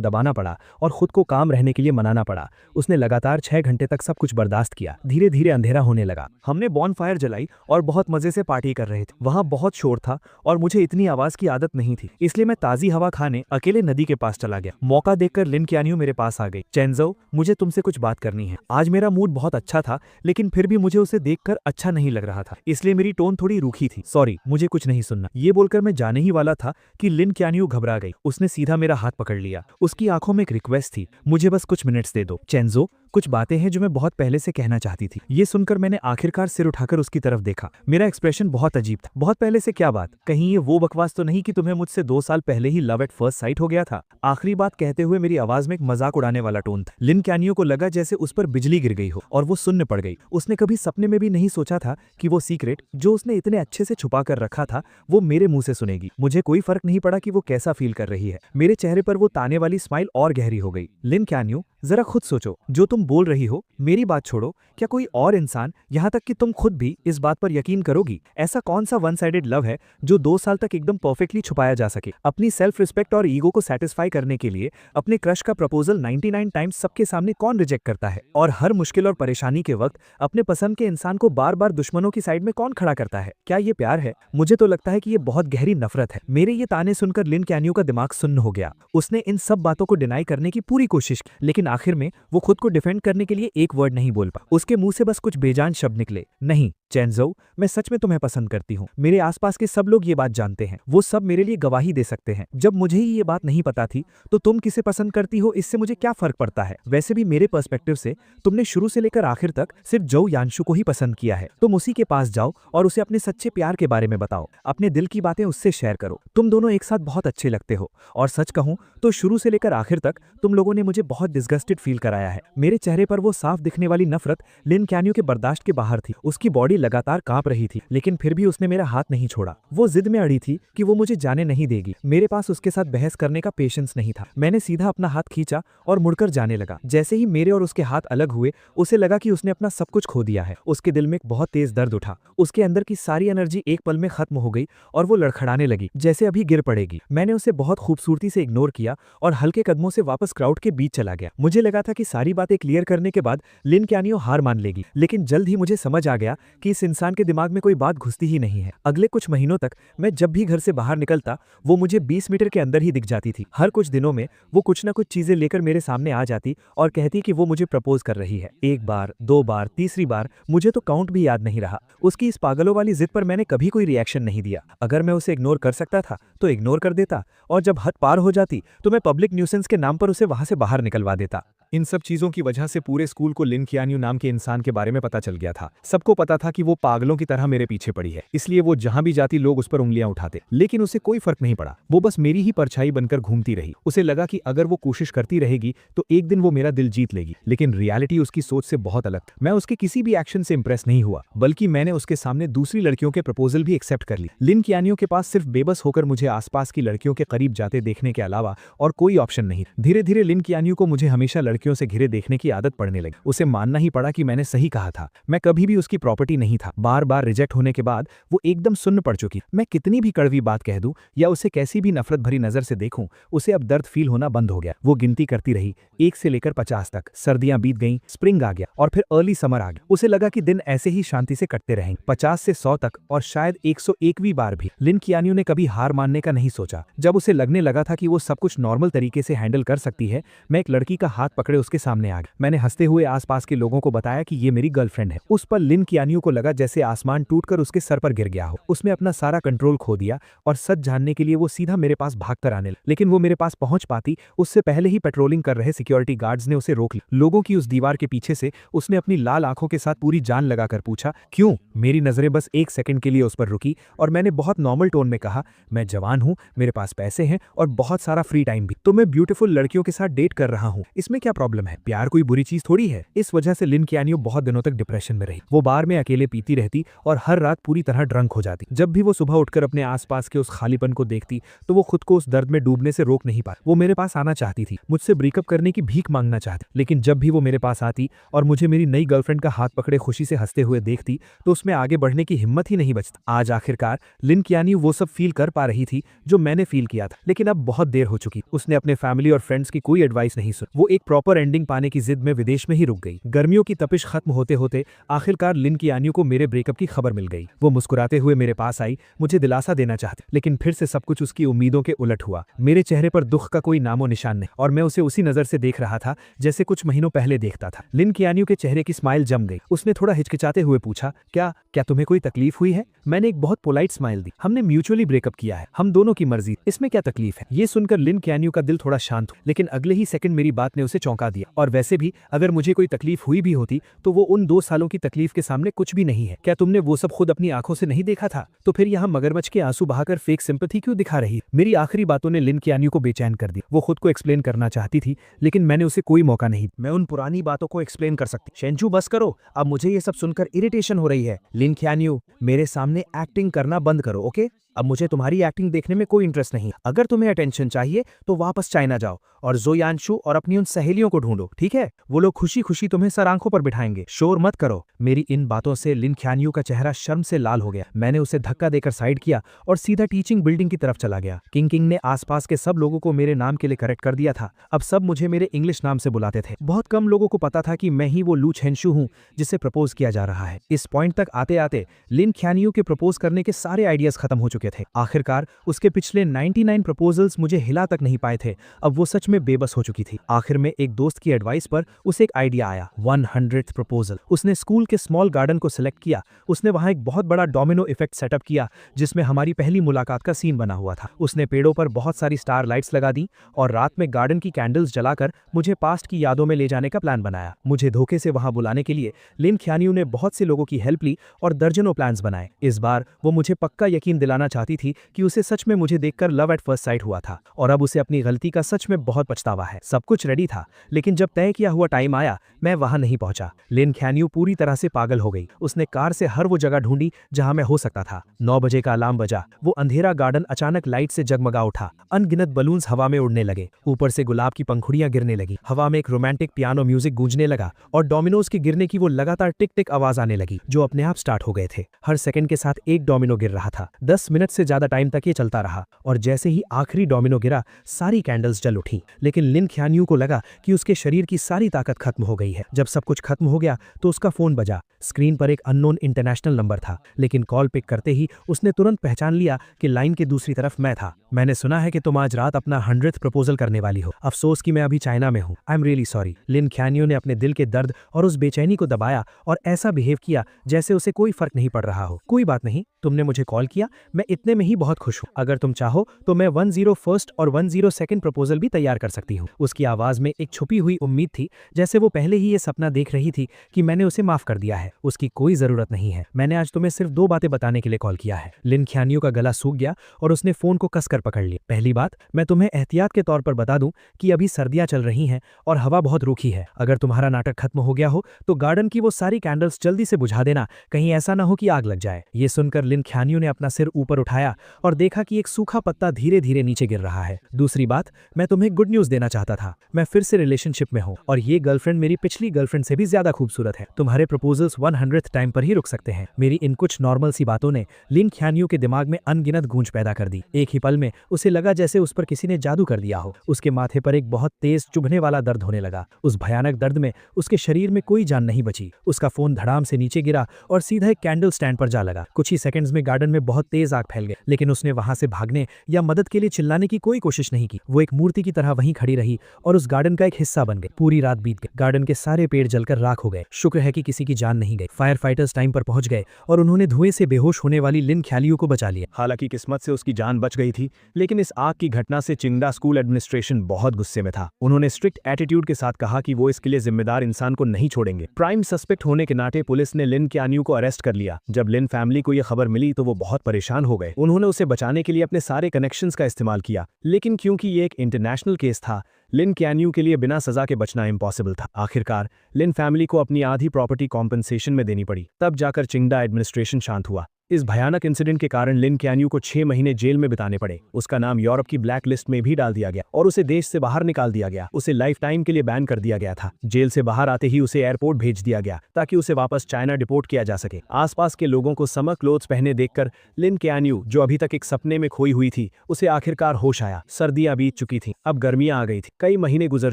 दबाना पड़ा और खुद को काम रहने के लिए मनाना पड़ा। उसने लगातार 6 घंटे तक सब कुछ बर्दाश्त किया। धीरे धीरे अंधेरा होने लगा। हमने बॉनफायर जलाई और बहुत मजे से पार्टी कर रहे थे। वहां बहुत शोर था और मुझे इतनी आवाज की आदत नहीं थी, इसलिए मैं ताजी हवा खाने अकेले नदी के पास चला गया। मौका देखकर लिन कुआन यू मेरे पास आ गई। चेंजो, मुझे तुमसे कुछ बात करनी है। आज मेरा मूड बहुत अच्छा था, लेकिन फिर भी मुझे उसे देखकर अच्छा नहीं लग रहा था, इसलिए मेरी टोन थोड़ी रूखी थी। सॉरी, मुझे कुछ नहीं सुनना। ये बोलकर मैं जाने ही वाला था कि लिन कुआन यू घबरा गई। उसने सीधा मेरा हाथ पकड़ लिया। उसकी आंखों में एक रिक्वेस्ट थी, मुझे बस कुछ मिनट्स दे दो। चेंजो, कुछ बातें हैं जो मैं बहुत पहले से कहना चाहती थी। ये सुनकर मैंने आखिरकार सिर उठाकर उसकी तरफ देखा। मेरा एक्सप्रेशन बहुत अजीब था। बहुत पहले से क्या बात? कहीं ये वो बकवास तो नहीं कि तुम्हें मुझसे 2 साल पहले ही लव एट फर्स्ट साइट हो गया था? आखिरी बात कहते हुए मेरी आवाज में एक मजाक उड़ाने वाला टोन था। लिन कुआन यू को लगा जैसे उस पर बिजली गिर गई हो और वो सुन्न पड़ गई। उसने कभी सपने में भी नहीं सोचा था कि वो सीक्रेट जो उसने इतने अच्छे से छुपा कर रखा था वो मेरे मुंह से सुनेगी। मुझे कोई फर्क नहीं पड़ा कि वो कैसा फील कर रही है। मेरे चेहरे पर वो ताने वाली स्माइल और गहरी हो गई। लिन कुआन यू, जरा खुद सोचो, जो तुम बोल रही हो, मेरी बात छोड़ो, क्या कोई और इंसान, यहाँ तक कि तुम खुद भी इस बात पर यकीन करोगी? ऐसा कौन सा वन साइडेड लव है जो 2 साल तक एकदम परफेक्टली छुपाया जा सके? अपनी सेल्फ रिस्पेक्ट और ईगो को सेटिस्फाई करने के लिए अपने क्रश का प्रपोजल 99 टाइम्स सबके सामने कौन रिजेक्ट करता है? और हर मुश्किल और परेशानी के वक्त अपने पसंद के इंसान को बार बार दुश्मनों की साइड में कौन खड़ा करता है? क्या ये प्यार है? मुझे तो लगता है कि ये बहुत गहरी नफरत है। मेरे ये ताने सुनकर लिन कुआन यू का दिमाग सुन्न हो गया। उसने इन सब बातों को डिनाई करने की पूरी कोशिश की, लेकिन आखिर में वो खुद को डिफेंड करने के लिए एक वर्ड नहीं बोल पा। उसके मुंह से बस कुछ बेजान शब्द निकले, नहीं चेंजो, मैं सच में तुम्हें पसंद करती हूँ। मेरे आसपास के सब लोग ये बात जानते हैं। वो सब मेरे लिए गवाही दे सकते हैं। जब मुझे ही ये बात नहीं पता थी तो तुम किसे पसंद करती हो इससे मुझे क्या फर्क पड़ता है? वैसे भी मेरे पर्सपेक्टिव से तुमने शुरू से लेकर आखिर तक सिर्फ जो यानशु को ही पसंद किया है। तुम उसी के पास जाओ और उसे अपने सच्चे प्यार के बारे में बताओ। अपने दिल की बातें उससे शेयर करो। तुम दोनों एक साथ बहुत अच्छे लगते हो और सच कहूं तो शुरू से लेकर आखिर तक तुम लोगों ने मुझे बहुत डिस्गस्टेड फील कराया है। मेरे चेहरे पर वो साफ दिखने वाली नफरत लिन कुआन यू के बर्दाश्त के बाहर थी। उसकी बॉडी लगातार कांप रही थी, लेकिन फिर भी उसने मेरा हाथ नहीं छोड़ा। वो जिद में अड़ी थी कि वो मुझे जाने नहीं देगी। मेरे पास उसके साथ बहस करने का पेशेंस नहीं था। मैंने सीधा अपना हाथ खींचा और मुड़कर जाने लगा। जैसे ही मेरे और उसके हाथ अलग हुए, उसे लगा कि उसने अपना सब कुछ खो दिया है। उसके दिल में एक बहुत तेज दर्द उठा। उसके अंदर की सारी एनर्जी एक पल में खत्म हो गई और वो लड़खड़ाने लगी जैसे अभी गिर पड़ेगी। मैंने उसे बहुत खूबसूरती से इग्नोर किया और हल्के कदमों से वापस क्राउड के बीच चला गया। मुझे लगा था कि सारी बातें क्लियर करने के बाद लिन कुआन यू हार मान लेगी, लेकिन जल्द ही मुझे समझ आ गया कि इस इंसान के दिमाग में कोई बात घुसती ही नहीं है। अगले कुछ महीनों तक मैं जब भी घर से बाहर निकलता वो मुझे 20 मीटर के अंदर ही दिख जाती थी। हर कुछ दिनों में वो कुछ ना कुछ चीजें लेकर मेरे सामने आ जाती और कहती कि वो मुझे प्रपोज कर रही है। 1 बार, 2 बार, तीसरी बार, मुझे तो काउंट भी याद नहीं रहा। उसकी इस पागलों वाली जिद पर मैंने कभी कोई रिएक्शन नहीं दिया। अगर मैं उसे इग्नोर कर सकता था तो इग्नोर कर देता, और जब हद पार हो जाती तो मैं पब्लिक न्यूसेंस के नाम पर उसे वहां से बाहर निकलवा देता। इन सब चीजों की वजह से पूरे स्कूल को लिन कुआन यू नाम के इंसान के बारे में पता चल गया था। सबको पता था कि वो पागलों की तरह मेरे पीछे पड़ी है, इसलिए वो जहां भी जाती लोग उस पर उंगलियां उठाते, लेकिन उसे कोई फर्क नहीं पड़ा। वो बस मेरी ही परछाई बनकर घूमती रही। उसे लगा कि अगर वो कोशिश करती रहेगी तो एक दिन वो मेरा दिल जीत लेगी, लेकिन रियलिटी उसकी सोच से बहुत अलग था। मैं उसके किसी भी एक्शन से इंप्रेस नहीं हुआ, बल्कि मैंने उसके सामने दूसरी लड़कियों के प्रपोजल भी एक्सेप्ट कर ली। लिन कुआन यू के पास सिर्फ बेबस होकर मुझे आसपास की लड़कियों के करीब जाते देखने के अलावा और कोई ऑप्शन नहीं। धीरे धीरे लिन कुआन यू को मुझे हमेशा लड़कियों से घिरे देखने की आदत पड़ने लगी। उसे मानना ही पड़ा कि मैंने सही कहा था। मैं कभी भी उसकी प्रॉपर्टी नहीं था। बार बार रिजेक्ट होने के बाद वो एकदम सुन्न पड़ चुकी। मैं कितनी भी कड़वी बात कह दूं या उसे कैसी भी नफरत भरी नजर से देखूं, उसे अब दर्द फील होना बंद हो गया। वो गिनती करती रही 1 से लेकर 50 तक। सर्दियां बीत गईं, स्प्रिंग आ गया और फिर अर्ली समर आ गया। उसे लगा कि दिन ऐसे ही शांति से कटते रहेंगे, 50 से 100 तक, और शायद 101वीं बार भी। लिन कुआन यू ने कभी हार मानने का नहीं सोचा। जब उसे लगने लगा था कि वो सब कुछ नॉर्मल तरीके से हैंडल कर सकती है, मैं एक लड़की का हाथ पकड़ पकड़े उसके सामने आ गए। मैंने हंसते हुए आसपास के लोगों को बताया कि ये मेरी गर्लफ्रेंड है। उस पर लिन कियानियो को लगा जैसे आसमान टूटकर उसके सर पर गिर गया हो। उसने अपना सारा कंट्रोल खो दिया और सच जानने के लिए वो सीधा मेरे पास भागकर आने लगा। लेकिन वो मेरे पास पहुंच पाती उससे पहले ही पेट्रोलिंग कर रहे सिक्योरिटी गार्ड्स ने उसे रोक लिया। लोगों की उस दीवार के पीछे से उसने अपनी लाल आंखों के साथ पूरी जान लगाकर पूछा, क्यों? मेरी नजरें बस एक सेकंड के लिए उस पर रुकी और मैंने बहुत नॉर्मल टोन में कहा, मैं जवान हूं, मेरे पास पैसे हैं और बहुत सारा फ्री टाइम भी, तो मैं ब्यूटीफुल लड़कियों के साथ डेट कर रहा हूं। इसमें क्या प्रॉब्लम है? प्यार कोई बुरी चीज थोड़ी है। इस वजह से लिन कियानियो बहुत दिनों तक डिप्रेशन में रही। वो बार में अकेले पीती रहती और हर रात पूरी तरह ड्रंक हो जाती। जब भी वो सुबह उठकर अपने आसपास के उस खालीपन को देखती तो वो खुद को उस दर्द में डूबने से रोक नहीं पाती। वो मेरे पास आना चाहती थी, मुझसे ब्रेकअप करने की भीख मांगना चाहती, लेकिन जब भी वो मेरे पास आती और मुझे मेरी नई गर्लफ्रेंड का हाथ पकड़े खुशी से हंसते हुए देखती तो उसमें आगे बढ़ने की हिम्मत ही नहीं बचती। आज आखिरकार लिन कियानियो वो सब फील कर पा रही थी जो मैंने फील किया था, लेकिन अब बहुत देर हो चुकी। उसने अपने फैमिली और फ्रेंड्स की कोई एडवाइस नहीं सुनी। वो एक प्रॉपर एंडिंग पाने की जिद में विदेश में ही रुक गई। गर्मियों की तपिश खत्म होते होते आखिरकार लिन कियानियो को मेरे ब्रेकअप की खबर मिल गई। वो मुस्कुराते हुए मेरे पास आई, मुझे दिलासा देना चाहती, लेकिन फिर से सब कुछ उसकी उम्मीदों के उलट हुआ। मेरे चेहरे पर दुख का कोई नामो निशान नहीं और मैं उसे उसी नजर से देख रहा था जैसे कुछ महीनों पहले देखता था। लिन कियानियो के चेहरे की स्माइल जम गई। उसने थोड़ा हिचकिचाते हुए पूछा, क्या तुम्हें कोई तकलीफ हुई है? मैंने एक बहुत पोलाइट स्माइल दी। हमने म्यूचुअली ब्रेकअप किया है, हम दोनों की मर्जी, इसमें क्या तकलीफ है? ये सुनकर लिन कियानियो का दिल थोड़ा शांत हुआ, लेकिन अगले ही सेकंड मेरी बात ने उसे चौंका दिया। और वैसे भी अगर मुझे कोई तकलीफ हुई भी होती तो वो उन 2 सालों की तकलीफ के सामने कुछ भी नहीं है। क्या तुमने वो सब खुद अपनी आंखों से नहीं देखा था? तो फिर यहाँ मगरमच्छ के आंसू बहाकर फेक सिंपैथी क्यों दिखा रही? मेरी आखिरी बातों ने लिन कियानियो को बेचैन कर दिया। वो खुद को एक्सप्लेन करना चाहती थी, लेकिन मैंने उसे कोई मौका नहीं। मैं उन पुरानी बातों को एक्सप्लेन कर सकती। शेंचू बस करो, अब मुझे ये सब सुनकर इरिटेशन हो रही है। लिन कियानियो, मेरे सामने एक्टिंग करना बंद करो, ओके? अब मुझे तुम्हारी एक्टिंग देखने में कोई इंटरेस्ट नहीं। अगर तुम्हें अटेंशन चाहिए तो वापस चाइना जाओ और ज़ो यानशु और अपनी उन सहेलियों को ढूंढो, ठीक है? वो लोग खुशी खुशी तुम्हें सर आंखों पर बिठाएंगे। शोर मत करो। मेरी इन बातों से लिन कियानियो का चेहरा शर्म से लाल हो गया। मैंने उसे धक्का देकर साइड किया और सीधा टीचिंग बिल्डिंग की तरफ चला गया। किंग ने आसपास के सब लोगों को मेरे नाम के लिए करेक्ट कर दिया था। अब सब मुझे मेरे इंग्लिश नाम से बुलाते थे। बहुत कम लोगों को पता था कि मैं ही वो लू चेंशु हूँ जिसे प्रपोज किया जा रहा है। इस पॉइंट तक आते आते लिन कियानियो के प्रपोज करने के सारे आइडियाज खत्म हो चुके थे। आखिरकार उसके पिछले 99 प्रपोजल्स मुझे हिला तक नहीं पाए थे। अब वो सच में बेबस हो चुकी थी। आखिर में एक दोस्त की एडवाइस पर उसे एक आइडिया आया, 100th प्रपोजल। उसने स्कूल के स्मॉल गार्डन को सिलेक्ट किया। उसने वहां एक बहुत बड़ा डोमिनो इफेक्ट सेटअप किया जिसमें हमारी पहली मुलाकात का सीन बना हुआ था। उसने पेड़ों पर बहुत सारी स्टार लाइट्स लगा दी और रात में गार्डन की कैंडल्स जलाकर मुझे पास्ट की यादों में ले जाने का प्लान बनाया। मुझे धोखे से वहां बुलाने के लिए लिन कियानियो ने बहुत से लोगों की हेल्प ली और दर्जनों प्लान्स बनाए। इस बार वो मुझे पक्का यकीन दिलाना चाहती थी कि उसे सच में मुझे देखकर लव एट फर्स्ट साइट हुआ था और अब उसे अपनी गलती का सच में बहुत पछतावा है। सब कुछ रेडी था, लेकिन जब तय किया हुआ टाइम आया मैं वहां नहीं पहुंचा। लिन कियानियो पूरी तरह से पागल हो गई। उसने कार से हर वो जगह ढूंढी जहां मैं हो सकता था। 9 बजे का अलार्म बजा। वो अंधेरा गार्डन अचानक लाइट से जगमगा उठा। अनगिनत बलून्स हवा में उड़ने लगे। ऊपर से गुलाब की पंखुड़ियां गिरने लगी। हवा में एक रोमांटिक पियानो म्यूजिक गूंजने लगा और डोमिनोज के गिरने की वो लगातार टिक टिक आवाज आने लगी जो अपने आप स्टार्ट हो गए थे। हर सेकंड के साथ एक डोमिनो गिर रहा था। 10 मिनट से ज्यादा टाइम तक ये चलता रहा और जैसे ही आखिरी डोमिनो गिरा सारी कैंडल्स जल उठी। लेकिन लिन कियानियो को लगा कि उसके शरीर की सारी ताकत खत्म हो गई है। जब सब कुछ खत्म हो गया तो उसका फोन बजा। स्क्रीन पर एक अननोन इंटरनेशनल नंबर था, लेकिन कॉल पिक करते ही उसने तुरंत पहचान लिया कि लाइन के दूसरी तरफ मैं था। मैंने सुना है कि तुम आज रात अपना 100th प्रपोजल करने वाली हो। अफसोस कि मैं अभी चाइना में हूँ। I am really sorry. Lin कियानियो ने अपने दिल के दर्द और उस बेचैनी को दबाया और ऐसा बिहेव किया जैसे उसे कोई फर्क नहीं पड़ रहा हो। कोई बात नहीं, तुमने मुझे कॉल किया, मैं इतने में ही बहुत खुश हूँ। अगर तुम चाहो तो मैं 101st और 102nd प्रपोजल भी तैयार कर सकती हूँ। उसकी आवाज में एक छुपी हुई उम्मीद थी, जैसे वो पहले ही ये सपना देख रही थी कि मैंने उसे माफ कर दिया है। उसकी कोई जरूरत नहीं है। मैंने आज तुम्हें सिर्फ 2 बातें बताने के लिए कॉल किया है। लिन कियानियो का गला सूख गया और उसने फोन को कसकर पकड़ लिया। पहली बात, मैं तुम्हें एहतियात के तौर पर बता दूं कि अभी सर्दियां चल रही हैं और हवा बहुत रूखी है। अगर तुम्हारा नाटक खत्म हो गया हो तो गार्डन की वो सारी कैंडल्स जल्दी से बुझा देना, कहीं ऐसा ना हो कि आग लग जाए। ये सुनकर लिन कियानियो ने अपना सिर ऊपर उठाया और देखा कि एक सूखा पत्ता धीरे धीरे नीचे गिर रहा है। दूसरी बात, मैं तुम्हें गुड न्यूज देना चाहता था। मैं फिर से रिलेशनशिप में हूँ और ये गर्लफ्रेंड मेरी पिछली गर्लफ्रेंड से भी ज्यादा खूबसूरत है। तुम्हारे प्रपोजल्स 100th टाइम पर ही रुक सकते हैं। मेरी इन कुछ नॉर्मल सी बातों ने लिन कियानियो के दिमाग में अनगिनत गूंज पैदा कर दी। एक ही पल में में उसे लगा जैसे उस पर किसी ने जादू कर दिया हो। उसके माथे पर एक बहुत तेज चुभने वाला दर्द होने लगा। उस भयानक दर्द में उसके शरीर में कोई जान नहीं बची। उसका फोन धड़ाम से नीचे गिरा और सीधा एक कैंडल स्टैंड पर जा लगा। कुछ ही सेकंड्स में गार्डन में बहुत तेज आग फैल गई, लेकिन उसने वहां से भागने या मदद के लिए चिल्लाने की कोई कोशिश नहीं की। वो एक मूर्ति की तरह वहीं खड़ी रही और उस गार्डन का एक हिस्सा बन गई। पूरी रात बीत गई। गार्डन के सारे पेड़ जलकर राख हो गए। शुक्र है कि किसी की जान नहीं गई। फायर फाइटर्स टाइम पर पहुंच गए और उन्होंने धुएं से बेहोश होने वाली लिन ख्यालियो को बचा लिया। हालांकि किस्मत से उसकी जान बच गई थी, लेकिन इस आग की घटना से चिंगडा स्कूल एडमिनिस्ट्रेशन बहुत गुस्से में था। उन्होंने स्ट्रिक्ट एटीट्यूड के साथ कहा कि वो इसके लिए जिम्मेदार इंसान को नहीं छोड़ेंगे। प्राइम सस्पेक्ट होने के नाते पुलिस ने लिन क्यान्यू को अरेस्ट कर लिया। जब लिन फैमिली को यह खबर मिली तो वो बहुत परेशान हो गए। उन्होंने उसे बचाने के लिए अपने सारे कनेक्शंस का इस्तेमाल किया, लेकिन क्योंकि ये एक इंटरनेशनल केस था, लिन क्यान्यू के लिए बिना सजा के बचना इम्पॉसिबल था। आखिरकार लिन फैमिली को अपनी आधी प्रॉपर्टी कॉम्पनसेशन में देनी पड़ी। तब जाकर चिंगडा एडमिनिस्ट्रेशन शांत हुआ। इस भयानक इंसिडेंट के कारण लिन क्यान्यू को 6 महीने जेल में बिताने पड़े। उसका नाम यूरोप की ब्लैक लिस्ट में भी डाल दिया गया और उसे देश से बाहर निकाल दिया गया। उसे लाइफ टाइम के लिए बैन कर दिया गया था। जेल से बाहर आते ही उसे एयरपोर्ट भेज दिया गया ताकि उसे वापस चाइना डिपोर्ट किया जा सके। आसपास के लोगों को समर क्लोथ्स पहने देखकर लिन क्यान्यू, जो अभी तक एक सपने में खोई हुई थी, उसे आखिरकार होश आया। सर्दियां बीत चुकी थीं, अब गर्मियां आ गई थी। कई महीने गुजर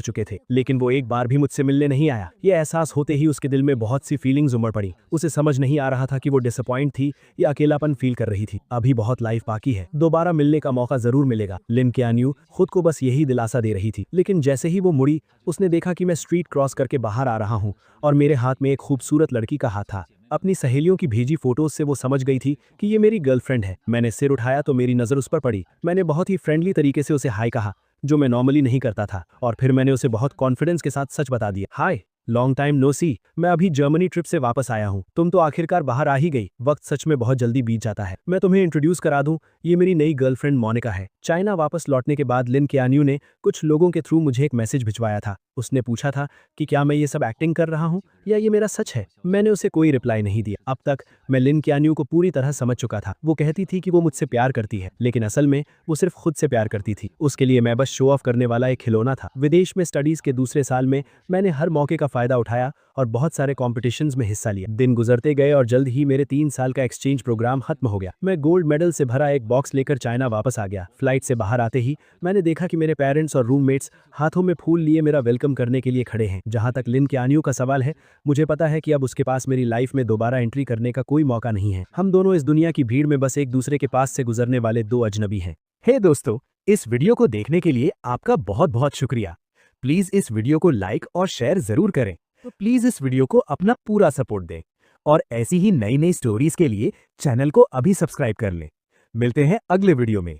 चुके थे, लेकिन वो एक बार भी मुझसे मिलने नहीं आया। ये एहसास होते ही उसके दिल में बहुत सी फीलिंग्स उमड़ पड़ी। उसे समझ नहीं आ रहा था कि वो डिसअपॉइंट थी या अकेलापन फील कर रही थी। अभी बहुत लाइफ बाकी है, दोबारा मिलने का मौका जरूर मिलेगा। लिन क्यान्यू खुद को बस यही दिलासा दे रही थी। लेकिन जैसे ही वो मुड़ी, उसने देखा कि मैं स्ट्रीट क्रॉस करके बाहर आ रहा हूँ और मेरे हाथ में एक खूबसूरत लड़की का हाथ था। अपनी सहेलियों की भेजी फोटोज से वो समझ गई थी कि ये मेरी गर्लफ्रेंड है। मैंने सिर उठाया तो मेरी नजर उस पर पड़ी। मैंने बहुत ही फ्रेंडली तरीके से उसे हाय कहा, जो मैं नॉर्मली नहीं करता था, और फिर मैंने उसे बहुत कॉन्फिडेंस के साथ सच बता दिया। हाय, लॉन्ग टाइम नो सी, मैं अभी जर्मनी ट्रिप से वापस आया हूँ। तुम तो आखिरकार बाहर आ ही गई। वक्त सच में बहुत जल्दी बीत जाता है। मैं तुम्हें इंट्रोड्यूस करा दूं, ये मेरी नई गर्लफ्रेंड मोनिका है। चाइना वापस लौटने के बाद लिन क्यान्यू ने कुछ लोगों के थ्रू मुझे एक मैसेज भिजवाया था। उसने पूछा था कि क्या मैं ये सब एक्टिंग कर रहा हूँ या ये मेरा सच है। मैंने उसे कोई रिप्लाई नहीं दिया। अब तक मैं लिन क्यान्यू को पूरी तरह समझ चुका था। वो कहती थी कि वो मुझसे प्यार करती है, लेकिन असल में वो सिर्फ खुद से प्यार करती थी। उसके लिए मैं बस शो ऑफ करने वाला एक खिलौना था। विदेश में स्टडीज के दूसरे साल में मैंने हर मौके का फायदा उठाया और बहुत सारे कॉम्पिटिशन्स में हिस्सा लिया। दिन गुजरते गए और जल्द ही मेरे 3 साल का एक्सचेंज प्रोग्राम खत्म हो गया। मैं गोल्ड मेडल से भरा एक बॉक्स लेकर चाइना वापस आ गया। फ्लाइट से बाहर आते ही मैंने देखा कि मेरे पेरेंट्स और रूममेट्स हाथों में फूल लिए मेरा वेलकम करने के लिए खड़े हैं। जहां तक लिन क्यान्यू का सवाल है, मुझे पता है कि अब उसके पास मेरी लाइफ में दोबारा एंट्री करने का कोई मौका नहीं है। हम दोनों इस दुनिया की भीड़ में बस एक दूसरे के पास से गुजरने वाले 2 अजनबी हैं। हे दोस्तों, इस वीडियो को देखने के लिए आपका बहुत बहुत शुक्रिया। प्लीज इस वीडियो को लाइक और शेयर जरूर करें। तो प्लीज इस वीडियो को अपना पूरा सपोर्ट दें और ऐसी ही नई नई स्टोरीज के लिए चैनल को अभी सब्सक्राइब कर लें। मिलते हैं अगले वीडियो में।